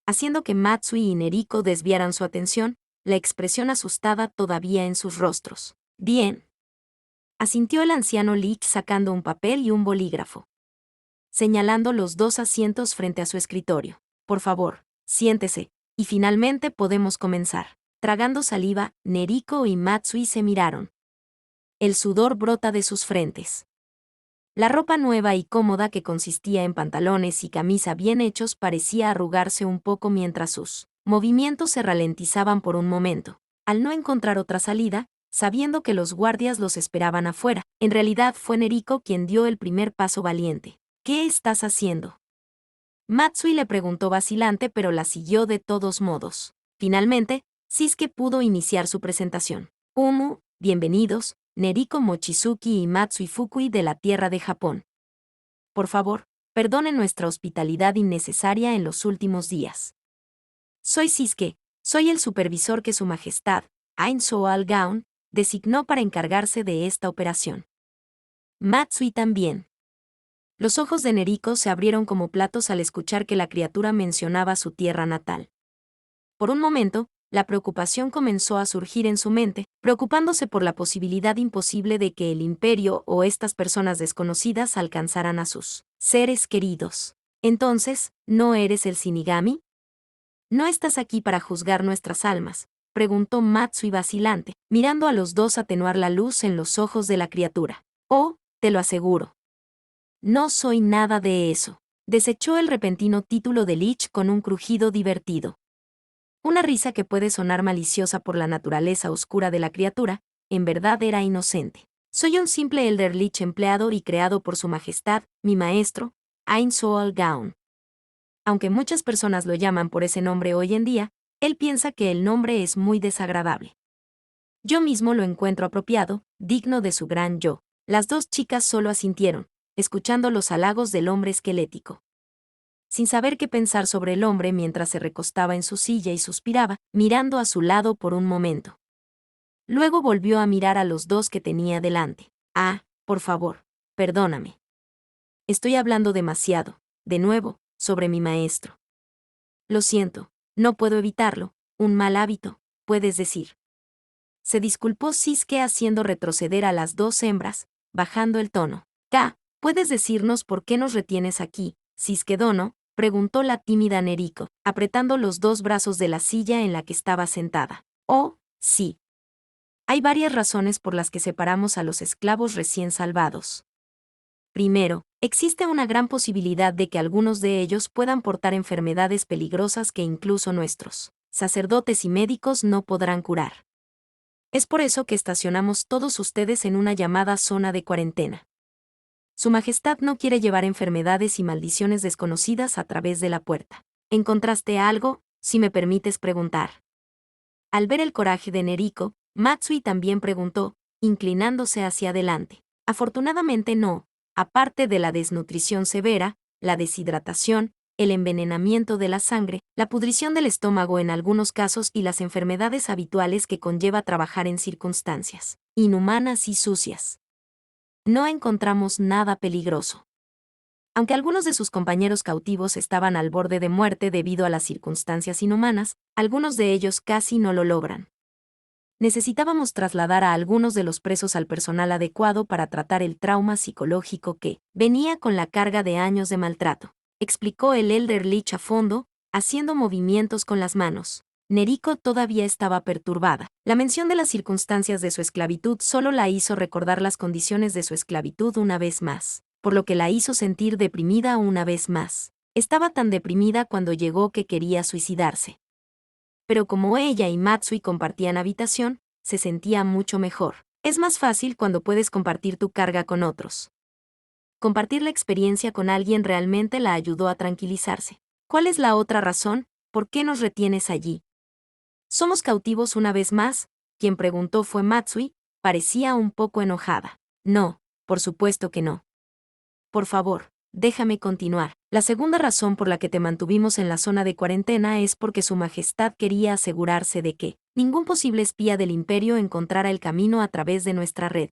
haciendo que Matsui y Neriko desviaran su atención, la expresión asustada todavía en sus rostros. Bien. Asintió el anciano Lich sacando un papel y un bolígrafo, señalando los dos asientos frente a su escritorio. Por favor, siéntese, y finalmente podemos comenzar. Tragando saliva, Neriko y Matsui se miraron. El sudor brota de sus frentes. La ropa nueva y cómoda que consistía en pantalones y camisa bien hechos parecía arrugarse un poco mientras sus movimientos se ralentizaban por un momento. Al no encontrar otra salida, sabiendo que los guardias los esperaban afuera, en realidad fue Neriko quien dio el primer paso valiente. ¿Qué estás haciendo? Matsui le preguntó vacilante, pero la siguió de todos modos. Finalmente, Siske pudo iniciar su presentación. Bienvenidos, Neriko Mochizuki y Matsui Fukui de la tierra de Japón. Por favor, perdonen nuestra hospitalidad innecesaria en los últimos días. Soy Siske, soy el supervisor que Su Majestad, Ain Soal Gaon, designó para encargarse de esta operación. Matsui también. Los ojos de Neriko se abrieron como platos al escuchar que la criatura mencionaba su tierra natal. Por un momento, la preocupación comenzó a surgir en su mente, preocupándose por la posibilidad imposible de que el imperio o estas personas desconocidas alcanzaran a sus seres queridos. Entonces, ¿no eres el Shinigami? ¿No estás aquí para juzgar nuestras almas?, preguntó Matsui vacilante, mirando a los dos atenuar la luz en los ojos de la criatura. Oh, te lo aseguro. No soy nada de eso. Desechó el repentino título de Lich con un crujido divertido. Una risa que puede sonar maliciosa por la naturaleza oscura de la criatura, en verdad era inocente. Soy un simple Elder Lich empleado y creado por Su Majestad, mi maestro, Ain Soal Gaon. Aunque muchas personas lo llaman por ese nombre hoy en día, él piensa que el nombre es muy desagradable. Yo mismo lo encuentro apropiado, digno de su gran yo. Las dos chicas solo asintieron, escuchando los halagos del hombre esquelético. Sin saber qué pensar sobre el hombre mientras se recostaba en su silla y suspiraba, mirando a su lado por un momento. Luego volvió a mirar a los dos que tenía delante. Ah, por favor, perdóname. Estoy hablando demasiado, de nuevo, sobre mi maestro. Lo siento, no puedo evitarlo, un mal hábito, puedes decir. Se disculpó Siske haciendo retroceder a las dos hembras, bajando el tono. ¿Puedes decirnos por qué nos retienes aquí, Siske Dono?, preguntó la tímida Neriko, apretando los dos brazos de la silla en la que estaba sentada. Oh, sí. Hay varias razones por las que separamos a los esclavos recién salvados. Primero, existe una gran posibilidad de que algunos de ellos puedan portar enfermedades peligrosas que incluso nuestros sacerdotes y médicos no podrán curar. Es por eso que estacionamos todos ustedes en una llamada zona de cuarentena. Su Majestad no quiere llevar enfermedades y maldiciones desconocidas a través de la puerta. ¿Encontraste algo, si me permites preguntar? Al ver el coraje de Neriko, Matsui también preguntó, inclinándose hacia adelante. Afortunadamente no, aparte de la desnutrición severa, la deshidratación, el envenenamiento de la sangre, la pudrición del estómago en algunos casos y las enfermedades habituales que conlleva trabajar en circunstancias inhumanas y sucias. No encontramos nada peligroso. Aunque algunos de sus compañeros cautivos estaban al borde de muerte debido a las circunstancias inhumanas, algunos de ellos casi no lo logran. Necesitábamos trasladar a algunos de los presos al personal adecuado para tratar el trauma psicológico que venía con la carga de años de maltrato, explicó el Elder Lich a fondo, haciendo movimientos con las manos. Neriko todavía estaba perturbada. La mención de las circunstancias de su esclavitud solo la hizo recordar las condiciones de su esclavitud una vez más, por lo que la hizo sentir deprimida una vez más. Estaba tan deprimida cuando llegó que quería suicidarse. Pero como ella y Matsui compartían habitación, se sentía mucho mejor. Es más fácil cuando puedes compartir tu carga con otros. Compartir la experiencia con alguien realmente la ayudó a tranquilizarse. ¿Cuál es la otra razón? ¿Por qué nos retienes allí? ¿Somos cautivos una vez más? Quien preguntó fue Matsui, parecía un poco enojada. No, por supuesto que no. Por favor, déjame continuar. La segunda razón por la que te mantuvimos en la zona de cuarentena es porque Su Majestad quería asegurarse de que ningún posible espía del Imperio encontrara el camino a través de nuestra red.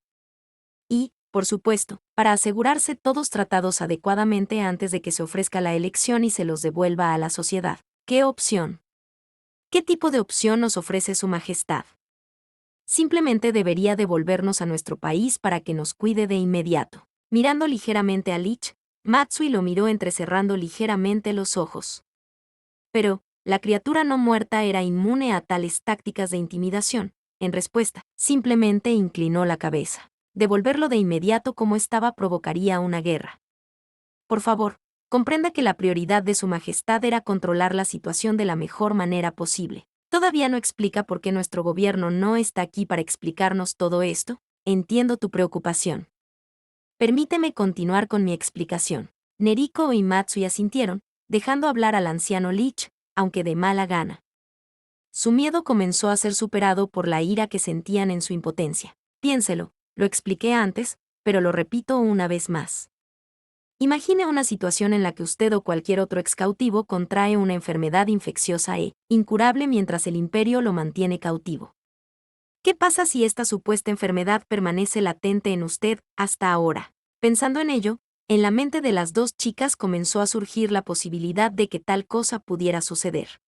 Y, por supuesto, para asegurarse todos tratados adecuadamente antes de que se ofrezca la elección y se los devuelva a la sociedad. ¿Qué opción? ¿Qué tipo de opción nos ofrece Su Majestad? Simplemente debería devolvernos a nuestro país para que nos cuide de inmediato. Mirando ligeramente a Lich, Matsui lo miró entrecerrando ligeramente los ojos. Pero, la criatura no muerta era inmune a tales tácticas de intimidación. En respuesta, simplemente inclinó la cabeza. Devolverlo de inmediato como estaba provocaría una guerra. Por favor, comprenda que la prioridad de Su Majestad era controlar la situación de la mejor manera posible. ¿Todavía no explica por qué nuestro gobierno no está aquí para explicarnos todo esto? Entiendo tu preocupación. Permíteme continuar con mi explicación. Neriko y Matsui asintieron, dejando hablar al anciano Lich, aunque de mala gana. Su miedo comenzó a ser superado por la ira que sentían en su impotencia. Piénselo, lo expliqué antes, pero lo repito una vez más. Imagine una situación en la que usted o cualquier otro excautivo contrae una enfermedad infecciosa e incurable mientras el imperio lo mantiene cautivo. ¿Qué pasa si esta supuesta enfermedad permanece latente en usted hasta ahora? Pensando en ello, en la mente de las dos chicas comenzó a surgir la posibilidad de que tal cosa pudiera suceder.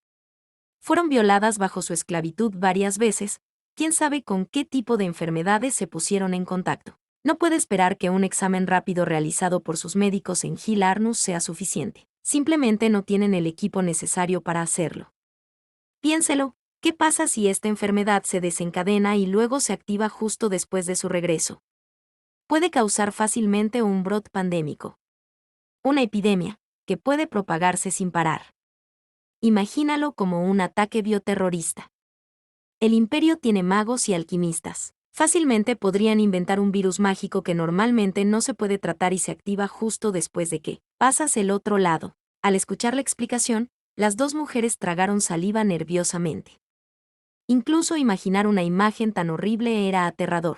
Fueron violadas bajo su esclavitud varias veces, quién sabe con qué tipo de enfermedades se pusieron en contacto. No puede esperar que un examen rápido realizado por sus médicos en Gil Arnus sea suficiente. Simplemente no tienen el equipo necesario para hacerlo. Piénselo, ¿qué pasa si esta enfermedad se desencadena y luego se activa justo después de su regreso? Puede causar fácilmente un brote pandémico. Una epidemia, que puede propagarse sin parar. Imagínalo como un ataque bioterrorista. El imperio tiene magos y alquimistas. Fácilmente podrían inventar un virus mágico que normalmente no se puede tratar y se activa justo después de que pasas el otro lado. Al escuchar la explicación, las dos mujeres tragaron saliva nerviosamente. Incluso imaginar una imagen tan horrible era aterrador.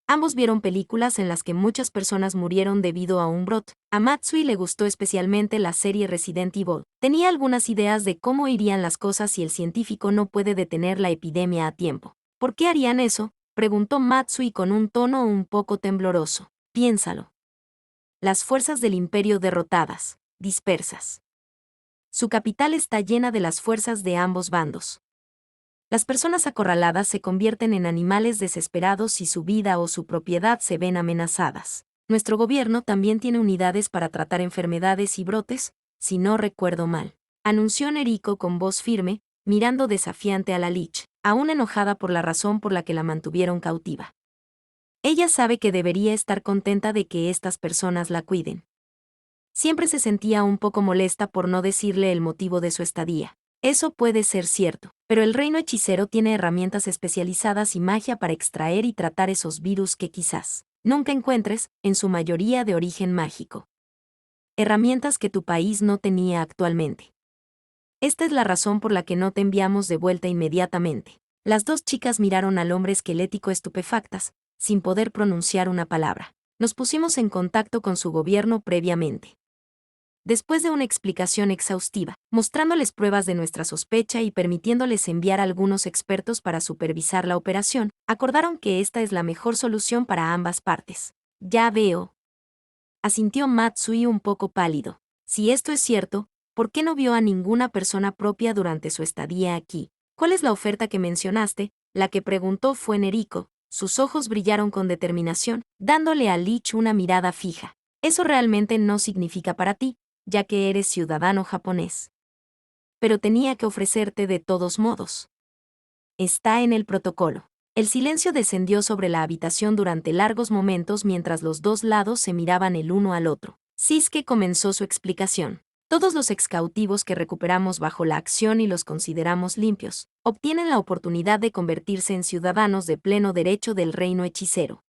Ambos vieron películas en las que muchas personas murieron debido a un brote. A Matsui le gustó especialmente la serie Resident Evil. Tenía algunas ideas de cómo irían las cosas si el científico no puede detener la epidemia a tiempo. ¿Por qué harían eso?, preguntó Matsui con un tono un poco tembloroso. Piénsalo. Las fuerzas del imperio derrotadas, dispersas. Su capital está llena de las fuerzas de ambos bandos. Las personas acorraladas se convierten en animales desesperados si su vida o su propiedad se ven amenazadas. Nuestro gobierno también tiene unidades para tratar enfermedades y brotes, si no recuerdo mal, anunció Neriko con voz firme, mirando desafiante a la Lich, aún enojada por la razón por la que la mantuvieron cautiva. Ella sabe que debería estar contenta de que estas personas la cuiden. Siempre se sentía un poco molesta por no decirle el motivo de su estadía. Eso puede ser cierto, pero el reino hechicero tiene herramientas especializadas y magia para extraer y tratar esos virus que quizás nunca encuentres, en su mayoría de origen mágico. Herramientas que tu país no tenía actualmente. Esta es la razón por la que no te enviamos de vuelta inmediatamente. Las dos chicas miraron al hombre esquelético estupefactas, sin poder pronunciar una palabra. Nos pusimos en contacto con su gobierno previamente. Después de una explicación exhaustiva, mostrándoles pruebas de nuestra sospecha y permitiéndoles enviar a algunos expertos para supervisar la operación, acordaron que esta es la mejor solución para ambas partes. Ya veo. Asintió Matsui un poco pálido. Si esto es cierto, ¿por qué no vio a ninguna persona propia durante su estadía aquí? ¿Cuál es la oferta que mencionaste? La que preguntó fue Neriko. Sus ojos brillaron con determinación, dándole a Lich una mirada fija. Eso realmente no significa para ti, ya que eres ciudadano japonés. Pero tenía que ofrecerte de todos modos. Está en el protocolo. El silencio descendió sobre la habitación durante largos momentos mientras los dos lados se miraban el uno al otro. Sisuke comenzó su explicación. Todos los excautivos que recuperamos bajo la acción y los consideramos limpios, obtienen la oportunidad de convertirse en ciudadanos de pleno derecho del reino hechicero.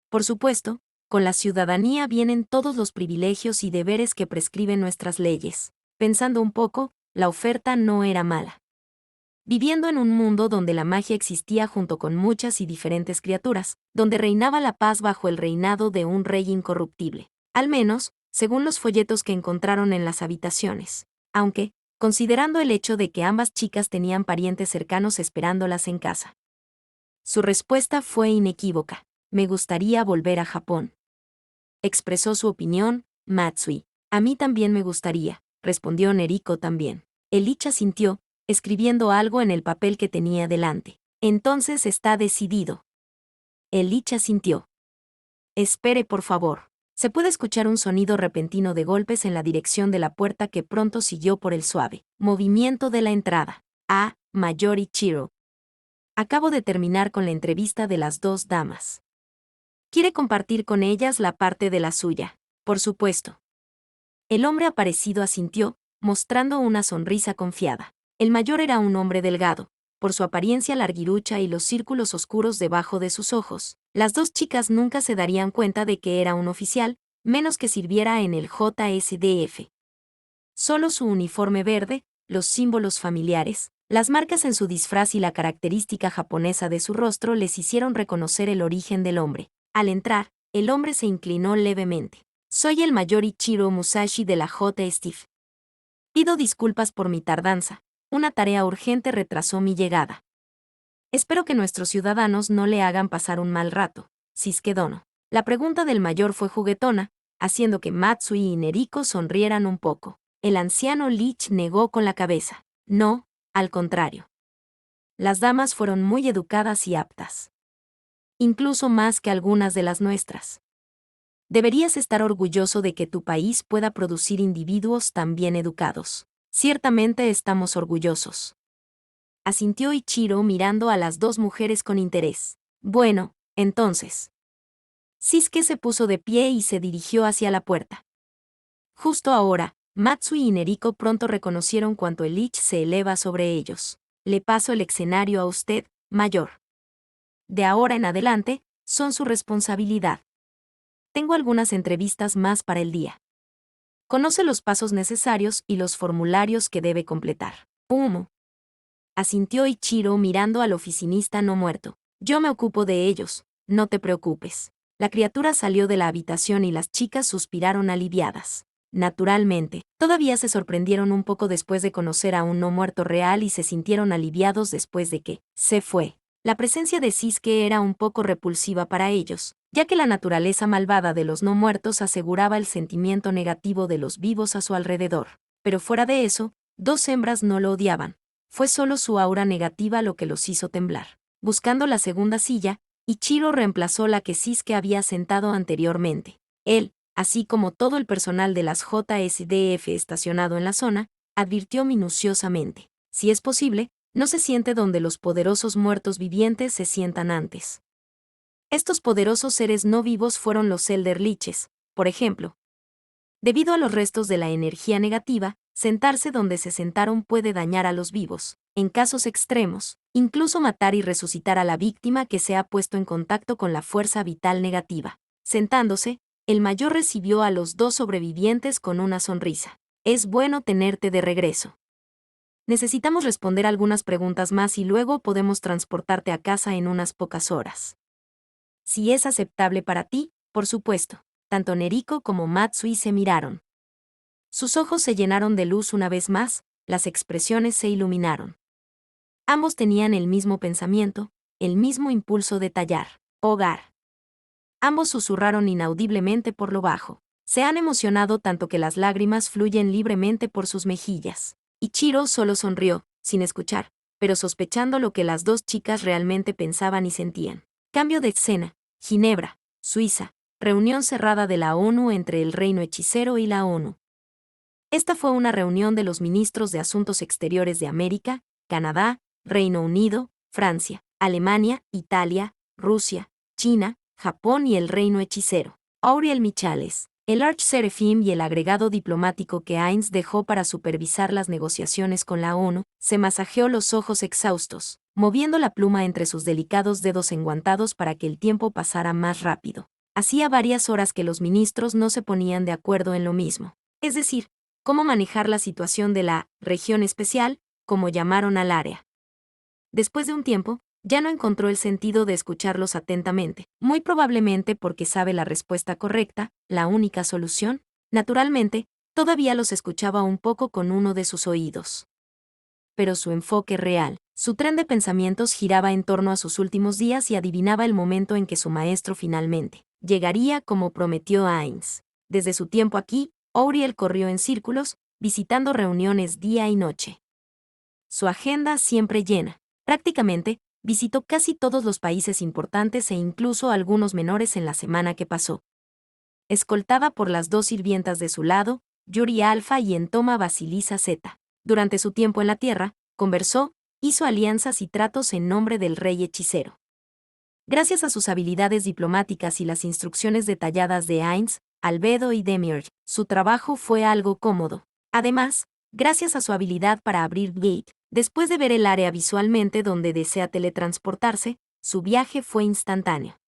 Por supuesto, con la ciudadanía vienen todos los privilegios y deberes que prescriben nuestras leyes. Pensando un poco, la oferta no era mala. Viviendo en un mundo donde la magia existía junto con muchas y diferentes criaturas, donde reinaba la paz bajo el reinado de un rey incorruptible. Al menos, según los folletos que encontraron en las habitaciones. Aunque, considerando el hecho de que ambas chicas tenían parientes cercanos esperándolas en casa. Su respuesta fue inequívoca. Me gustaría volver a Japón. Expresó su opinión, Matsui. A mí también me gustaría, respondió Neriko también. El Lich asintió, escribiendo algo en el papel que tenía delante. Entonces está decidido. El Lich asintió. Espere, por favor. Se puede escuchar un sonido repentino de golpes en la dirección de la puerta que pronto siguió por el suave movimiento de la entrada. Mayor Ichiro. Acabo de terminar con la entrevista de las dos damas. Quiere compartir con ellas la parte de la suya, por supuesto. El hombre aparecido asintió, mostrando una sonrisa confiada. El mayor era un hombre delgado, por su apariencia larguirucha y los círculos oscuros debajo de sus ojos. Las dos chicas nunca se darían cuenta de que era un oficial, menos que sirviera en el JSDF. Solo su uniforme verde, los símbolos familiares, las marcas en su disfraz y la característica japonesa de su rostro les hicieron reconocer el origen del hombre. Al entrar, el hombre se inclinó levemente. Soy el mayor Ichiro Musashi de la JSDF. Pido disculpas por mi tardanza. Una tarea urgente retrasó mi llegada. Espero que nuestros ciudadanos no le hagan pasar un mal rato. Sisuke Dono. La pregunta del mayor fue juguetona, haciendo que Matsui y Neriko sonrieran un poco. El anciano Lich negó con la cabeza. No, al contrario. Las damas fueron muy educadas y aptas. Incluso más que algunas de las nuestras. Deberías estar orgulloso de que tu país pueda producir individuos tan bien educados. Ciertamente estamos orgullosos. Asintió Ichiro mirando a las dos mujeres con interés. Bueno, entonces. Sisuke se puso de pie y se dirigió hacia la puerta. Justo ahora, Matsui y Neriko pronto reconocieron cuánto el Lich se eleva sobre ellos. Le paso el escenario a usted, mayor. De ahora en adelante, son su responsabilidad. Tengo algunas entrevistas más para el día. Conoce los pasos necesarios y los formularios que debe completar. 1. asintió Ichiro mirando al oficinista no muerto. Yo me ocupo de ellos, no te preocupes. La criatura salió de la habitación y las chicas suspiraron aliviadas. Naturalmente, todavía se sorprendieron un poco después de conocer a un no muerto real y se sintieron aliviados después de que se fue. La presencia de Sisuke era un poco repulsiva para ellos, ya que la naturaleza malvada de los no muertos aseguraba el sentimiento negativo de los vivos a su alrededor. Pero fuera de eso, dos hembras no lo odiaban. Fue solo su aura negativa lo que los hizo temblar. Buscando la segunda silla, Ichiro reemplazó la que Sisuke había sentado anteriormente. Él, así como todo el personal de las JSDF estacionado en la zona, advirtió minuciosamente: si es posible, no se siente donde los poderosos muertos vivientes se sientan antes. Estos poderosos seres no vivos fueron los Elder Liches, por ejemplo. Debido a los restos de la energía negativa, sentarse donde se sentaron puede dañar a los vivos, en casos extremos, incluso matar y resucitar a la víctima que se ha puesto en contacto con la fuerza vital negativa. Sentándose, el mayor recibió a los dos sobrevivientes con una sonrisa. Es bueno tenerte de regreso. Necesitamos responder algunas preguntas más y luego podemos transportarte a casa en unas pocas horas. Si es aceptable para ti, por supuesto. Tanto Neriko como Matsui se miraron. Sus ojos se llenaron de luz una vez más, las expresiones se iluminaron. Ambos tenían el mismo pensamiento, el mismo impulso de tallar. Hogar. Ambos susurraron inaudiblemente por lo bajo. Se han emocionado tanto que las lágrimas fluyen libremente por sus mejillas. Ichiro solo sonrió, sin escuchar, pero sospechando lo que las dos chicas realmente pensaban y sentían. Cambio de escena. Ginebra, Suiza. Reunión cerrada de la ONU entre el Reino Hechicero y la ONU. Esta fue una reunión de los ministros de Asuntos Exteriores de América, Canadá, Reino Unido, Francia, Alemania, Italia, Rusia, China, Japón y el Reino Hechicero. Auriel Michales, el Archserefim y el agregado diplomático que Heinz dejó para supervisar las negociaciones con la ONU, se masajeó los ojos exhaustos, moviendo la pluma entre sus delicados dedos enguantados para que el tiempo pasara más rápido. Hacía varias horas que los ministros no se ponían de acuerdo en lo mismo, es decir, cómo manejar la situación de la región especial, como llamaron al área. Después de un tiempo, ya no encontró el sentido de escucharlos atentamente, muy probablemente porque sabe la respuesta correcta, la única solución. Naturalmente, todavía los escuchaba un poco con uno de sus oídos. Pero su enfoque real, su tren de pensamientos giraba en torno a sus últimos días y adivinaba el momento en que su maestro finalmente llegaría como prometió Heinz. Desde su tiempo aquí, Auriel corrió en círculos, visitando reuniones día y noche. Su agenda siempre llena. Prácticamente, visitó casi todos los países importantes e incluso algunos menores en la semana que pasó. Escoltada por las dos sirvientas de su lado, Yuri Alpha y Entoma Basilisa Z. Durante su tiempo en la Tierra, conversó, hizo alianzas y tratos en nombre del rey hechicero. Gracias a sus habilidades diplomáticas y las instrucciones detalladas de Heinz, Albedo y Demiurge, su trabajo fue algo cómodo. Además, gracias a su habilidad para abrir Gate, después de ver el área visualmente donde desea teletransportarse, su viaje fue instantáneo.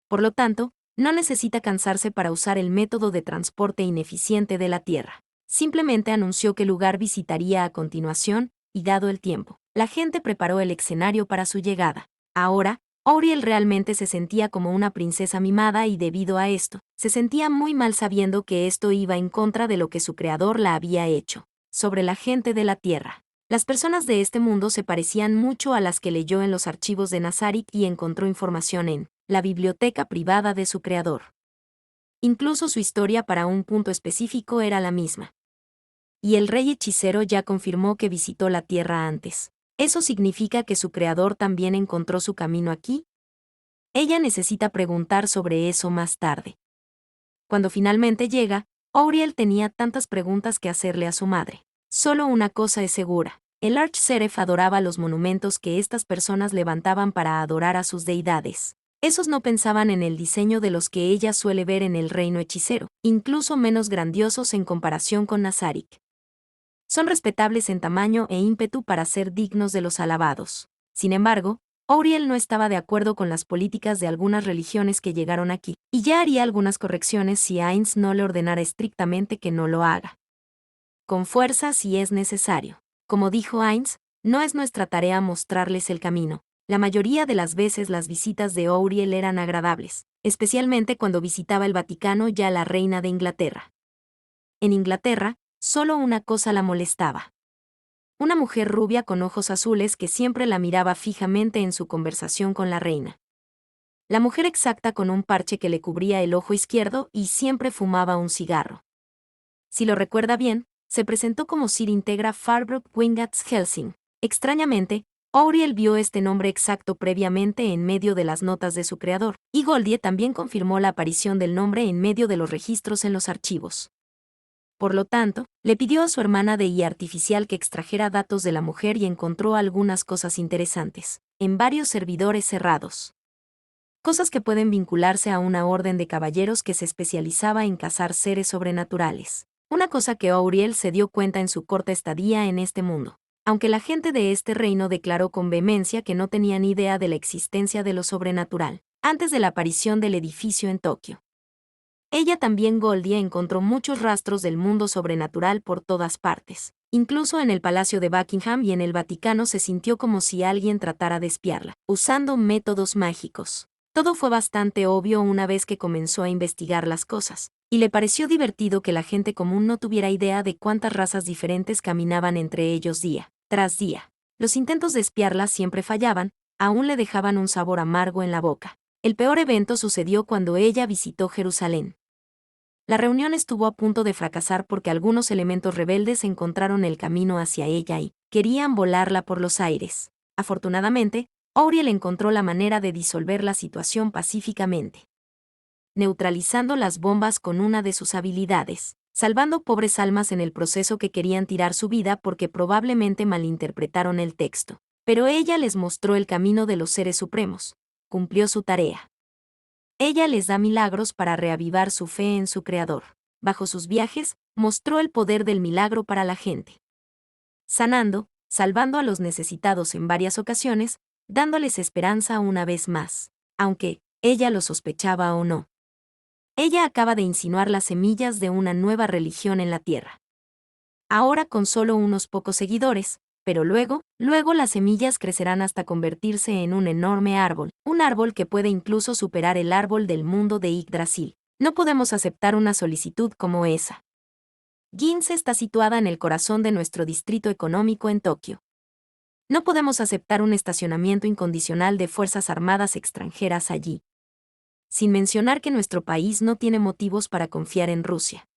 Por lo tanto, no necesita cansarse para usar el método de transporte ineficiente de la Tierra. Simplemente anunció qué lugar visitaría a continuación, y dado el tiempo, la gente preparó el escenario para su llegada. Ahora, Auriel realmente se sentía como una princesa mimada y debido a esto, se sentía muy mal sabiendo que esto iba en contra de lo que su creador la había hecho. Sobre la gente de la Tierra. Las personas de este mundo se parecían mucho a las que leyó en los archivos de Nazarik y encontró información en la biblioteca privada de su creador. Incluso su historia para un punto específico era la misma. Y el rey hechicero ya confirmó que visitó la Tierra antes. ¿Eso significa que su creador también encontró su camino aquí? Ella necesita preguntar sobre eso más tarde. Cuando finalmente llega, Auriel tenía tantas preguntas que hacerle a su madre. Solo una cosa es segura. El Archseref adoraba los monumentos que estas personas levantaban para adorar a sus deidades. Esos no pensaban en el diseño de los que ella suele ver en el reino hechicero, incluso menos grandiosos en comparación con Nazarik. Son respetables en tamaño e ímpetu para ser dignos de los alabados. Sin embargo, Auriel no estaba de acuerdo con las políticas de algunas religiones que llegaron aquí, y ya haría algunas correcciones si Heinz no le ordenara estrictamente que no lo haga. Con fuerza si es necesario. Como dijo Heinz, No es nuestra tarea mostrarles el camino. La mayoría de las veces las visitas de Auriel eran agradables, especialmente cuando visitaba el Vaticano y a la reina de Inglaterra. En Inglaterra, solo una cosa la molestaba. Una mujer rubia con ojos azules que siempre la miraba fijamente en su conversación con la reina. La mujer exacta con un parche que le cubría el ojo izquierdo y siempre fumaba un cigarro. Si lo recuerda bien, se presentó como Sir Integra Farbrook Wingats Helsing. Extrañamente, Auriel vio este nombre exacto previamente en medio de las notas de su creador, y Goldie también confirmó la aparición del nombre en medio de los registros en los archivos. Por lo tanto, le pidió a su hermana de IA artificial que extrajera datos de la mujer y encontró algunas cosas interesantes, en varios servidores cerrados. Cosas que pueden vincularse a una orden de caballeros que se especializaba en cazar seres sobrenaturales. Una cosa que Auriel se dio cuenta en su corta estadía en este mundo. Aunque la gente de este reino declaró con vehemencia que no tenían idea de la existencia de lo sobrenatural, antes de la aparición del edificio en Tokio. Ella también, Goldie, encontró muchos rastros del mundo sobrenatural por todas partes. Incluso en el Palacio de Buckingham y en el Vaticano se sintió como si alguien tratara de espiarla, usando métodos mágicos. Todo fue bastante obvio una vez que comenzó a investigar las cosas, y le pareció divertido que la gente común no tuviera idea de cuántas razas diferentes caminaban entre ellos día tras día. Los intentos de espiarla siempre fallaban, aún le dejaban un sabor amargo en la boca. El peor evento sucedió cuando ella visitó Jerusalén. La reunión estuvo a punto de fracasar porque algunos elementos rebeldes encontraron el camino hacia ella y querían volarla por los aires. Afortunadamente, Auriel encontró la manera de disolver la situación pacíficamente, neutralizando las bombas con una de sus habilidades, salvando pobres almas en el proceso que querían tirar su vida porque probablemente malinterpretaron el texto. Pero ella les mostró el camino de los seres supremos. Cumplió su tarea. Ella les da milagros para reavivar su fe en su Creador. Bajo sus viajes, mostró el poder del milagro para la gente. Sanando, salvando a los necesitados en varias ocasiones, dándoles esperanza una vez más, aunque ella lo sospechaba o no. Ella acaba de insinuar las semillas de una nueva religión en la tierra. Ahora con solo unos pocos seguidores, pero luego las semillas crecerán hasta convertirse en un enorme árbol, un árbol que puede incluso superar el árbol del mundo de Yggdrasil. No podemos aceptar una solicitud como esa. Ginza está situada en el corazón de nuestro distrito económico en Tokio. No podemos aceptar un estacionamiento incondicional de fuerzas armadas extranjeras allí. Sin mencionar que nuestro país no tiene motivos para confiar en Rusia.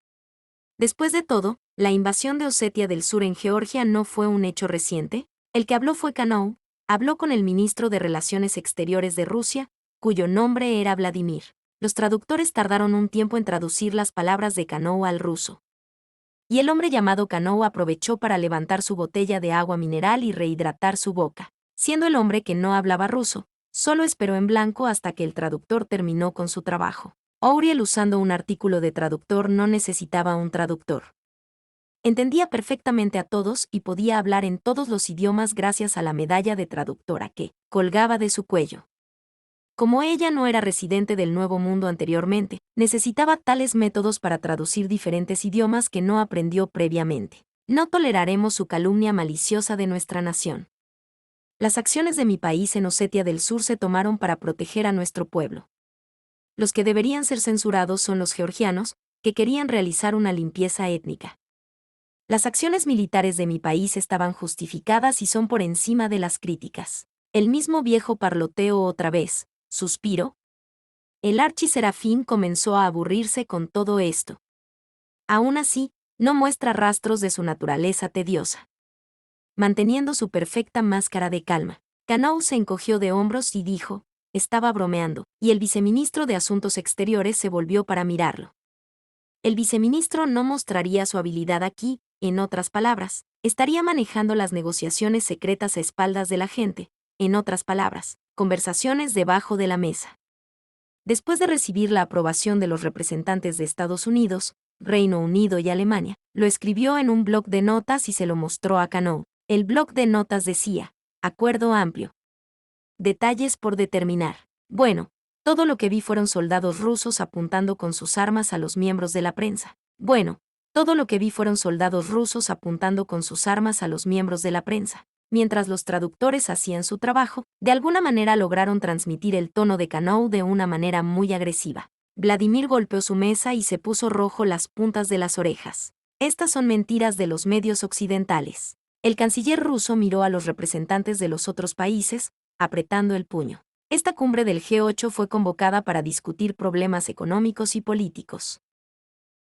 Después de todo, la invasión de Osetia del Sur en Georgia no fue un hecho reciente. El que habló fue Kanov, habló con el ministro de Relaciones Exteriores de Rusia, cuyo nombre era Vladimir. Los traductores tardaron un tiempo en traducir las palabras de Kanov al ruso. Y el hombre llamado Kanov aprovechó para levantar su botella de agua mineral y rehidratar su boca. Siendo el hombre que no hablaba ruso, solo esperó en blanco hasta que el traductor terminó con su trabajo. Auriel, usando un artículo de traductor, no necesitaba un traductor. Entendía perfectamente a todos y podía hablar en todos los idiomas gracias a la medalla de traductora que colgaba de su cuello. Como ella no era residente del Nuevo Mundo anteriormente, necesitaba tales métodos para traducir diferentes idiomas que no aprendió previamente. No toleraremos su calumnia maliciosa de nuestra nación. Las acciones de mi país en Osetia del Sur se tomaron para proteger a nuestro pueblo. Los que deberían ser censurados son los georgianos, que querían realizar una limpieza étnica. Las acciones militares de mi país estaban justificadas y son por encima de las críticas. El mismo viejo parloteo otra vez, suspiro. El archiserafín comenzó a aburrirse con todo esto. Aún así, no muestra rastros de su naturaleza tediosa. Manteniendo su perfecta máscara de calma, Kanov se encogió de hombros y dijo, estaba bromeando, y el viceministro de Asuntos Exteriores se volvió para mirarlo. El viceministro no mostraría su habilidad aquí, en otras palabras, estaría manejando las negociaciones secretas a espaldas de la gente, en otras palabras, conversaciones debajo de la mesa. Después de recibir la aprobación de los representantes de Estados Unidos, Reino Unido y Alemania, lo escribió en un bloc de notas y se lo mostró a Kanov. El bloc de notas decía, acuerdo amplio. Detalles por determinar. Bueno, todo lo que vi fueron soldados rusos apuntando con sus armas a los miembros de la prensa. Bueno, todo lo que vi fueron soldados rusos apuntando con sus armas a los miembros de la prensa. mientras los traductores hacían su trabajo, de alguna manera lograron transmitir el tono de Canaux de una manera muy agresiva. Vladimir golpeó su mesa y se puso rojo las puntas de las orejas. Estas son mentiras de los medios occidentales. El canciller ruso miró a los representantes de los otros países, apretando el puño. Esta cumbre del G8 fue convocada para discutir problemas económicos y políticos.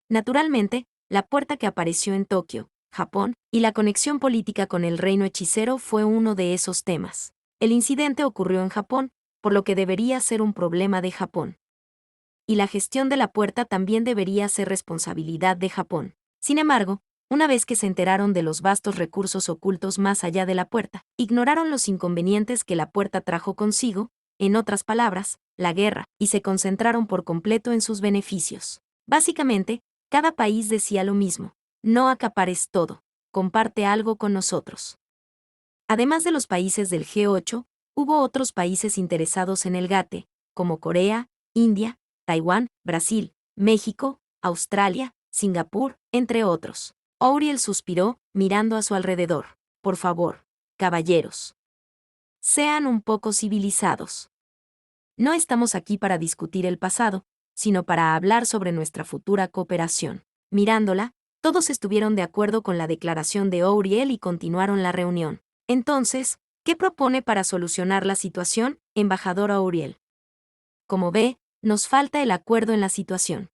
Naturalmente, la puerta que apareció en Tokio, Japón, y la conexión política con el reino hechicero fue uno de esos temas. El incidente ocurrió en Japón, por lo que debería ser un problema de Japón. Y la gestión de la puerta también debería ser responsabilidad de Japón. Sin embargo, una vez que se enteraron de los vastos recursos ocultos más allá de la puerta, ignoraron los inconvenientes que la puerta trajo consigo, en otras palabras, la guerra, y se concentraron por completo en sus beneficios. Básicamente, cada país decía lo mismo: no acapares todo, comparte algo con nosotros. Además de los países del G8, hubo otros países interesados en el GATT, como Corea, India, Taiwán, Brasil, México, Australia, Singapur, entre otros. Auriel suspiró, mirando a su alrededor. Por favor, caballeros. Sean un poco civilizados. No estamos aquí para discutir el pasado, sino para hablar sobre nuestra futura cooperación. Mirándola, todos estuvieron de acuerdo con la declaración de Auriel y continuaron la reunión. Entonces, ¿qué propone para solucionar la situación, embajador Auriel? Como ve, nos falta el acuerdo en la situación.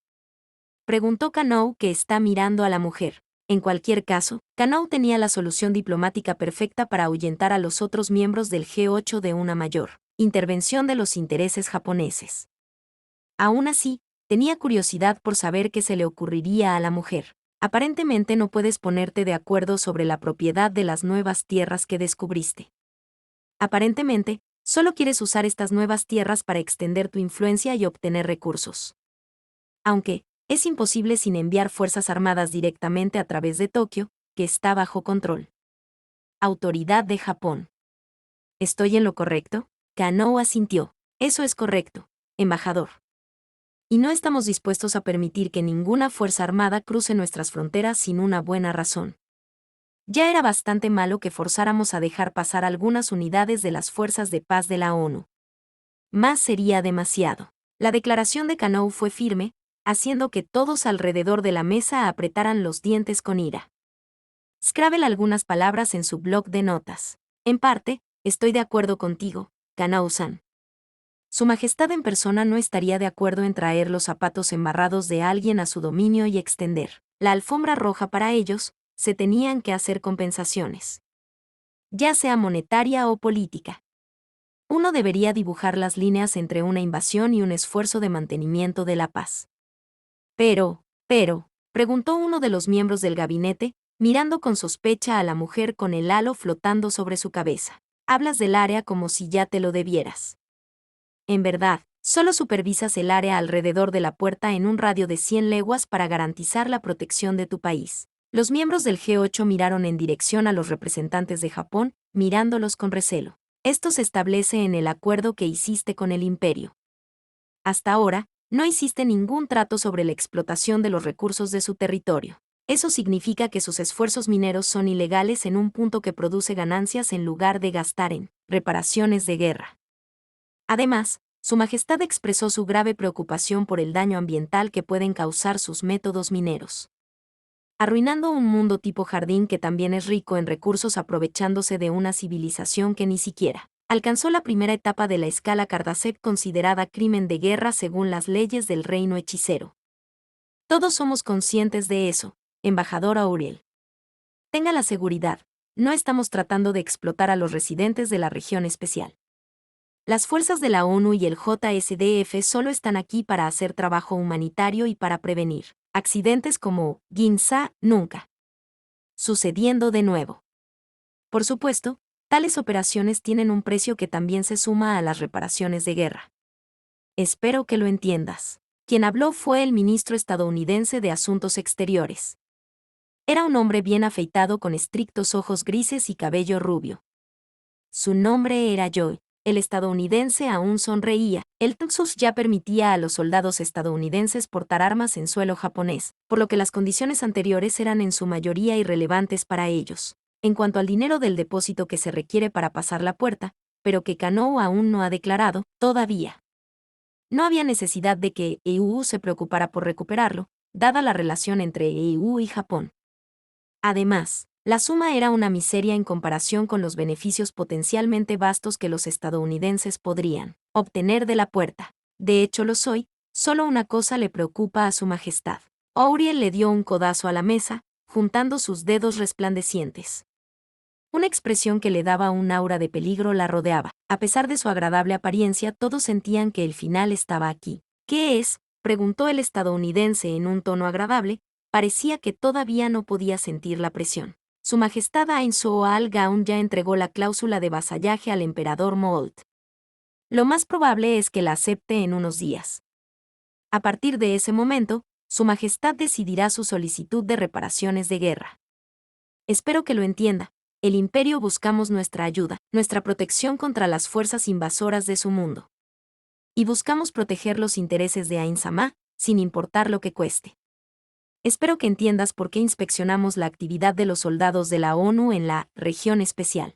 Preguntó Canaux, que está mirando a la mujer. En cualquier caso, Canaux tenía la solución diplomática perfecta para ahuyentar a los otros miembros del G8 de una mayor intervención de los intereses japoneses. Aún así, tenía curiosidad por saber qué se le ocurriría a la mujer. Aparentemente no puedes ponerte de acuerdo sobre la propiedad de las nuevas tierras que descubriste. Aparentemente, solo quieres usar estas nuevas tierras para extender tu influencia y obtener recursos. Aunque, es imposible sin enviar fuerzas armadas directamente a través de Tokio, que está bajo control. Autoridad de Japón. ¿Estoy en lo correcto? Canaux asintió. Eso es correcto, embajador. Y no estamos dispuestos a permitir que ninguna fuerza armada cruce nuestras fronteras sin una buena razón. Ya era bastante malo que forzáramos a dejar pasar algunas unidades de las fuerzas de paz de la ONU. Más sería demasiado. La declaración de Canaux fue firme, haciendo que todos alrededor de la mesa apretaran los dientes con ira. Scrabble algunas palabras en su blog de notas. En parte, estoy de acuerdo contigo, Canaux-san. Su Majestad en persona no estaría de acuerdo en traer los zapatos embarrados de alguien a su dominio y extender la alfombra roja para ellos. Se tenían que hacer compensaciones, ya sea monetaria o política. Uno debería dibujar las líneas entre una invasión y un esfuerzo de mantenimiento de la paz. Pero, preguntó uno de los miembros del gabinete, mirando con sospecha a la mujer con el halo flotando sobre su cabeza. Hablas del área como si ya te lo debieras. En verdad, solo supervisas el área alrededor de la puerta en un radio de 100 leguas para garantizar la protección de tu país. Los miembros del G8 miraron en dirección a los representantes de Japón, mirándolos con recelo. Esto se establece en el acuerdo que hiciste con el imperio. Hasta ahora, no hiciste ningún trato sobre la explotación de los recursos de su territorio. Eso significa que sus esfuerzos mineros son ilegales en un punto que produce ganancias en lugar de gastar en reparaciones de guerra. Además, Su Majestad expresó su grave preocupación por el daño ambiental que pueden causar sus métodos mineros, arruinando un mundo tipo jardín que también es rico en recursos, aprovechándose de una civilización que ni siquiera alcanzó la primera etapa de la escala Kardashev, considerada crimen de guerra según las leyes del reino hechicero. Todos somos conscientes de eso, embajador Auriel. Tenga la seguridad, no estamos tratando de explotar a los residentes de la región especial. Las fuerzas de la ONU y el JSDF solo están aquí para hacer trabajo humanitario y para prevenir accidentes como Ginza nunca sucediendo de nuevo. Por supuesto, tales operaciones tienen un precio que también se suma a las reparaciones de guerra. Espero que lo entiendas. Quien habló fue el ministro estadounidense de Asuntos Exteriores. Era un hombre bien afeitado con estrictos ojos grises y cabello rubio. Su nombre era Joe. El estadounidense aún sonreía. El Texas ya permitía a los soldados estadounidenses portar armas en suelo japonés, por lo que las condiciones anteriores eran en su mayoría irrelevantes para ellos. en cuanto al dinero del depósito que se requiere para pasar la puerta, pero que Kanō aún no ha declarado, todavía. No había necesidad de que EU se preocupara por recuperarlo, dada la relación entre EU y Japón. Además, la suma era una miseria en comparación con los beneficios potencialmente vastos que los estadounidenses podrían obtener de la puerta. De hecho lo soy, solo una cosa le preocupa a su majestad. Auriel le dio un codazo a la mesa, juntando sus dedos resplandecientes. Una expresión que le daba un aura de peligro la rodeaba. A pesar de su agradable apariencia, todos sentían que el final estaba aquí. ¿Qué es?, preguntó el estadounidense en un tono agradable. Parecía que todavía no podía sentir la presión. Su Majestad Ainzhou Al-Gaon ya entregó la cláusula de vasallaje al emperador Moult. Lo más probable es que la acepte en unos días. A partir de ese momento, Su Majestad decidirá su solicitud de reparaciones de guerra. Espero que lo entienda. El Imperio buscamos nuestra ayuda, nuestra protección contra las fuerzas invasoras de su mundo. Y buscamos proteger los intereses de Ain-sama, sin importar lo que cueste. Espero que entiendas por qué inspeccionamos la actividad de los soldados de la ONU en la región especial.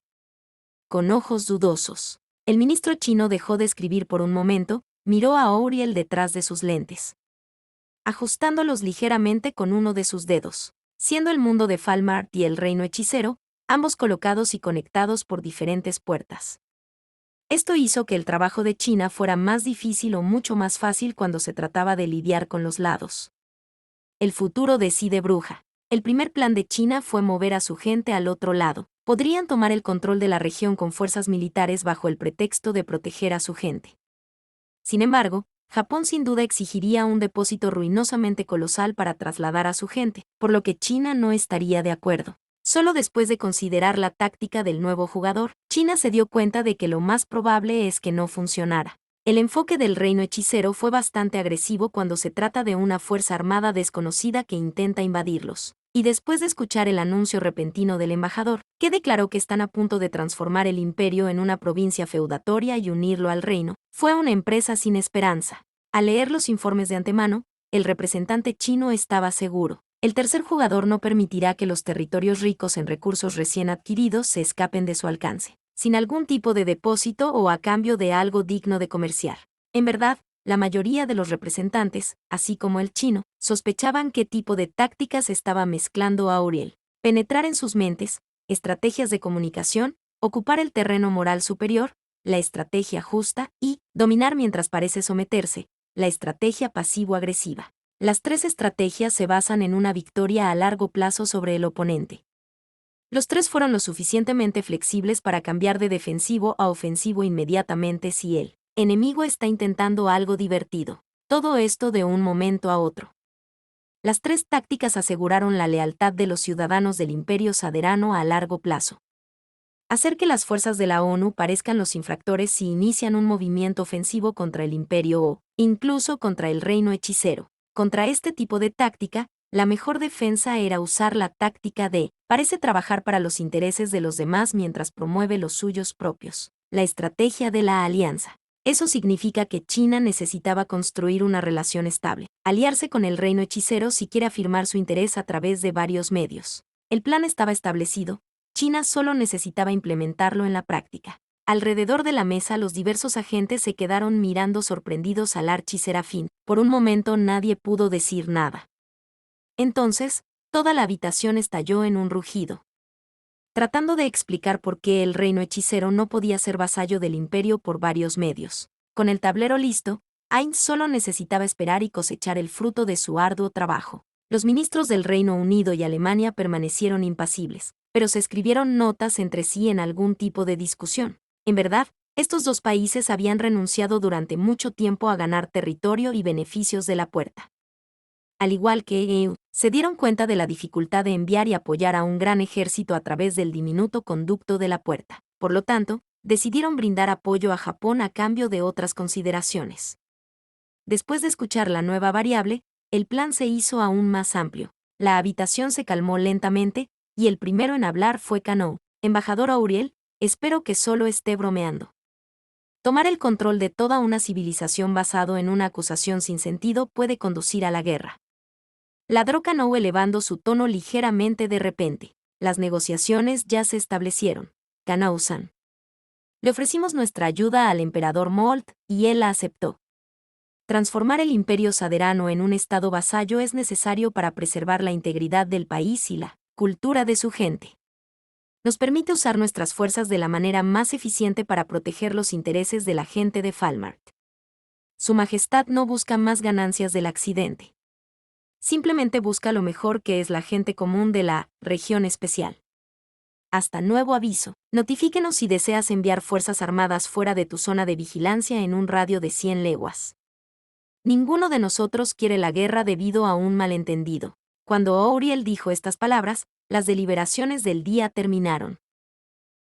Con ojos dudosos, el ministro chino dejó de escribir por un momento, miró a Auriel detrás de sus lentes, ajustándolos ligeramente con uno de sus dedos, siendo el mundo de Falmart y el reino hechicero, ambos colocados y conectados por diferentes puertas. Esto hizo que el trabajo de China fuera más difícil o mucho más fácil cuando se trataba de lidiar con los lados. El futuro decide bruja. El primer plan de China fue mover a su gente al otro lado. Podrían tomar el control de la región con fuerzas militares bajo el pretexto de proteger a su gente. Sin embargo, Japón sin duda exigiría un depósito ruinosamente colosal para trasladar a su gente, por lo que China no estaría de acuerdo. Solo después de considerar la táctica del nuevo jugador, China se dio cuenta de que lo más probable es que no funcionara. El enfoque del reino hechicero fue bastante agresivo cuando se trata de una fuerza armada desconocida que intenta invadirlos. Y después de escuchar el anuncio repentino del embajador, que declaró que están a punto de transformar el imperio en una provincia feudatoria y unirlo al reino, fue una empresa sin esperanza. Al leer los informes de antemano, el representante chino estaba seguro. El tercer jugador no permitirá que los territorios ricos en recursos recién adquiridos se escapen de su alcance, sin algún tipo de depósito o a cambio de algo digno de comerciar. En verdad, la mayoría de los representantes, así como el chino, sospechaban qué tipo de tácticas estaba mezclando Auriel. Penetrar en sus mentes, estrategias de comunicación, ocupar el terreno moral superior, la estrategia justa y dominar mientras parece someterse, la estrategia pasivo-agresiva. Las tres estrategias se basan en una victoria a largo plazo sobre el oponente. Los tres fueron lo suficientemente flexibles para cambiar de defensivo a ofensivo inmediatamente si el enemigo está intentando algo divertido. Todo esto de un momento a otro. Las tres tácticas aseguraron la lealtad de los ciudadanos del Imperio Saderano a largo plazo. Hacer que las fuerzas de la ONU parezcan los infractores si inician un movimiento ofensivo contra el Imperio o, incluso contra el reino hechicero. Contra este tipo de táctica, la mejor defensa era usar la táctica de parece trabajar para los intereses de los demás mientras promueve los suyos propios. La estrategia de la alianza. Eso significa que China necesitaba construir una relación estable, aliarse con el reino hechicero si quiere afirmar su interés a través de varios medios. El plan estaba establecido, China solo necesitaba implementarlo en la práctica. Alrededor de la mesa los diversos agentes se quedaron mirando sorprendidos al archiserafín. Por un momento nadie pudo decir nada. Entonces, toda la habitación estalló en un rugido. Tratando de explicar por qué el reino hechicero no podía ser vasallo del imperio por varios medios. Con el tablero listo, Ain solo necesitaba esperar y cosechar el fruto de su arduo trabajo. Los ministros del Reino Unido y Alemania permanecieron impasibles, pero se escribieron notas entre sí en algún tipo de discusión. En verdad, estos dos países habían renunciado durante mucho tiempo a ganar territorio y beneficios de la puerta. Al igual que EU, se dieron cuenta de la dificultad de enviar y apoyar a un gran ejército a través del diminuto conducto de la puerta. Por lo tanto, decidieron brindar apoyo a Japón a cambio de otras consideraciones. Después de escuchar la nueva variable, el plan se hizo aún más amplio. La habitación se calmó lentamente, y el primero en hablar fue Kanō. Embajador Auriel, espero que solo esté bromeando. Tomar el control de toda una civilización basado en una acusación sin sentido puede conducir a la guerra. Ladró Kanō elevando su tono ligeramente de repente. las negociaciones ya se establecieron. Kanao-san. Le ofrecimos nuestra ayuda al emperador Molt, y él la aceptó. Transformar el imperio saderano en un estado vasallo es necesario para preservar la integridad del país y la cultura de su gente. Nos permite usar nuestras fuerzas de la manera más eficiente para proteger los intereses de la gente de Falmart. Su Majestad no busca más ganancias del accidente. Simplemente busca lo mejor, que es la gente común de la región especial. Hasta nuevo aviso, notifíquenos si deseas enviar fuerzas armadas fuera de tu zona de vigilancia en un radio de 100 leguas. Ninguno de nosotros quiere la guerra debido a un malentendido. Cuando Auriel dijo estas palabras, las deliberaciones del día terminaron.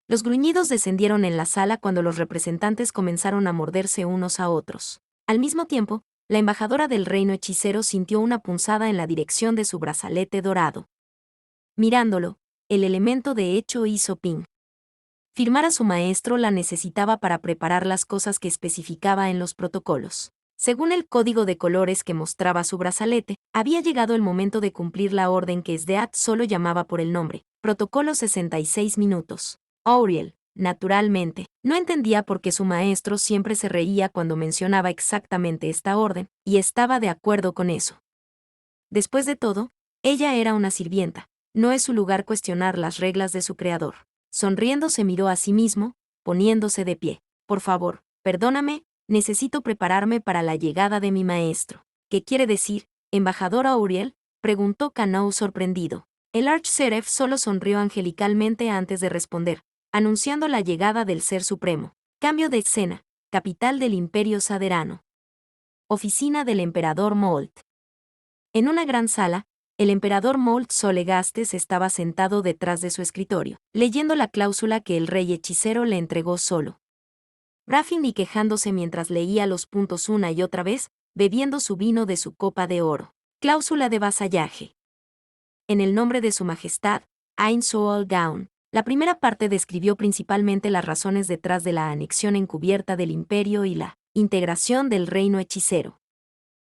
Los gruñidos descendieron en la sala cuando los representantes comenzaron a morderse unos a otros. Al mismo tiempo, la embajadora del reino hechicero sintió una punzada en la dirección de su brazalete dorado. Mirándolo, el elemento de hecho hizo ping. Firmar a su maestro la necesitaba para preparar las cosas que especificaba en los protocolos. Según el código de colores que mostraba su brazalete, había llegado el momento de cumplir la orden que Sdeat solo llamaba por el nombre, Protocolo 66 minutos. Auriel, naturalmente, no entendía por qué su maestro siempre se reía cuando mencionaba exactamente esta orden, y estaba de acuerdo con eso. Después de todo, ella era una sirvienta, no es su lugar cuestionar las reglas de su creador. Sonriendo se miró a sí mismo, poniéndose de pie. Por favor, perdóname, necesito prepararme para la llegada de mi maestro. ¿Qué quiere decir, embajador Auriel?, preguntó Kanao sorprendido. El Archseref solo sonrió angelicalmente antes de responder, anunciando la llegada del Ser Supremo. Cambio de escena, capital del Imperio Saderano. Oficina del emperador Molt. En una gran sala, el emperador Molt Solegastes estaba sentado detrás de su escritorio, leyendo la cláusula que el rey hechicero le entregó solo. Braffin y quejándose mientras leía los puntos una y otra vez, bebiendo su vino de su copa de oro. Cláusula de vasallaje. En el nombre de su majestad, Ain Soal Gaun. La primera parte describió principalmente las razones detrás de la anexión encubierta del imperio y la integración del reino hechicero.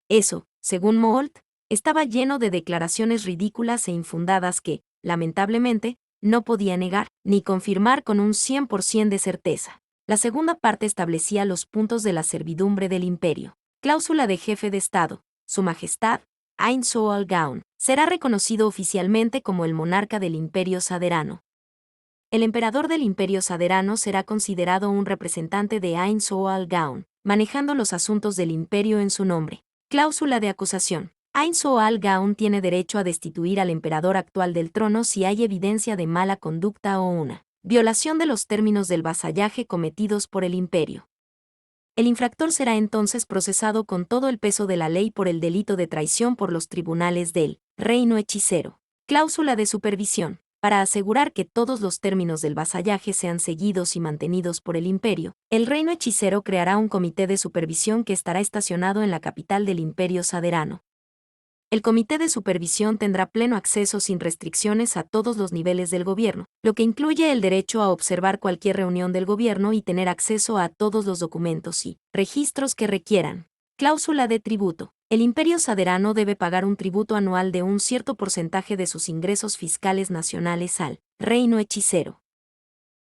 Eso, según Molt, estaba lleno de declaraciones ridículas e infundadas que, lamentablemente, no podía negar ni confirmar con un 100% de certeza. La segunda parte establecía los puntos de la servidumbre del imperio. Cláusula de jefe de Estado. Su Majestad, Ain Soal Gaun, será reconocido oficialmente como el monarca del imperio saderano. El emperador del imperio saderano será considerado un representante de Ain Soal Gaun, manejando los asuntos del imperio en su nombre. Cláusula de acusación. Ain Soal Gaun tiene derecho a destituir al emperador actual del trono si hay evidencia de mala conducta o una violación de los términos del vasallaje cometidos por el imperio. El infractor será entonces procesado con todo el peso de la ley por el delito de traición por los tribunales del reino hechicero. Cláusula de supervisión. Para asegurar que todos los términos del vasallaje sean seguidos y mantenidos por el imperio, el reino hechicero creará un comité de supervisión que estará estacionado en la capital del imperio saderano. El comité de supervisión tendrá pleno acceso sin restricciones a todos los niveles del gobierno, lo que incluye el derecho a observar cualquier reunión del gobierno y tener acceso a todos los documentos y registros que requieran. Cláusula de tributo. El imperio saderano debe pagar un tributo anual de un cierto porcentaje de sus ingresos fiscales nacionales al reino hechicero.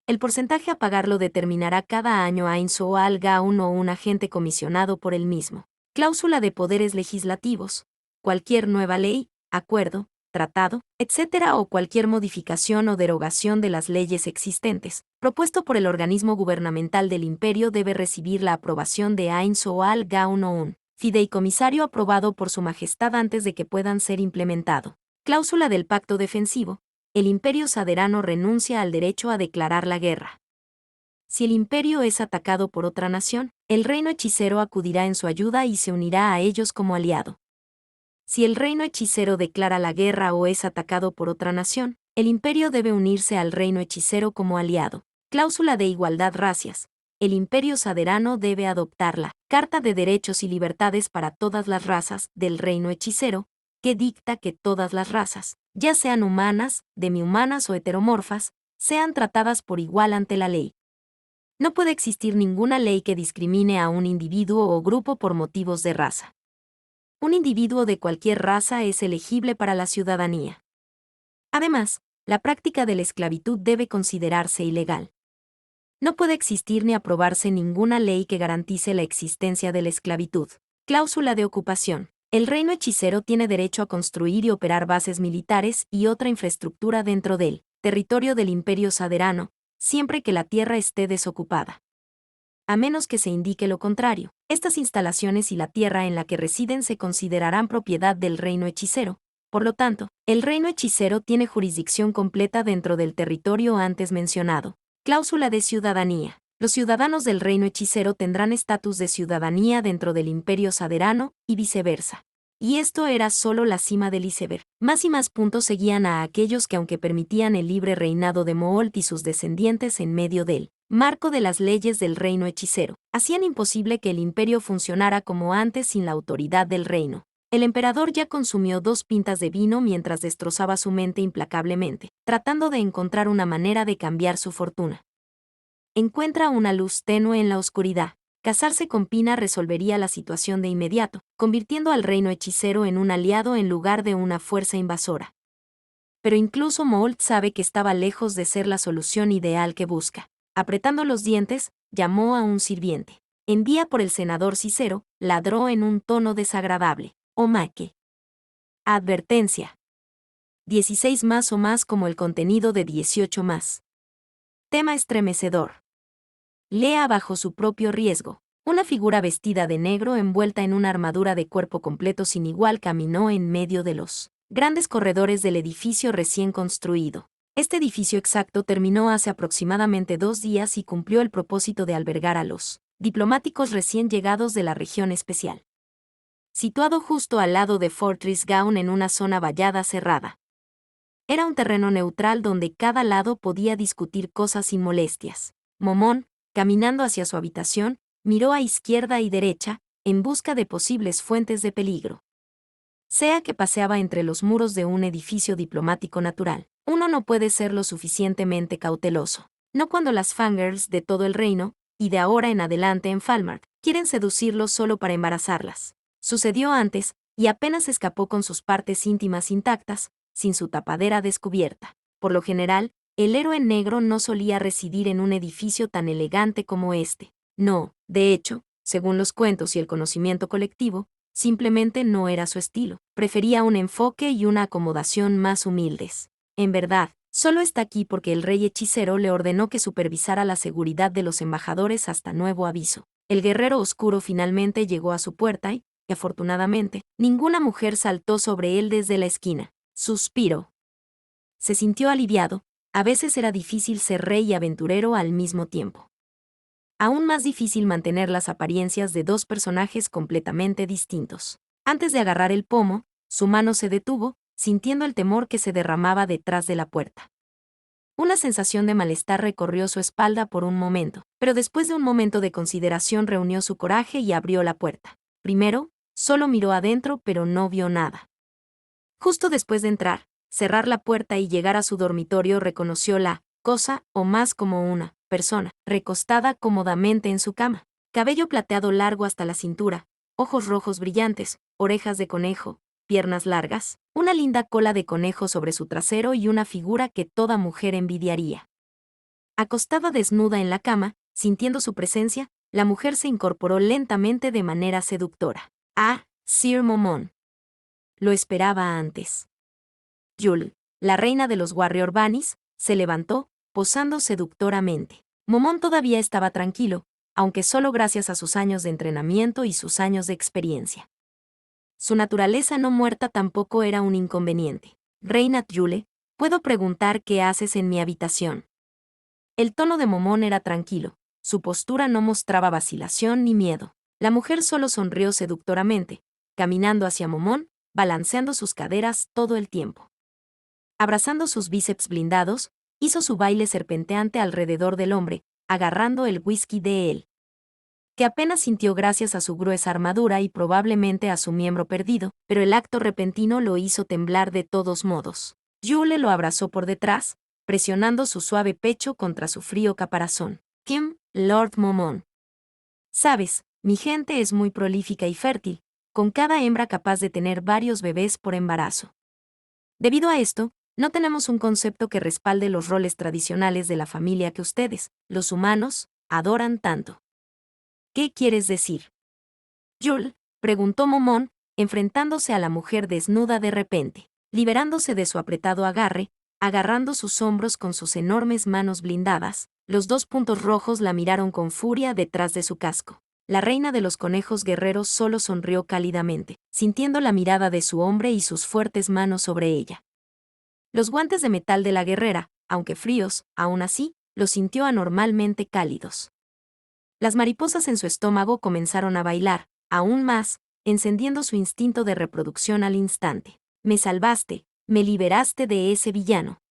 El porcentaje a pagar lo determinará cada año Ain Soal Gaun o un agente comisionado por él mismo. Cláusula de poderes legislativos. Cualquier nueva ley, acuerdo, tratado, etc. o cualquier modificación o derogación de las leyes existentes, propuesto por el organismo gubernamental del imperio debe recibir la aprobación de Ain Soal Gaun o un fideicomisario aprobado por su majestad antes de que puedan ser implementado. Cláusula del pacto defensivo. El imperio saderano renuncia al derecho a declarar la guerra. Si el imperio es atacado por otra nación, el reino hechicero acudirá en su ayuda y se unirá a ellos como aliado. Si el reino hechicero declara la guerra o es atacado por otra nación, el imperio debe unirse al reino hechicero como aliado. Cláusula de igualdad racias. El imperio saderano debe adoptar la Carta de Derechos y Libertades para todas las razas del reino hechicero, que dicta que todas las razas, ya sean humanas, demihumanas o heteromorfas, sean tratadas por igual ante la ley. No puede existir ninguna ley que discrimine a un individuo o grupo por motivos de raza. Un individuo de cualquier raza es elegible para la ciudadanía. Además, la práctica de la esclavitud debe considerarse ilegal. No puede existir ni aprobarse ninguna ley que garantice la existencia de la esclavitud. Cláusula de ocupación. El reino hechicero tiene derecho a construir y operar bases militares y otra infraestructura dentro del territorio del Imperio Saderano, siempre que la tierra esté desocupada. A menos que se indique lo contrario, estas instalaciones y la tierra en la que residen se considerarán propiedad del reino hechicero. Por lo tanto, el reino hechicero tiene jurisdicción completa dentro del territorio antes mencionado. Cláusula de ciudadanía. Los ciudadanos del reino hechicero tendrán estatus de ciudadanía dentro del Imperio Saderano, y viceversa. Y esto era solo la cima del iceberg. Más y más puntos seguían a aquellos que, aunque permitían el libre reinado de Moholt y sus descendientes en medio del marco de las leyes del reino hechicero, hacían imposible que el imperio funcionara como antes sin la autoridad del reino. El emperador ya consumió 2 pintas de vino mientras destrozaba su mente implacablemente, tratando de encontrar una manera de cambiar su fortuna. Encuentra una luz tenue en la oscuridad. Casarse con Pina resolvería la situación de inmediato, convirtiendo al reino hechicero en un aliado en lugar de una fuerza invasora. Pero incluso Moholt sabe que estaba lejos de ser la solución ideal que busca. Apretando los dientes, llamó a un sirviente. Envía por el senador Cicero, ladró en un tono desagradable. Omake. Advertencia. 16 más o más como el contenido de 18 más. Tema estremecedor. Lea bajo su propio riesgo. Una figura vestida de negro envuelta en una armadura de cuerpo completo sin igual caminó en medio de los grandes corredores del edificio recién construido. Este edificio exacto terminó hace aproximadamente 2 días y cumplió el propósito de albergar a los diplomáticos recién llegados de la región especial. Situado justo al lado de Fortress Gaun en una zona vallada cerrada. Era un terreno neutral donde cada lado podía discutir cosas sin molestias. Momón, caminando hacia su habitación, miró a izquierda y derecha, en busca de posibles fuentes de peligro. Sea que paseaba entre los muros de un edificio diplomático natural, uno no puede ser lo suficientemente cauteloso. No cuando las fangirls de todo el reino, y de ahora en adelante en Falmard, quieren seducirlos solo para embarazarlas. Sucedió antes, y apenas escapó con sus partes íntimas intactas, sin su tapadera descubierta. Por lo general, el héroe negro no solía residir en un edificio tan elegante como este. No, de hecho, según los cuentos y el conocimiento colectivo, simplemente no era su estilo. Prefería un enfoque y una acomodación más humildes. En verdad, solo está aquí porque el rey hechicero le ordenó que supervisara la seguridad de los embajadores hasta nuevo aviso. El guerrero oscuro finalmente llegó a su puerta y, afortunadamente, ninguna mujer saltó sobre él desde la esquina. Suspiró. Se sintió aliviado. A veces era difícil ser rey y aventurero al mismo tiempo. Aún más difícil mantener las apariencias de 2 personajes completamente distintos. Antes de agarrar el pomo, su mano se detuvo, sintiendo el temor que se derramaba detrás de la puerta. Una sensación de malestar recorrió su espalda por un momento, pero después de un momento de consideración reunió su coraje y abrió la puerta. Primero, solo miró adentro pero no vio nada. Justo después de entrar, cerrar la puerta y llegar a su dormitorio reconoció la cosa, o más como una persona, recostada cómodamente en su cama. Cabello plateado largo hasta la cintura, ojos rojos brillantes, orejas de conejo, piernas largas, una linda cola de conejo sobre su trasero y una figura que toda mujer envidiaría. Acostada desnuda en la cama, sintiendo su presencia, la mujer se incorporó lentamente de manera seductora. Ah, Sir Momon. Lo esperaba antes. Yul, la reina de los Warrior Bunnies, se levantó, posando seductoramente. Momón todavía estaba tranquilo, aunque solo gracias a sus años de entrenamiento y sus años de experiencia. Su naturaleza no muerta tampoco era un inconveniente. Reina Tyule, ¿puedo preguntar qué haces en mi habitación? El tono de Momón era tranquilo, su postura no mostraba vacilación ni miedo. La mujer solo sonrió seductoramente, caminando hacia Momón, balanceando sus caderas todo el tiempo. Abrazando sus bíceps blindados, hizo su baile serpenteante alrededor del hombre, agarrando el whisky de él, que apenas sintió gracias a su gruesa armadura y probablemente a su miembro perdido, pero el acto repentino lo hizo temblar de todos modos. Yule lo abrazó por detrás, presionando su suave pecho contra su frío caparazón. Kim, Lord Momon. Sabes, mi gente es muy prolífica y fértil, con cada hembra capaz de tener varios bebés por embarazo. Debido a esto, No tenemos un concepto que respalde los roles tradicionales de la familia que ustedes, los humanos, adoran tanto. ¿Qué quieres decir? Yul, preguntó Momón, enfrentándose a la mujer desnuda de repente, liberándose de su apretado agarre, agarrando sus hombros con sus enormes manos blindadas. Los dos puntos rojos la miraron con furia detrás de su casco. La reina de los conejos guerreros solo sonrió cálidamente, sintiendo la mirada de su hombre y sus fuertes manos sobre ella. Los guantes de metal de la guerrera, aunque fríos, aún así, los sintió anormalmente cálidos. Las mariposas en su estómago comenzaron a bailar, aún más, encendiendo su instinto de reproducción al instante. Me salvaste, me liberaste de ese villano.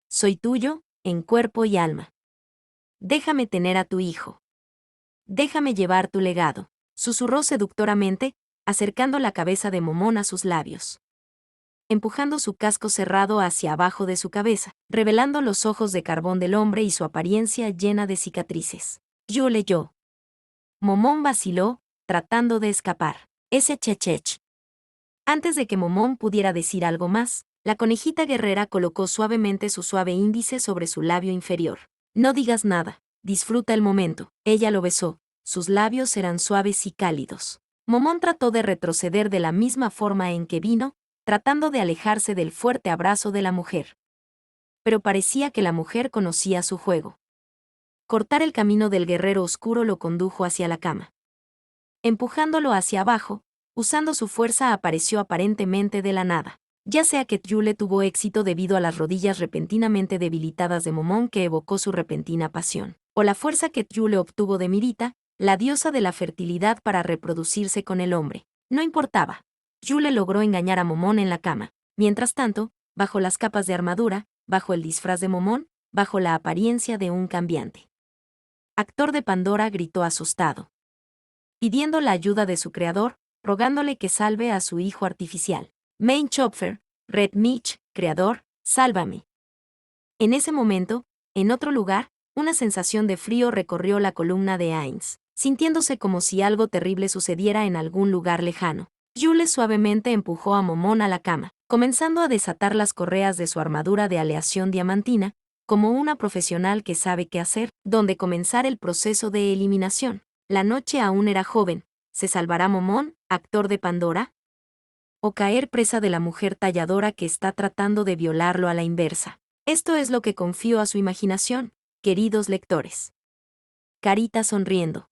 Soy tuyo, en cuerpo y alma. Déjame tener a tu hijo. Déjame llevar tu legado, susurró seductoramente, acercando la cabeza de Momón a sus labios. Empujando su casco cerrado hacia abajo de su cabeza, revelando los ojos de carbón del hombre y su apariencia llena de cicatrices. Yo leyó. Momón vaciló, tratando de escapar. Ese chechech. Antes de que Momón pudiera decir algo más, la conejita guerrera colocó suavemente su suave índice sobre su labio inferior. No digas nada, disfruta el momento. Ella lo besó, sus labios eran suaves y cálidos. Momón trató de retroceder de la misma forma en que vino, tratando de alejarse del fuerte abrazo de la mujer. Pero parecía que la mujer conocía su juego. Cortar el camino del guerrero oscuro lo condujo hacia la cama. Empujándolo hacia abajo, usando su fuerza apareció aparentemente de la nada. Ya sea que Yule tuvo éxito debido a las rodillas repentinamente debilitadas de Momón que evocó su repentina pasión, o la fuerza que Yule obtuvo de Mirita, la diosa de la fertilidad para reproducirse con el hombre. No importaba. Yule logró engañar a Momón en la cama. Mientras tanto, bajo las capas de armadura, bajo el disfraz de Momón, bajo la apariencia de un cambiante. Actor de Pandora gritó asustado, pidiendo la ayuda de su creador, rogándole que salve a su hijo artificial. Main Chopfer, Red Mitch, creador, sálvame. En ese momento, en otro lugar, una sensación de frío recorrió la columna de Ainz, sintiéndose como si algo terrible sucediera en algún lugar lejano. Yule suavemente empujó a Momón a la cama, comenzando a desatar las correas de su armadura de aleación diamantina, como una profesional que sabe qué hacer, donde comenzar el proceso de eliminación. La noche aún era joven. ¿Se salvará Momón, actor de Pandora? ¿O caer presa de la mujer talladora que está tratando de violarlo a la inversa? Esto es lo que confío a su imaginación, queridos lectores. Carita sonriendo.